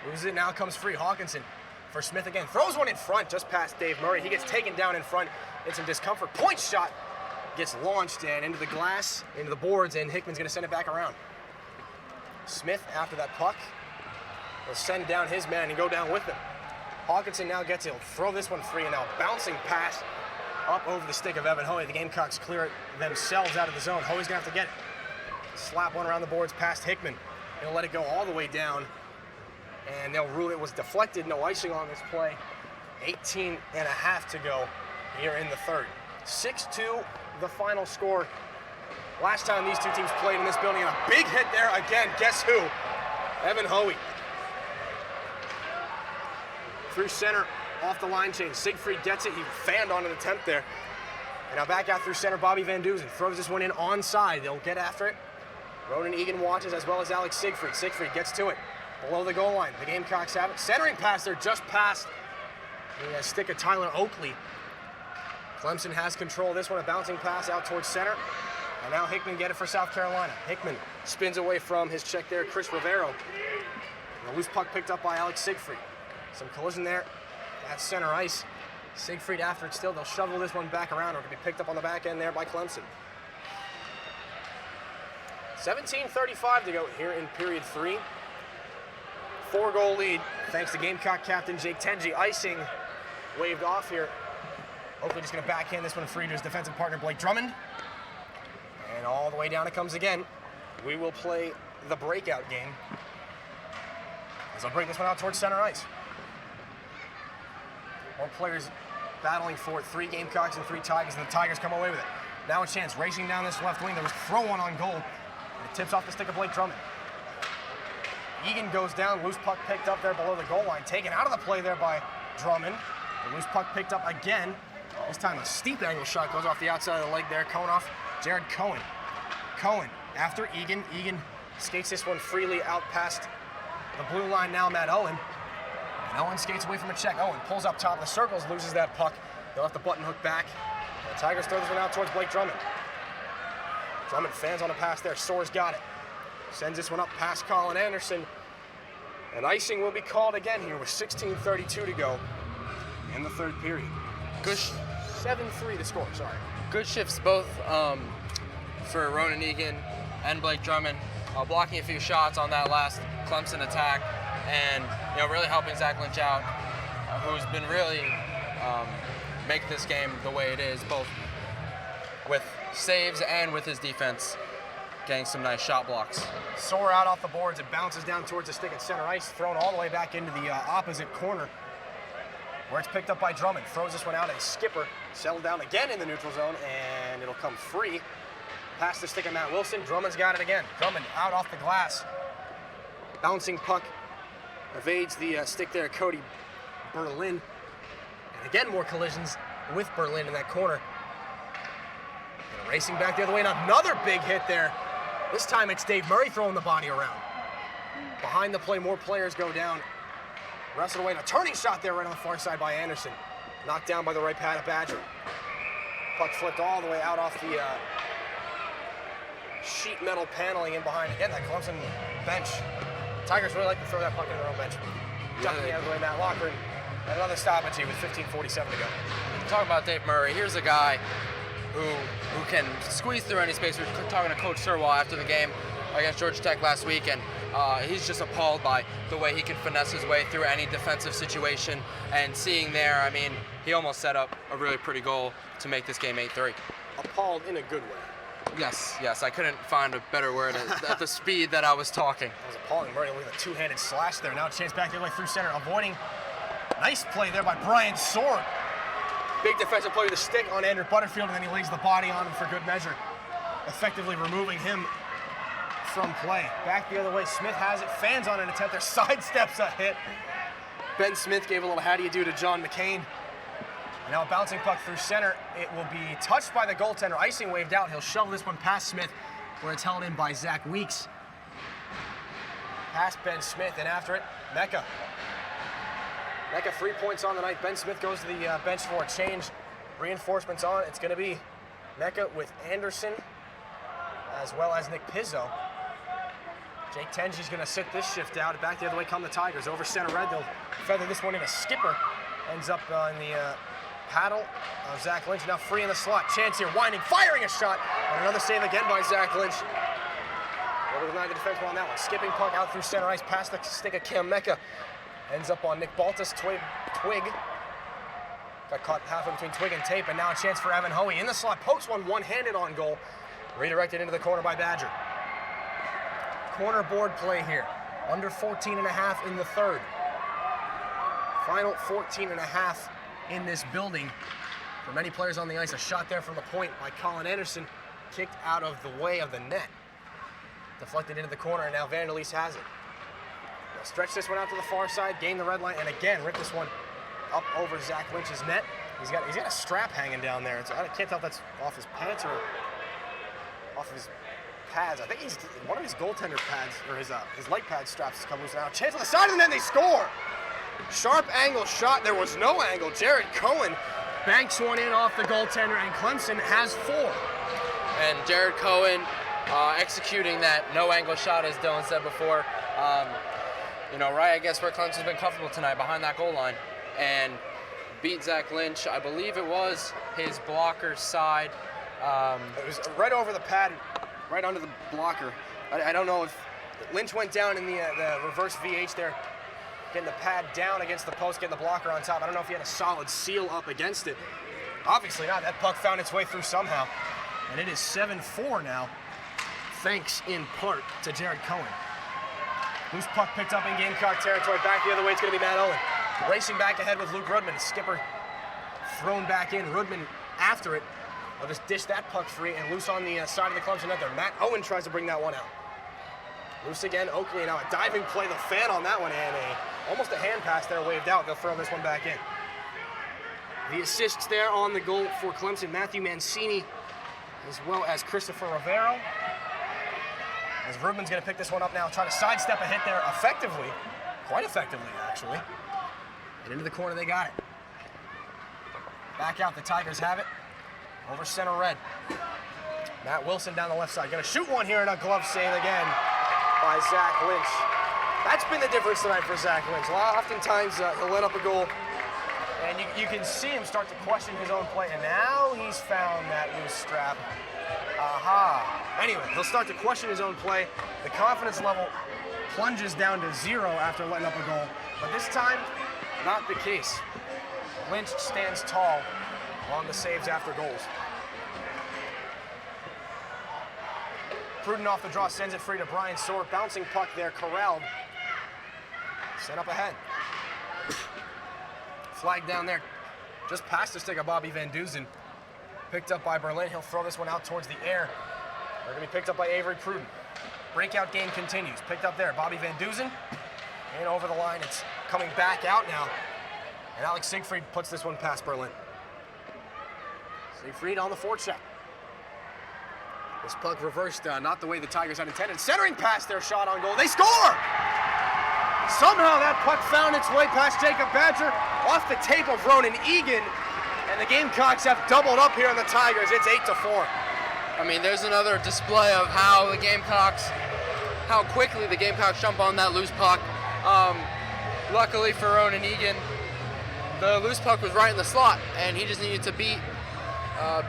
loses it, now comes free. Hawkinson for Smith again, throws one in front just past Dave Murray. He gets taken down in front in some discomfort. Point shot gets launched and into the glass, into the boards, and Hickman's going to send it back around. Smith after that puck will send down his man and go down with him. Hawkinson now gets it. He'll throw this one free, and now bouncing pass up over the stick of Evan Hoey. The Gamecocks clear it themselves out of the zone. Hoey's going to have to get it. Slap one around the boards past Hickman. He'll let it go all the way down, and they'll rule it was deflected. No icing on this play. 18 and a half to go here in the third. 6-2, the final score. Last time these two teams played in this building, and a big hit there again. Guess who? Evan Hoey. Through center, off the line change. Siegfried gets it. He fanned on an attempt there. And now back out through center, Bobby Van Duzen throws this one in onside. They'll get after it. Ronan Egan watches, as well as Alex Siegfried. Siegfried gets to it below the goal line. The Gamecocks have it. Centering pass there just past the stick of Tyler Oakley. Clemson has control of this one. A bouncing pass out towards center. And now Hickman get it for South Carolina. Hickman spins away from his check there, Chris Rivero. And a loose puck picked up by Alex Siegfried. Some collision there at center ice. Siegfried after it still. They'll shovel this one back around, or it'll be picked up on the back end there by Clemson. 17:35 to go here in period 3. 4-goal lead thanks to Gamecock captain Jake Tenji. Icing waved off here. Oakley just going to backhand this one free to his defensive partner Blake Drummond. And all the way down it comes again. We will play the breakout game as I'll break this one out towards center ice. More players battling for it. 3 Gamecocks and 3 Tigers, and the Tigers come away with it. Now a chance, racing down this left wing. There was throw one on goal, and it tips off the stick of Blake Drummond. Egan goes down, loose puck picked up there below the goal line, taken out of the play there by Drummond. The loose puck picked up again. This time a steep angle shot goes off the outside of the leg there. Cohen Jared Cohen. Cohen after Egan. Egan skates this one freely out past the blue line now, Matt Owen. And Owen skates away from a check. Owen pulls up top of the circles, loses that puck. They'll have the button hook back. The Tigers throw this one out towards Blake Drummond. Drummond fans on a pass there. Soares got it. Sends this one up past Colin Anderson. And icing will be called again here with 16:32 to go in the third period. Good 7-3 the score, sorry. Good shifts both for Ronan Egan and Blake Drummond, blocking a few shots on that last Clemson attack, and really helping Zach Lynch out, who's been really make this game the way it is, both with saves and with his defense, getting some nice shot blocks. Soar out off the boards. It bounces down towards the stick at center ice, thrown all the way back into the opposite corner, where it's picked up by Drummond. Throws this one out at Skipper, settled down again in the neutral zone, and it'll come free. Past the stick of Matt Wilson. Drummond's got it again. Drummond out off the glass. Bouncing puck evades the stick there, Cody Berlin. And again, more collisions with Berlin in that corner. And racing back the other way, and another big hit there. This time it's Dave Murray throwing the body around. Behind the play, more players go down. Wrestled away, and a turning shot there right on the far side by Anderson. Knocked down by the right pad of Badger. Puck flipped all the way out off the sheet metal paneling in behind. Again, that Clemson bench. Tigers really like to throw that puck in their own bench. Ducking out of the way, Matt Lochran. And another stoppage with 15:47 to go. Talking about Dave Murray, here's a guy who can squeeze through any space. We were talking to Coach Sirwall after the game against Georgia Tech last week, and he's just appalled by the way he can finesse his way through any defensive situation. And seeing there, I mean, he almost set up a really pretty goal to make this game 8-3. Appalled in a good way. Yes, I couldn't find a better word at the speed that I was talking. That was appalling. Murray with a two-handed slash there. Now a chance back the other way through center, avoiding. Nice play there by Brian Sword. Big defensive play with the stick on Andrew Butterfield, and then he lays the body on him for good measure, effectively removing him from play. Back the other way, Smith has it. Fans on an attempt there, sidesteps a hit. Ben Smith gave a little how do you do to John McCain. And now a bouncing puck through center. It will be touched by the goaltender. Icing waved out. He'll shovel this one past Smith, where it's held in by Zach Weeks. Past Ben Smith, and after it, Mecca. Mecca 3 points on the night. Ben Smith goes to the bench for a change. Reinforcements on. It's going to be Mecca with Anderson, as well as Nick Pizzo. Jake Tenji's going to sit this shift out. Back the other way come the Tigers. Over center red, they'll feather this one in. A Skipper ends up on the paddle of Zach Lynch. Now free in the slot. Chance here, winding, firing a shot. And another save again by Zach Lynch. Over the Niagara defenseman on that one. Skipping puck out through center ice past the stick of Cam Mecca. Ends up on Nick Baltus. Twig. Got caught halfway between Twig and Tape. And now a chance for Evan Hoey. In the slot, pokes one-handed on goal. Redirected into the corner by Badger. Corner board play here. Under 14.5 in the third. Final 14.5 in this building. For many players on the ice, a shot there from the point by Colin Anderson, kicked out of the way of the net. Deflected into the corner, and now Vanderleest has it. They'll stretch this one out to the far side, gain the red line, and again rip this one up over Zach Lynch's net. He's got a strap hanging down there. I can't tell if that's off his pants or off of his pads. I think he's one of his goaltender pads, or his light pad straps has come loose now. Chance on the side, and then they score. Sharp angle shot. There was no angle. Jared Cohen banks one in off the goaltender, and Clemson has 4. And Jared Cohen executing that no angle shot, as Dillon said before. Right, I guess where Clemson's been comfortable tonight, behind that goal line, and beat Zach Lynch. I believe it was his blocker's side. It was right over the pad, right under the blocker. I don't know if Lynch went down in the reverse VH there, getting the pad down against the post, getting the blocker on top. I don't know if he had a solid seal up against it. Obviously not. That puck found its way through somehow. And it is 7-4 now, thanks in part to Jared Cohen. Loose puck picked up in Gamecock territory. Back the other way, it's going to be Matt Owen. Racing back ahead with Luke Rudman. Skipper thrown back in. Rudman after it. They'll just dish that puck free and loose on the side of the Clemson net there. Matt Owen tries to bring that one out. Loose again, Oakley. Now a diving play, the fan on that one, and almost a hand pass there waved out. They'll throw this one back in. The assists there on the goal for Clemson, Matthew Mancini, as well as Christopher Rivero. As Rubin's going to pick this one up now, try to sidestep a hit there effectively, quite effectively actually. And into the corner, they got it. Back out, the Tigers have it. Over center red. Matt Wilson down the left side. Gonna shoot one here and a glove save again by Zach Lynch. That's been the difference tonight for Zach Lynch. Oftentimes he'll let up a goal and you can see him start to question his own play, and now he's found that loose strap. Aha. Anyway, he'll start to question his own play. The confidence level plunges down to 0 after letting up a goal, but this time, not the case. Lynch stands tall on the saves after goals. Pruden off the draw, sends it free to Brian Soar. Bouncing puck there, corralled. Sent up ahead. Flag down there, just past the stick of Bobby Van Duzen. Picked up by Berlin. He'll throw this one out towards the air. They're going to be picked up by Avery Pruden. Breakout game continues. Picked up there, Bobby Van Duzen. And over the line, it's coming back out now. And Alex Siegfried puts this one past Berlin. Siegfried on the forecheck. This puck reversed, not the way the Tigers had intended. Centering pass, their shot on goal. They score! Somehow that puck found its way past Jacob Badger, off the tape of Ronan Egan, and the Gamecocks have doubled up here on the Tigers. It's 8-4. I mean, there's another display of how quickly the Gamecocks jump on that loose puck. Luckily for Ronan Egan, the loose puck was right in the slot, and he just needed to beat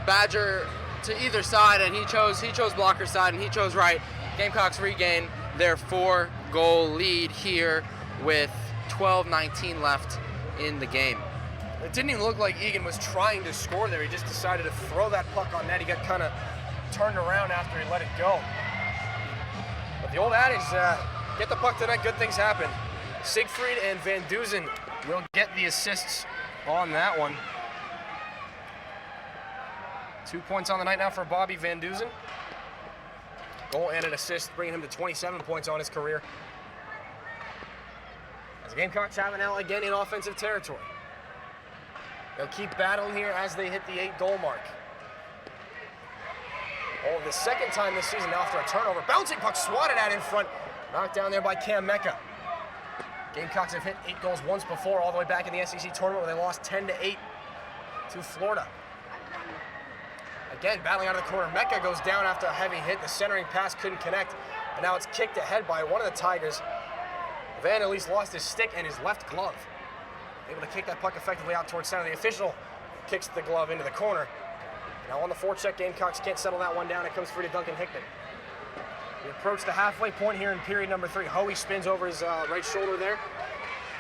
Badger to either side, and he chose blocker side, and he chose right. Gamecocks regain their 4-goal lead here with 12:19 left in the game. It didn't even look like Egan was trying to score there. He just decided to throw that puck on net. He got kind of turned around after he let it go. But the old adage, get the puck to net, good things happen. Siegfried and Van Duzen will get the assists on that one. 2 points on the night now for Bobby Van Duzen. Goal and an assist, bringing him to 27 points on his career. As the Gamecocks have it now again in offensive territory. They'll keep battling here as they hit the 8-goal mark. Oh, the second time this season now after a turnover. Bouncing puck swatted at in front. Knocked down there by Cam Mecca. Gamecocks have hit 8 goals once before, all the way back in the SEC tournament where they lost 10-8 to Florida. Again, battling out of the corner. Mecca goes down after a heavy hit. The centering pass couldn't connect. And now it's kicked ahead by one of the Tigers. Van at least lost his stick and his left glove. Able to kick that puck effectively out towards center. The official kicks the glove into the corner. Now on the forecheck, Gamecocks can't settle that one down. It comes free to Duncan Hickman. We approach the halfway point here in period number 3. Hoey spins over his right shoulder there.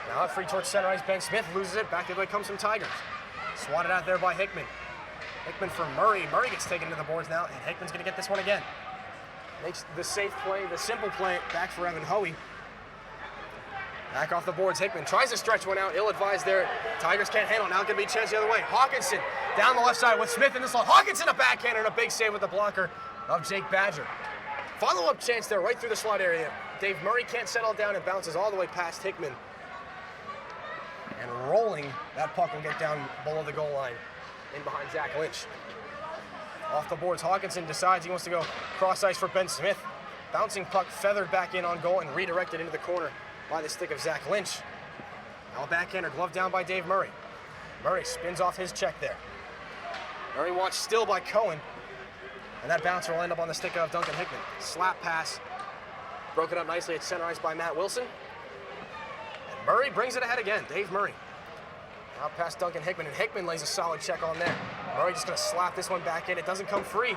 Now out free towards center ice. Ben Smith loses it. Back the way comes some Tigers. Swatted out there by Hickman. Hickman for Murray. Murray gets taken to the boards now, and Hickman's going to get this one again. Makes the safe play, the simple play back for Evan Hoey. Back off the boards, Hickman tries to stretch one out, ill-advised there. Tigers can't handle it, now it could be a chance the other way. Hawkinson down the left side with Smith in the slot. Hawkinson a backhand and a big save with the blocker of Jake Badger. Follow-up chance there right through the slot area. Dave Murray can't settle it down and bounces all the way past Hickman. And rolling, that puck will get down below the goal line in behind Zach Lynch. Off the boards, Hawkinson decides he wants to go cross ice for Ben Smith. Bouncing puck feathered back in on goal and redirected into the corner by the stick of Zach Lynch. Now a backhander, glove down by Dave Murray. Murray spins off his check there. Murray watched still by Cohen. And that bouncer will end up on the stick of Duncan Hickman. Slap pass, broken up nicely at center ice by Matt Wilson. And Murray brings it ahead again, Dave Murray. Out past Duncan Hickman, and Hickman lays a solid check on there. Murray just gonna slap this one back in. It doesn't come free.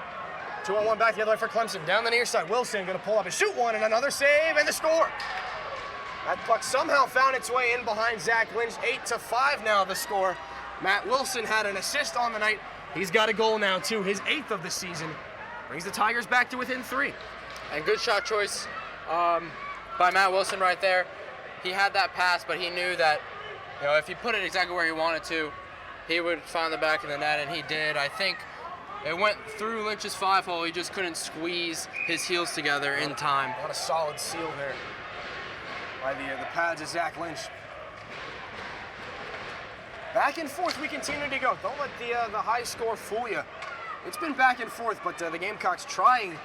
2-on-1 back the other way for Clemson. Down the near side, Wilson gonna pull up and shoot one, and another save, and the score. That puck somehow found its way in behind Zach Lynch. 8-5 now the score. Matt Wilson had an assist on the night. He's got a goal now too, his 8th of the season. Brings the Tigers back to within 3. And good shot choice by Matt Wilson right there. He had that pass, but he knew that, you know, if he put it exactly where he wanted to, he would find the back of the net, and he did. I think it went through Lynch's 5-hole. He just couldn't squeeze his heels together in time. What a solid seal there by the pads of Zach Lynch. Back and forth we continue to go. Don't let the high score fool you. It's been back and forth, but the Gamecocks trying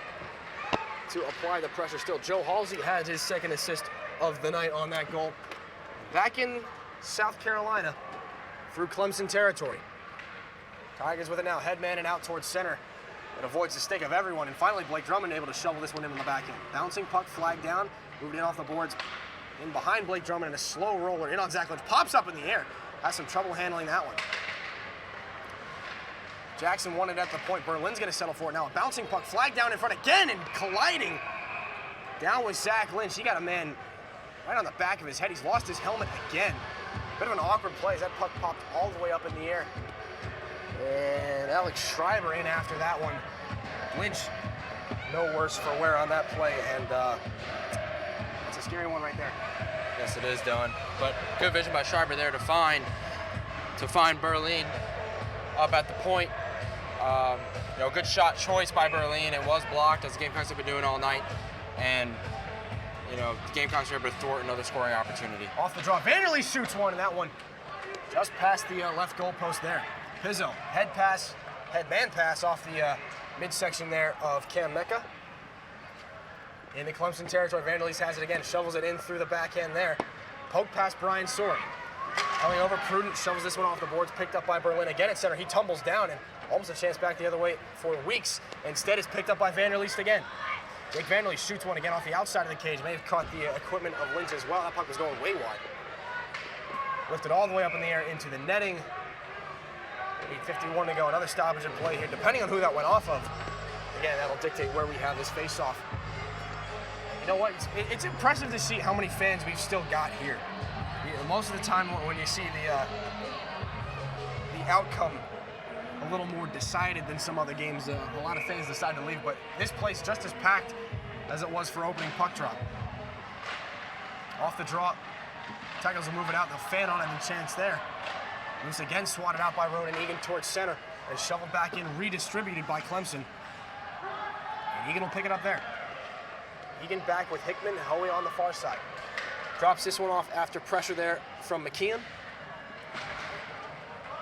to apply the pressure still. Joe Halsey has his 2nd assist of the night on that goal. Back in South Carolina through Clemson territory. Tigers with it now, headman and out towards center. It avoids the stick of everyone, and finally Blake Drummond able to shovel this one in on the back end. Bouncing puck, flag down, moved in off the boards, in behind Blake Drummond, and a slow roller in on Zach Lynch. Pops up in the air. Has some trouble handling that one. Jackson won it at the point. Berlin's going to settle for it now. A bouncing puck, flag down in front again, and colliding down with Zach Lynch. He got a man right on the back of his head. He's lost his helmet again. Bit of an awkward play as that puck popped all the way up in the air. And Alex Schreiber in after that one. Lynch, no worse for wear on that play, and it's a scary one right there. Yes, it is, Dillon. But good vision by Schreiber there to find Berlin up at the point. Good shot choice by Berlin. It was blocked, as the Gamecocks have been doing all night, and the Gamecocks were able to thwart another scoring opportunity. Off the draw, Vanderlee shoots one, and that one just past the left goalpost there. Pizzo, headman pass off the midsection there of Cam Mecca. In the Clemson territory, Vanderleest has it again, shovels it in through the backhand there. Poke past Brian Soren. Coming over, Prudent shovels this one off the boards, picked up by Berlin again at center. He tumbles down and almost a chance back the other way for Weeks. Instead, is picked up by Vanderleest again. Jake Vanderleest shoots one again off the outside of the cage. May have caught the equipment of Lynch as well. That puck was going way wide. Lifted all the way up in the air into the netting. 8:51 to go. Another stoppage in play here, depending on who that went off of. Again, that'll dictate where we have this face-off. You know what? It's impressive to see how many fans we've still got here. Most of the time, when you see the outcome a little more decided than some other games, a lot of fans decide to leave. But this place just as packed as it was for opening puck drop. Off the draw, Tigers will move it out. They'll fan on it, and chance there. Loose again, swatted out by Ronan Egan towards center, and shoveled back in, redistributed by Clemson. And Egan will pick it up there. Egan back with Hickman and Hoey on the far side. Drops this one off after pressure there from McKeon.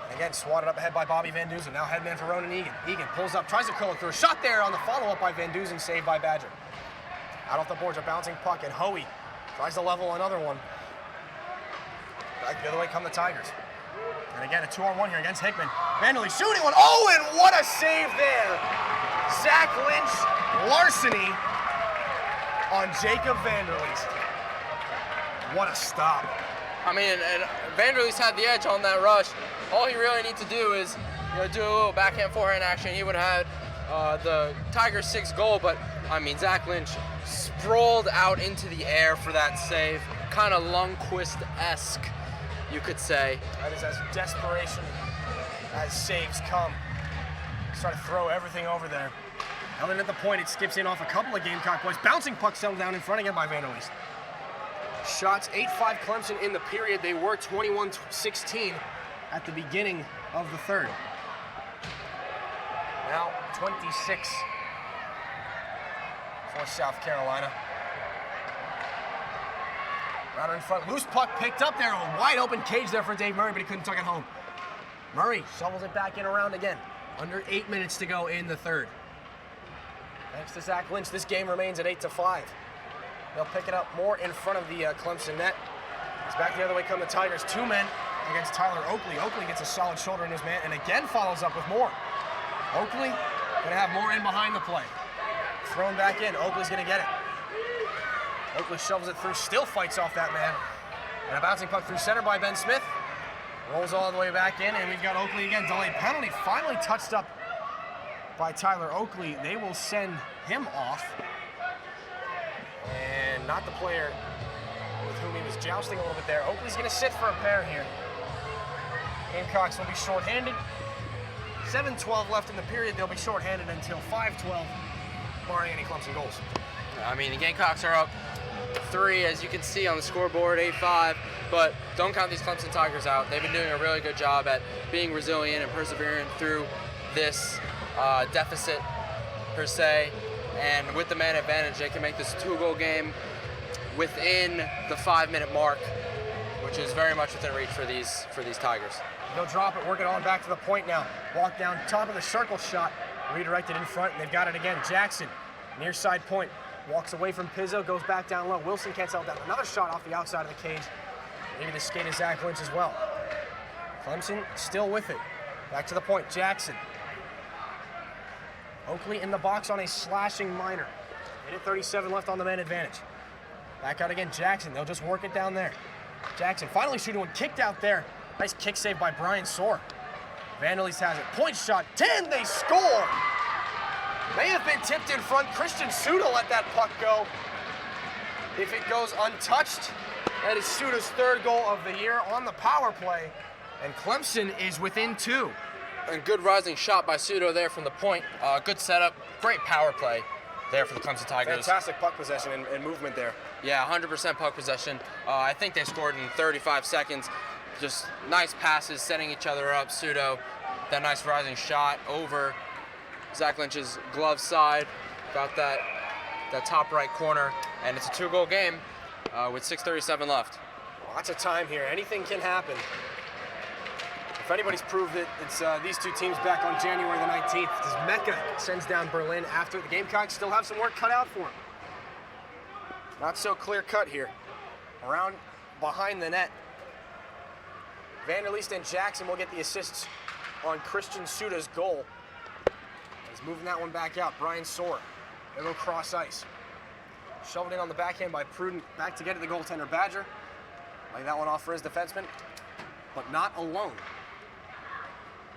And again, swatted up ahead by Bobby Van Duzen. Now headman for Ronan Egan. Egan pulls up, tries to curl it through. A shot there on the follow-up by Van Duzen, saved by Badger. Out off the boards, a bouncing puck, and Hoey tries to level another one. Back the other way come the Tigers. And again, a 2-on-1 here against Hickman. Vanderleest shooting one. Oh, and what a save there. Zach Lynch, larceny on Jacob Vanderleest. What a stop. I mean, and Vanderleest had the edge on that rush. All he really needs to do is do a little backhand, forehand action. He would have had the Tigers' 6th goal, but I mean, Zach Lynch sprawled out into the air for that save. Kind of Lundqvist-esque, you could say. That is as desperation as saves come. Try to throw everything over there. And then at the point, it skips in off a couple of Gamecock boys. Bouncing puck settled down in front again by Vanderleest. Shots 8-5 Clemson in the period. They were 21-16 at the beginning of the third. Now 26 for South Carolina. Router in front, loose puck picked up there. A wide open cage there for Dave Murray, but he couldn't tuck it home. Murray shovels it back in around again. Under 8 minutes to go in the third. Thanks to Zach Lynch, this game remains at 8-5. They'll pick it up more in front of the Clemson net. It's back the other way come the Tigers. 2 men against Tyler Oakley. Oakley gets a solid shoulder in his man and again follows up with more. Oakley gonna have more in behind the play. Thrown back in, Oakley's gonna get it. Oakley shovels it through, still fights off that man. And a bouncing puck through center by Ben Smith. Rolls all the way back in, and we've got Oakley again. Delayed penalty, finally touched up by Tyler Oakley. They will send him off. And not the player with whom he was jousting a little bit there. Oakley's gonna sit for a pair here. Gamecocks will be shorthanded. 7:12 left in the period. They'll be shorthanded until 5:12, barring any Clemson goals. I mean, the Gamecocks are up 3, as you can see on the scoreboard, 8-5, but don't count these Clemson Tigers out. They've been doing a really good job at being resilient and persevering through this deficit, per se, and with the man advantage, they can make this a 2-goal game within the 5-minute mark, which is very much within reach for these Tigers. They'll drop it, work it on back to the point now. Walk down top of the circle shot, redirected in front, and they've got it again. Jackson, near side point. Walks away from Pizzo, goes back down low. Wilson can't settle down. Another shot off the outside of the cage. Maybe the skate is Zach Lynch as well. Clemson still with it. Back to the point, Jackson. Oakley in the box on a slashing minor. Minute 37 left on the man advantage. Back out again, Jackson. They'll just work it down there. Jackson finally shooting one, kicked out there. Nice kick save by Brian Soar. Vanderleest has it. Point shot, 10, they score! May have been tipped in front. Christian Suda let that puck go. If it goes untouched, that is Suda's third goal of the year on the power play. And Clemson is within 2. And good rising shot by Sudo there from the point. Good setup, great power play there for the Clemson Tigers. Fantastic puck possession and movement there. Yeah, 100% puck possession. I think they scored in 35 seconds. Just nice passes, setting each other up. Sudo, that nice rising shot over Zach Lynch's glove side. Got that top right corner, and it's a 2-goal game with 6:37 left. Lots of time here. Anything can happen. If anybody's proved it, it's these two teams back on January the 19th. As Mecca sends down Berlin after the Gamecocks still have some work cut out for them. Not so clear cut here. Around behind the net. Vanderleest and Jackson will get the assists on Christian Suda's goal. He's moving that one back out. Brian Soar. They go cross ice. Shoved in on the backhand by Pruden. Back to get at the goaltender Badger. Lay that one off for his defenseman, but not alone.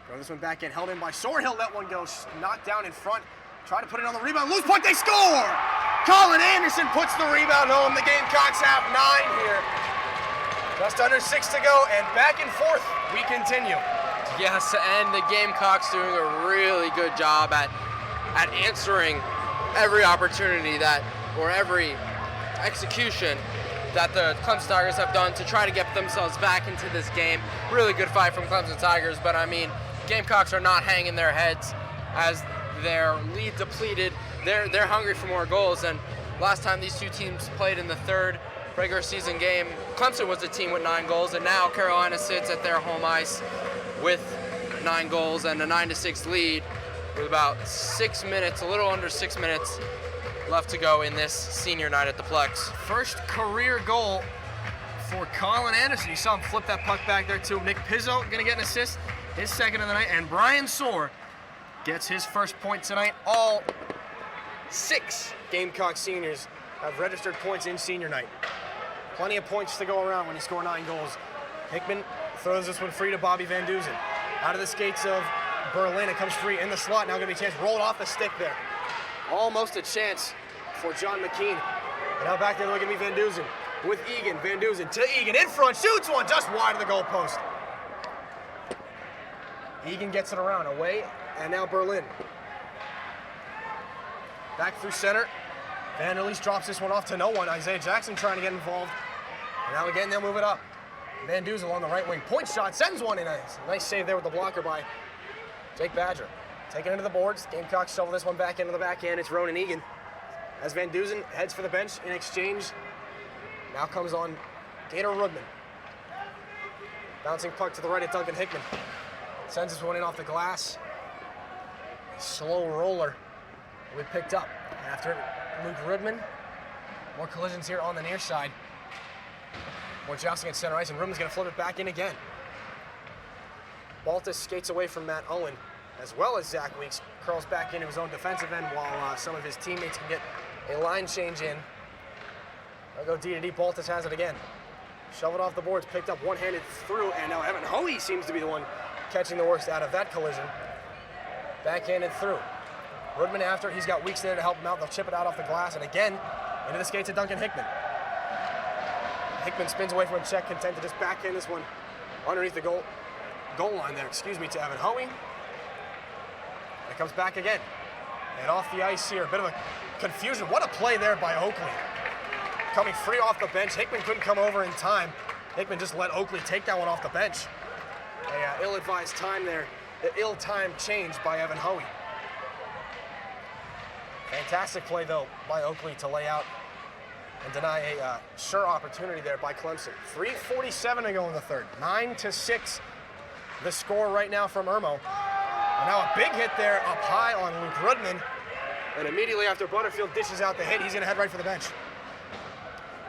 Throw this one back in, held in by Soar. He'll let one go, knocked down in front. Try to put it on the rebound, loose puck, they score! Colin Anderson puts the rebound home. The Gamecocks have 9 here. Just under 6 to go, and back and forth we continue. Yes, and the Gamecocks doing a really good job at answering every opportunity or every execution that the Clemson Tigers have done to try to get themselves back into this game. Really good fight from Clemson Tigers, but I mean, Gamecocks are not hanging their heads as their lead depleted. They're hungry for more goals, and last time these two teams played in the 3rd regular season game, Clemson was the team with 9 goals, and now Carolina sits at their home ice with 9 goals and a 9-6 lead with about 6 minutes, a little under 6 minutes left to go in this senior night at the Plex. First career goal for Colin Anderson. You saw him flip that puck back there too. Nick Pizzo gonna get an assist, his second of the night, and Brian Soar gets his first point tonight. All 6 Gamecock seniors have registered points in senior night. Plenty of points to go around when you score 9 goals. Hickman throws this one free to Bobby Van Duzen. Out of the skates of Berlin, it comes free in the slot. Now gonna be a chance, rolled off the stick there. Almost a chance for John McKean. And now back there, look at me, Van Duzen with Egan. Van Duzen to Egan, in front, shoots one just wide of the goalpost. Egan gets it around, away, and now Berlin. Back through center. Vanderleest drops this one off to no one. Isaiah Jackson trying to get involved. And now again, they'll move it up. Van Duzen along the right wing. Point shot, sends one in. A nice save there with the blocker by Jake Badger. Taking it into the boards. Gamecocks shovel this one back into the backhand. It's Ronan Egan. As Van Duzen heads for the bench in exchange. Now comes on Gator Rudman. Bouncing puck to the right at Duncan Hickman. Sends this one in off the glass. A slow roller will be picked up. After Luke Rudman. More collisions here on the near side. More jousting at center ice, and Rudman's going to flip it back in again. Baltus skates away from Matt Owen, as well as Zach Weeks. Curls back into his own defensive end while some of his teammates can get a line change in. They'll go D to D. Baltus has it again. Shove it off the boards, picked up one-handed through, and now Evan Hoey seems to be the one catching the worst out of that collision. Backhanded through. Rudman after it, he's got Weeks there to help him out. They'll chip it out off the glass, and again, into the skates of Duncan Hickman. Hickman spins away from a check, content to just backhand this one underneath the goal line there, to Evan Hoey. And it comes back again. And off the ice here, a bit of a confusion. What a play there by Oakley. Coming free off the bench. Hickman couldn't come over in time. Hickman just let Oakley take that one off the bench. A ill-advised time there. An ill-timed change by Evan Hoey. Fantastic play, though, by Oakley to lay out and deny a sure opportunity there by Clemson. 3:47 to go in the 3rd. 9-6 the score right now from Irmo. And now a big hit there up high on Luke Rudman. And immediately after Butterfield dishes out the hit, he's going to head right for the bench.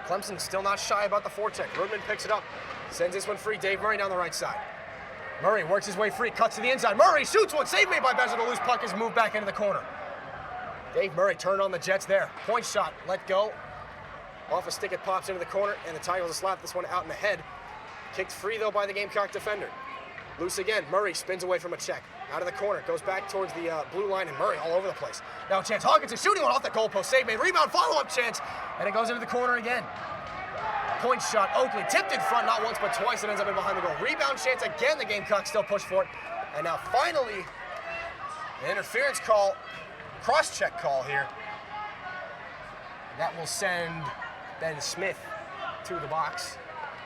Clemson still not shy about the forecheck. Rudman picks it up, sends this one free. Dave Murray down the right side. Murray works his way free, cuts to the inside. Murray shoots one, saved made by Bezer. The loose puck is moved back into the corner. Dave Murray turned on the Jets there. Point shot, let go. Off a stick, it pops into the corner, and the Tigers will slap this one out in the head. Kicked free, though, by the Gamecock defender. Loose again. Murray spins away from a check. Out of the corner, goes back towards the blue line, and Murray all over the place. Now Chance Hawkinson shooting one off the goalpost. Save made. Rebound, follow-up chance. And it goes into the corner again. Point shot. Oakley tipped in front, not once, but twice. It ends up in behind the goal. Rebound chance again. The Gamecocks still push for it. And now finally, an interference call, cross-check call here. That will send Ben Smith to the box.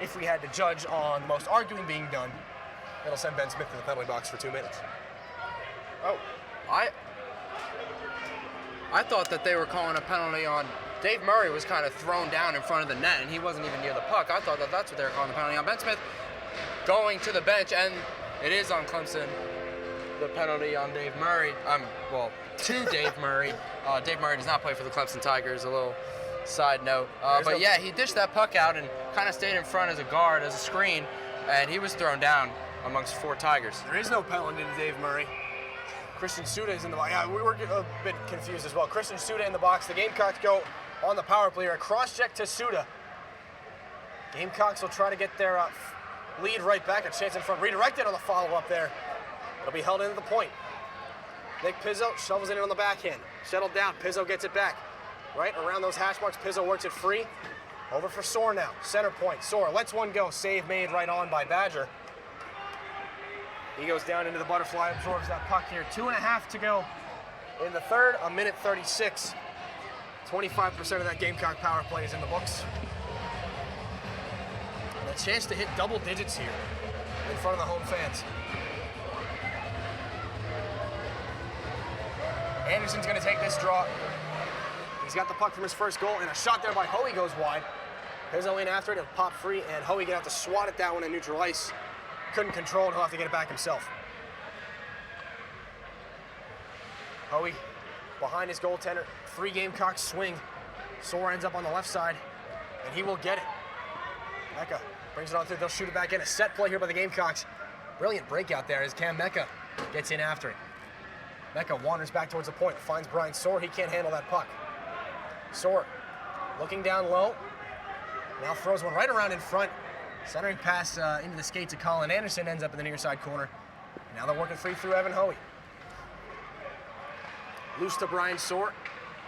If we had to judge on the most arguing being done, it'll send Ben Smith to the penalty box for 2 minutes. Oh, I thought that they were calling a penalty on Dave Murray was kind of thrown down in front of the net, and he wasn't even near the puck. I thought that that's what they were calling the penalty on. Ben Smith going to the bench, and it is on Clemson. The penalty on Dave Murray. To Dave Murray. Dave Murray does not play for the Clemson Tigers. A little side note. But yeah, he dished that puck out and kind of stayed in front as a guard, as a screen, and he was thrown down amongst 4 Tigers. There is no penalty to Dave Murray. Christian Suda is in the box. Yeah, we were a bit confused as well. Christian Suda in the box. The Gamecocks go on the power play. A cross-check to Suda. Gamecocks will try to get their lead right back. A chance in front. Redirected on the follow-up there. It'll be held into the point. Nick Pizzo shovels it in on the backhand. Settled down. Pizzo gets it back. Right around those hash marks. Pizzo works it free. Over for Soar now. Center point. Soar lets one go. Save made right on by Badger. He goes down into the butterfly, absorbs that puck here. 2.5 to go in the third, 1:36. 25% of that Gamecock power play is in the books. And a chance to hit double digits here in front of the home fans. Anderson's gonna take this draw. He's got the puck from his first goal, and a shot there by Hoey goes wide. Pizzo in after it, it'll pop free, and Hoey gonna have to swat at that one in neutral ice. Couldn't control it, he'll have to get it back himself. Hoey behind his goaltender, 3 Gamecocks swing. Soar ends up on the left side, and he will get it. Mecca brings it on through, they'll shoot it back in. A set play here by the Gamecocks. Brilliant breakout there as Cam Mecca gets in after it. Mecca wanders back towards the point, finds Brian Soar, he can't handle that puck. Soar looking down low, now throws one right around in front. Centering pass into the skates of Colin Anderson ends up in the near side corner. Now they're working free through Evan Hoey. Loose to Brian Soar.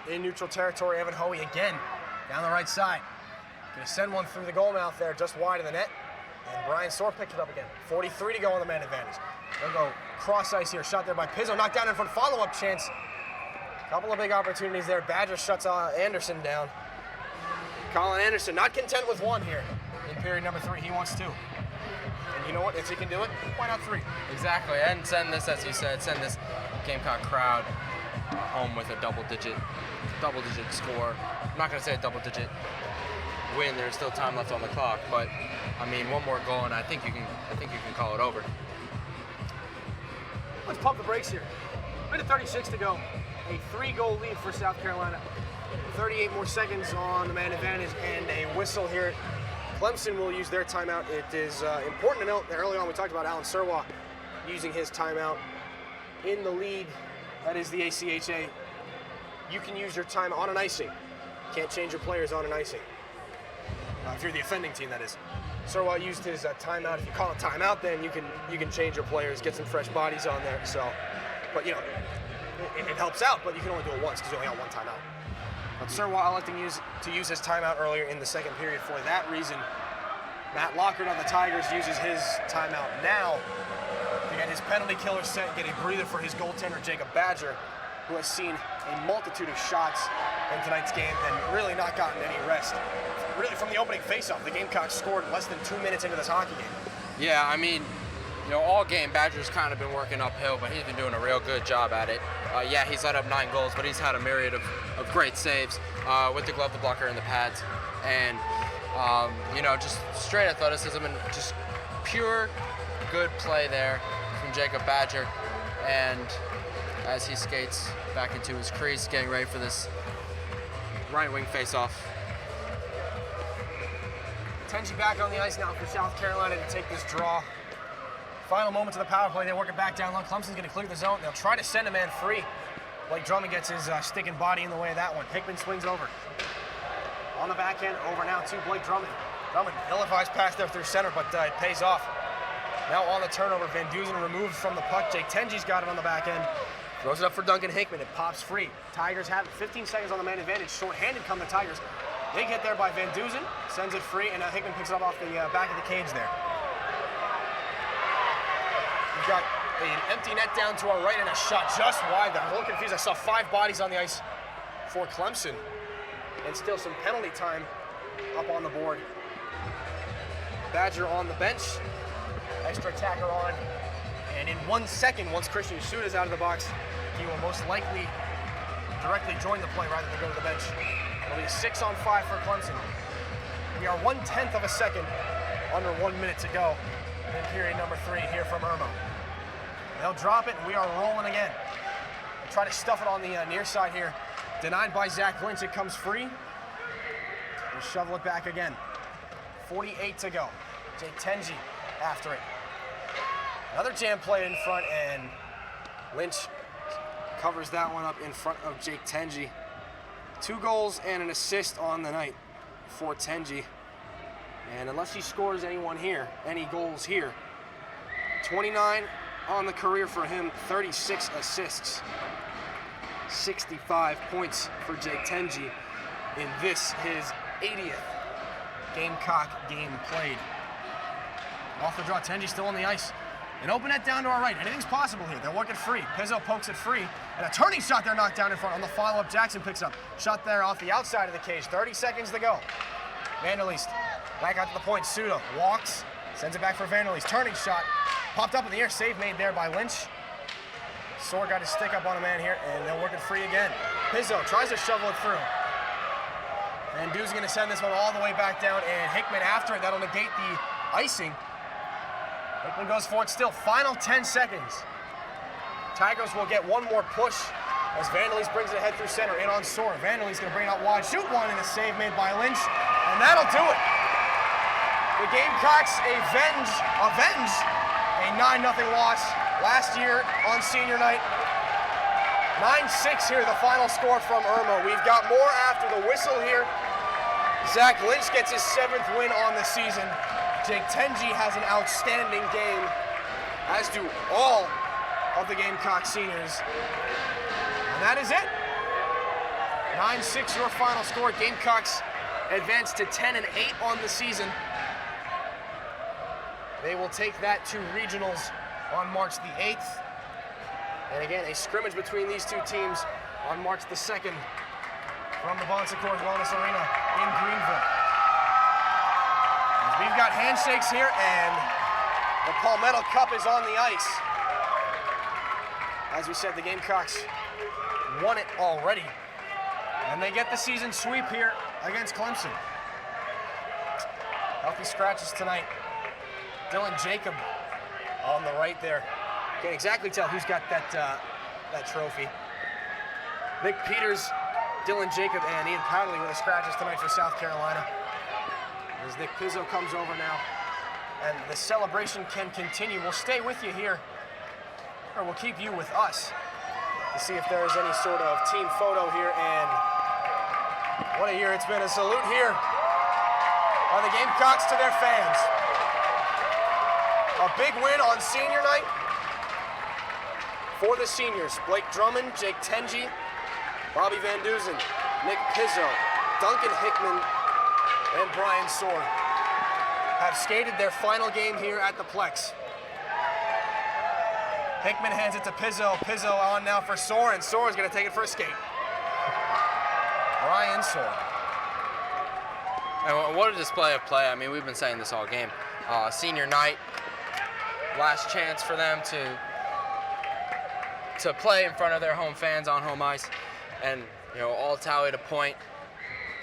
In neutral territory, Evan Hoey again down the right side. Gonna send one through the goal mouth there, just wide of the net. And Brian Soar picked it up again. 43 to go on the man advantage. They'll go cross ice here. Shot there by Pizzo. Knocked down in front. Follow-up chance. Couple of big opportunities there. Badger shuts Anderson down. Colin Anderson not content with one here. In period number 3, he wants 2. And you know what? If he can do it, why not 3? Exactly, and send this, as you said, send this Gamecock crowd home with a double-digit score. I'm not gonna say a double-digit win. There's still time left on the clock, but I mean, one more goal, and I think you can call it over. Let's pump the brakes here. 1:36 to go. A 3-goal lead for South Carolina. 38 more seconds on the man advantage, and a whistle here. Clemson will use their timeout. It is important to note that early on we talked about Alan Serwa using his timeout in the league. That is the ACHA. You can use your time on an icing. Can't change your players on an icing. If you're the offending team, that is. Serwa used his timeout. If you call it timeout, then you can change your players, get some fresh bodies on there. So, but you know, it helps out. But you can only do it once because you only got one timeout. But Serwa electing to use his timeout earlier in the second period. For that reason, Matt Lockhart of the Tigers uses his timeout now to get his penalty killer set and get a breather for his goaltender, Jacob Badger, who has seen a multitude of shots in tonight's game and really not gotten any rest. Really, from the opening faceoff, the Gamecocks scored less than 2 minutes into this hockey game. Yeah, I mean, you know, all game Badger's kind of been working uphill, but he's been doing a real good job at it. Yeah, he's let up 9 goals, but he's had a myriad of great saves with the glove, the blocker, and the pads. And, you know, just straight athleticism and just pure good play there from Jacob Badger. And as he skates back into his crease, getting ready for this right wing faceoff. Tenji back on the ice now for South Carolina to take this draw. Final moments of the power play, they work it back down low. Clemson's going to clear the zone. They'll try to send a man free. Blake Drummond gets his sticking body in the way of that one. Hickman swings over. On the backhand, over now to Blake Drummond. Drummond, ill-advised pass there through center, but it pays off. Now on the turnover, Van Dusen removed from the puck. Jake Tenji's got it on the back end. Throws it up for Duncan Hickman. It pops free. Tigers have it. 15 seconds on the man advantage. Short-handed come the Tigers. Big hit there by Van Dusen. Sends it free, and now Hickman picks it up off the back of the cage there. We've got an empty net down to our right and a shot just wide there. I'm a little confused. I saw 5 bodies on the ice for Clemson. And still some penalty time up on the board. Badger on the bench. Extra attacker on. And in 1 second, once Christian Yasuda is out of the box, he will most likely directly join the play rather than go to the bench. It'll be a 6-on-5 for Clemson. We are 1/10 of a second, under 1 minute to go in period number 3 here from Irmo. They'll drop it, and we are rolling again. They'll try to stuff it on the near side here. Denied by Zach Lynch, it comes free. We'll shovel it back again. 48 to go. Jake Tenji after it. Another jam play in front, and Lynch covers that one up in front of Jake Tenji. 2 goals and an assist on the night for Tenji. And unless he scores any goals here, 29 on the career for him, 36 assists. 65 points for Jake Tenji in this, his 80th Gamecock game played. Off the draw, Tenji still on the ice. An open net down to our right. Anything's possible here. They're working free. Pizzo pokes it free. And a turning shot there knocked down in front. On the follow-up, Jackson picks up. Shot there off the outside of the cage. 30 seconds to go. Vanderleest back out to the point. Suda walks. Sends it back for Vanderleest. Turning shot. Popped up in the air. Save made there by Lynch. Soar got his stick up on a man here. And they'll work it free again. Pizzo tries to shovel it through. And Dude's going to send this one all the way back down. And Hickman after it. That'll negate the icing. Hickman goes for it still. Final 10 seconds. Tigers will get one more push as Vanderleest brings it ahead through center. In on Soar. Vanderleest going to bring it out wide. Shoot one, and a save made by Lynch. And that'll do it. The Gamecocks avenge a 9-0 loss last year on senior night. 9-6 here, the final score from Irmo. We've got more after the whistle here. Zach Lynch gets his 7th win on the season. Jake Tenji has an outstanding game, as do all of the Gamecock seniors. And that is it. 9-6 your final score. Gamecocks advance to 10-8 on the season. They will take that to regionals on March the 8th. And again, a scrimmage between these two teams on March the 2nd from the Bon Secours Wellness Arena in Greenville. As we've got handshakes here, and the Palmetto Cup is on the ice. As we said, the Gamecocks won it already. And they get the season sweep here against Clemson. Healthy scratches tonight. Dillon Jacob on the right there. Can't exactly tell who's got that trophy. Nick Peters, Dillon Jacob, and Ian Powderly with the scratches tonight for South Carolina. As Nick Pizzo comes over now, and the celebration can continue. We'll stay with you here, or we'll keep you with us to see if there is any sort of team photo here. And what a year it's been. A salute here by the Gamecocks to their fans. A big win on senior night for the seniors. Blake Drummond, Jake Tenji, Bobby Van Dusen, Nick Pizzo, Duncan Hickman, and Brian Soar have skated their final game here at the Plex. Hickman hands it to Pizzo. Pizzo on now for Soar, and Soar is going to take it for a skate. Brian Soar. And what a display of play. I mean, we've been saying this all game. Senior night, last chance for them to play in front of their home fans on home ice, and all tallied a point,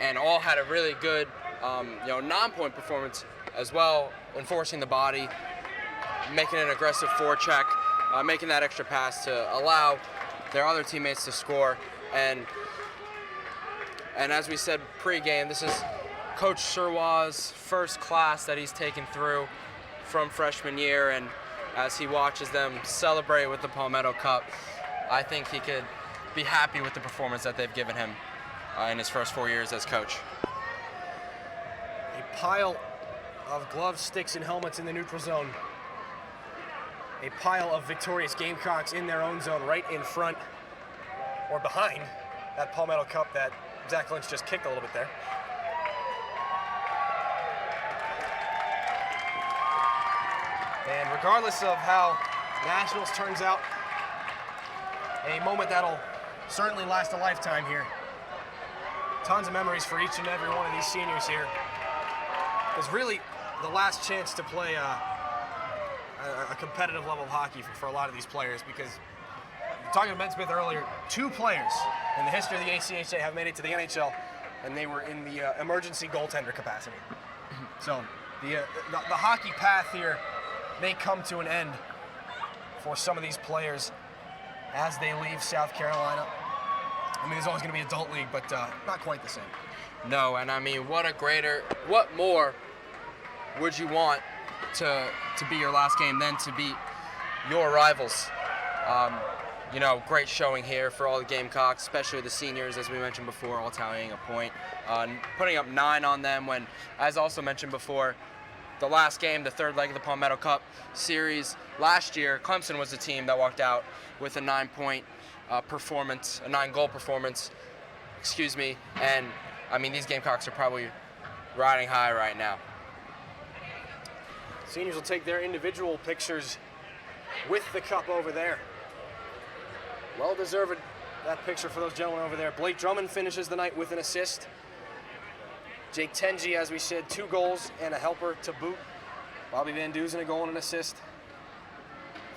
and all had a really good non-point performance as well, enforcing the body, making an aggressive forecheck, making that extra pass to allow their other teammates to score. And as we said pre-game, this is Coach Sherwaz's first class that he's taken through from freshman year, and as he watches them celebrate with the Palmetto Cup, I think he could be happy with the performance that they've given him in his first 4 years as coach. A pile of gloves, sticks, and helmets in the neutral zone. A pile of victorious Gamecocks in their own zone, right in front or behind that Palmetto Cup that Zach Lynch just kicked a little bit there. And regardless of how Nationals turns out, a moment that'll certainly last a lifetime here. Tons of memories for each and every one of these seniors here. It's really the last chance to play a competitive level of hockey for a lot of these players, because talking to Ben Smith earlier, 2 players in the history of the ACHA have made it to the NHL, and they were in the emergency goaltender capacity. So the hockey path here may come to an end for some of these players as they leave South Carolina. I mean, there's always going to be adult league, but not quite the same. No, and I mean, what more would you want to be your last game than to beat your rivals? You know, great showing here for all the Gamecocks, especially the seniors, as we mentioned before, all tallying a point, putting up 9 on them when, as also mentioned before, the last game, the third leg of the Palmetto Cup Series last year, Clemson was the team that walked out with a 9-point performance, a 9-goal performance, and I mean, these Gamecocks are probably riding high right now. Seniors will take their individual pictures with the cup over there. Well deserved, that picture for those gentlemen over there. Blake Drummond finishes the night with an assist. Jake Tenji, as we said, 2 goals and a helper to boot. Bobby Van Duzen a goal and an assist.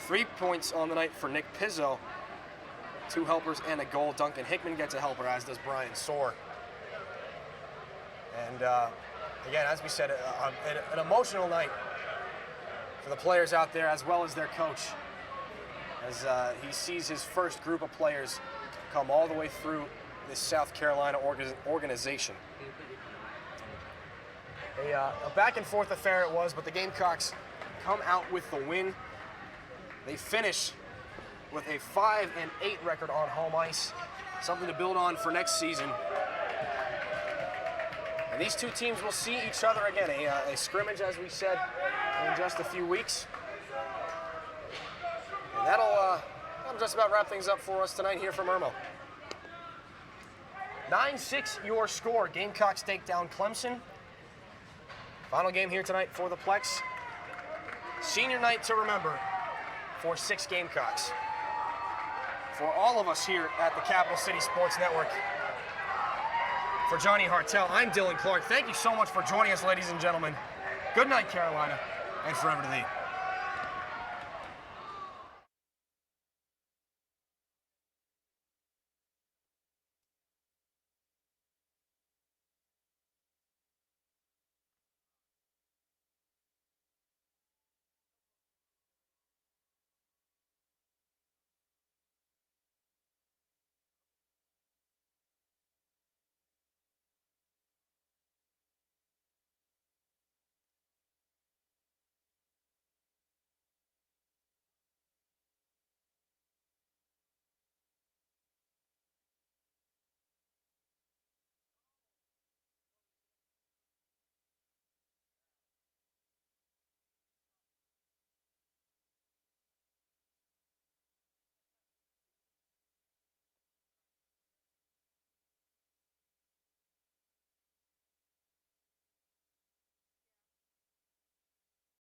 3 points on the night for Nick Pizzo. 2 helpers and a goal. Duncan Hickman gets a helper, as does Brian Soar. And again, as we said, an emotional night for the players out there, as well as their coach, as he sees his first group of players come all the way through this South Carolina organization. A back and forth affair it was, but the Gamecocks come out with the win. They finish with a 5-8 record on home ice, something to build on for next season. And these 2 teams will see each other again, a scrimmage, as we said, in just a few weeks. And that'll just about wrap things up for us tonight here from Irmo. 9-6 your score. Gamecocks take down Clemson. Final game here tonight for the Plex. Senior night to remember for 6 Gamecocks. For all of us here at the Capital City Sports Network, for Johnny Hartel, I'm Dillon Clark. Thank you so much for joining us, ladies and gentlemen. Good night, Carolina, and forever to thee.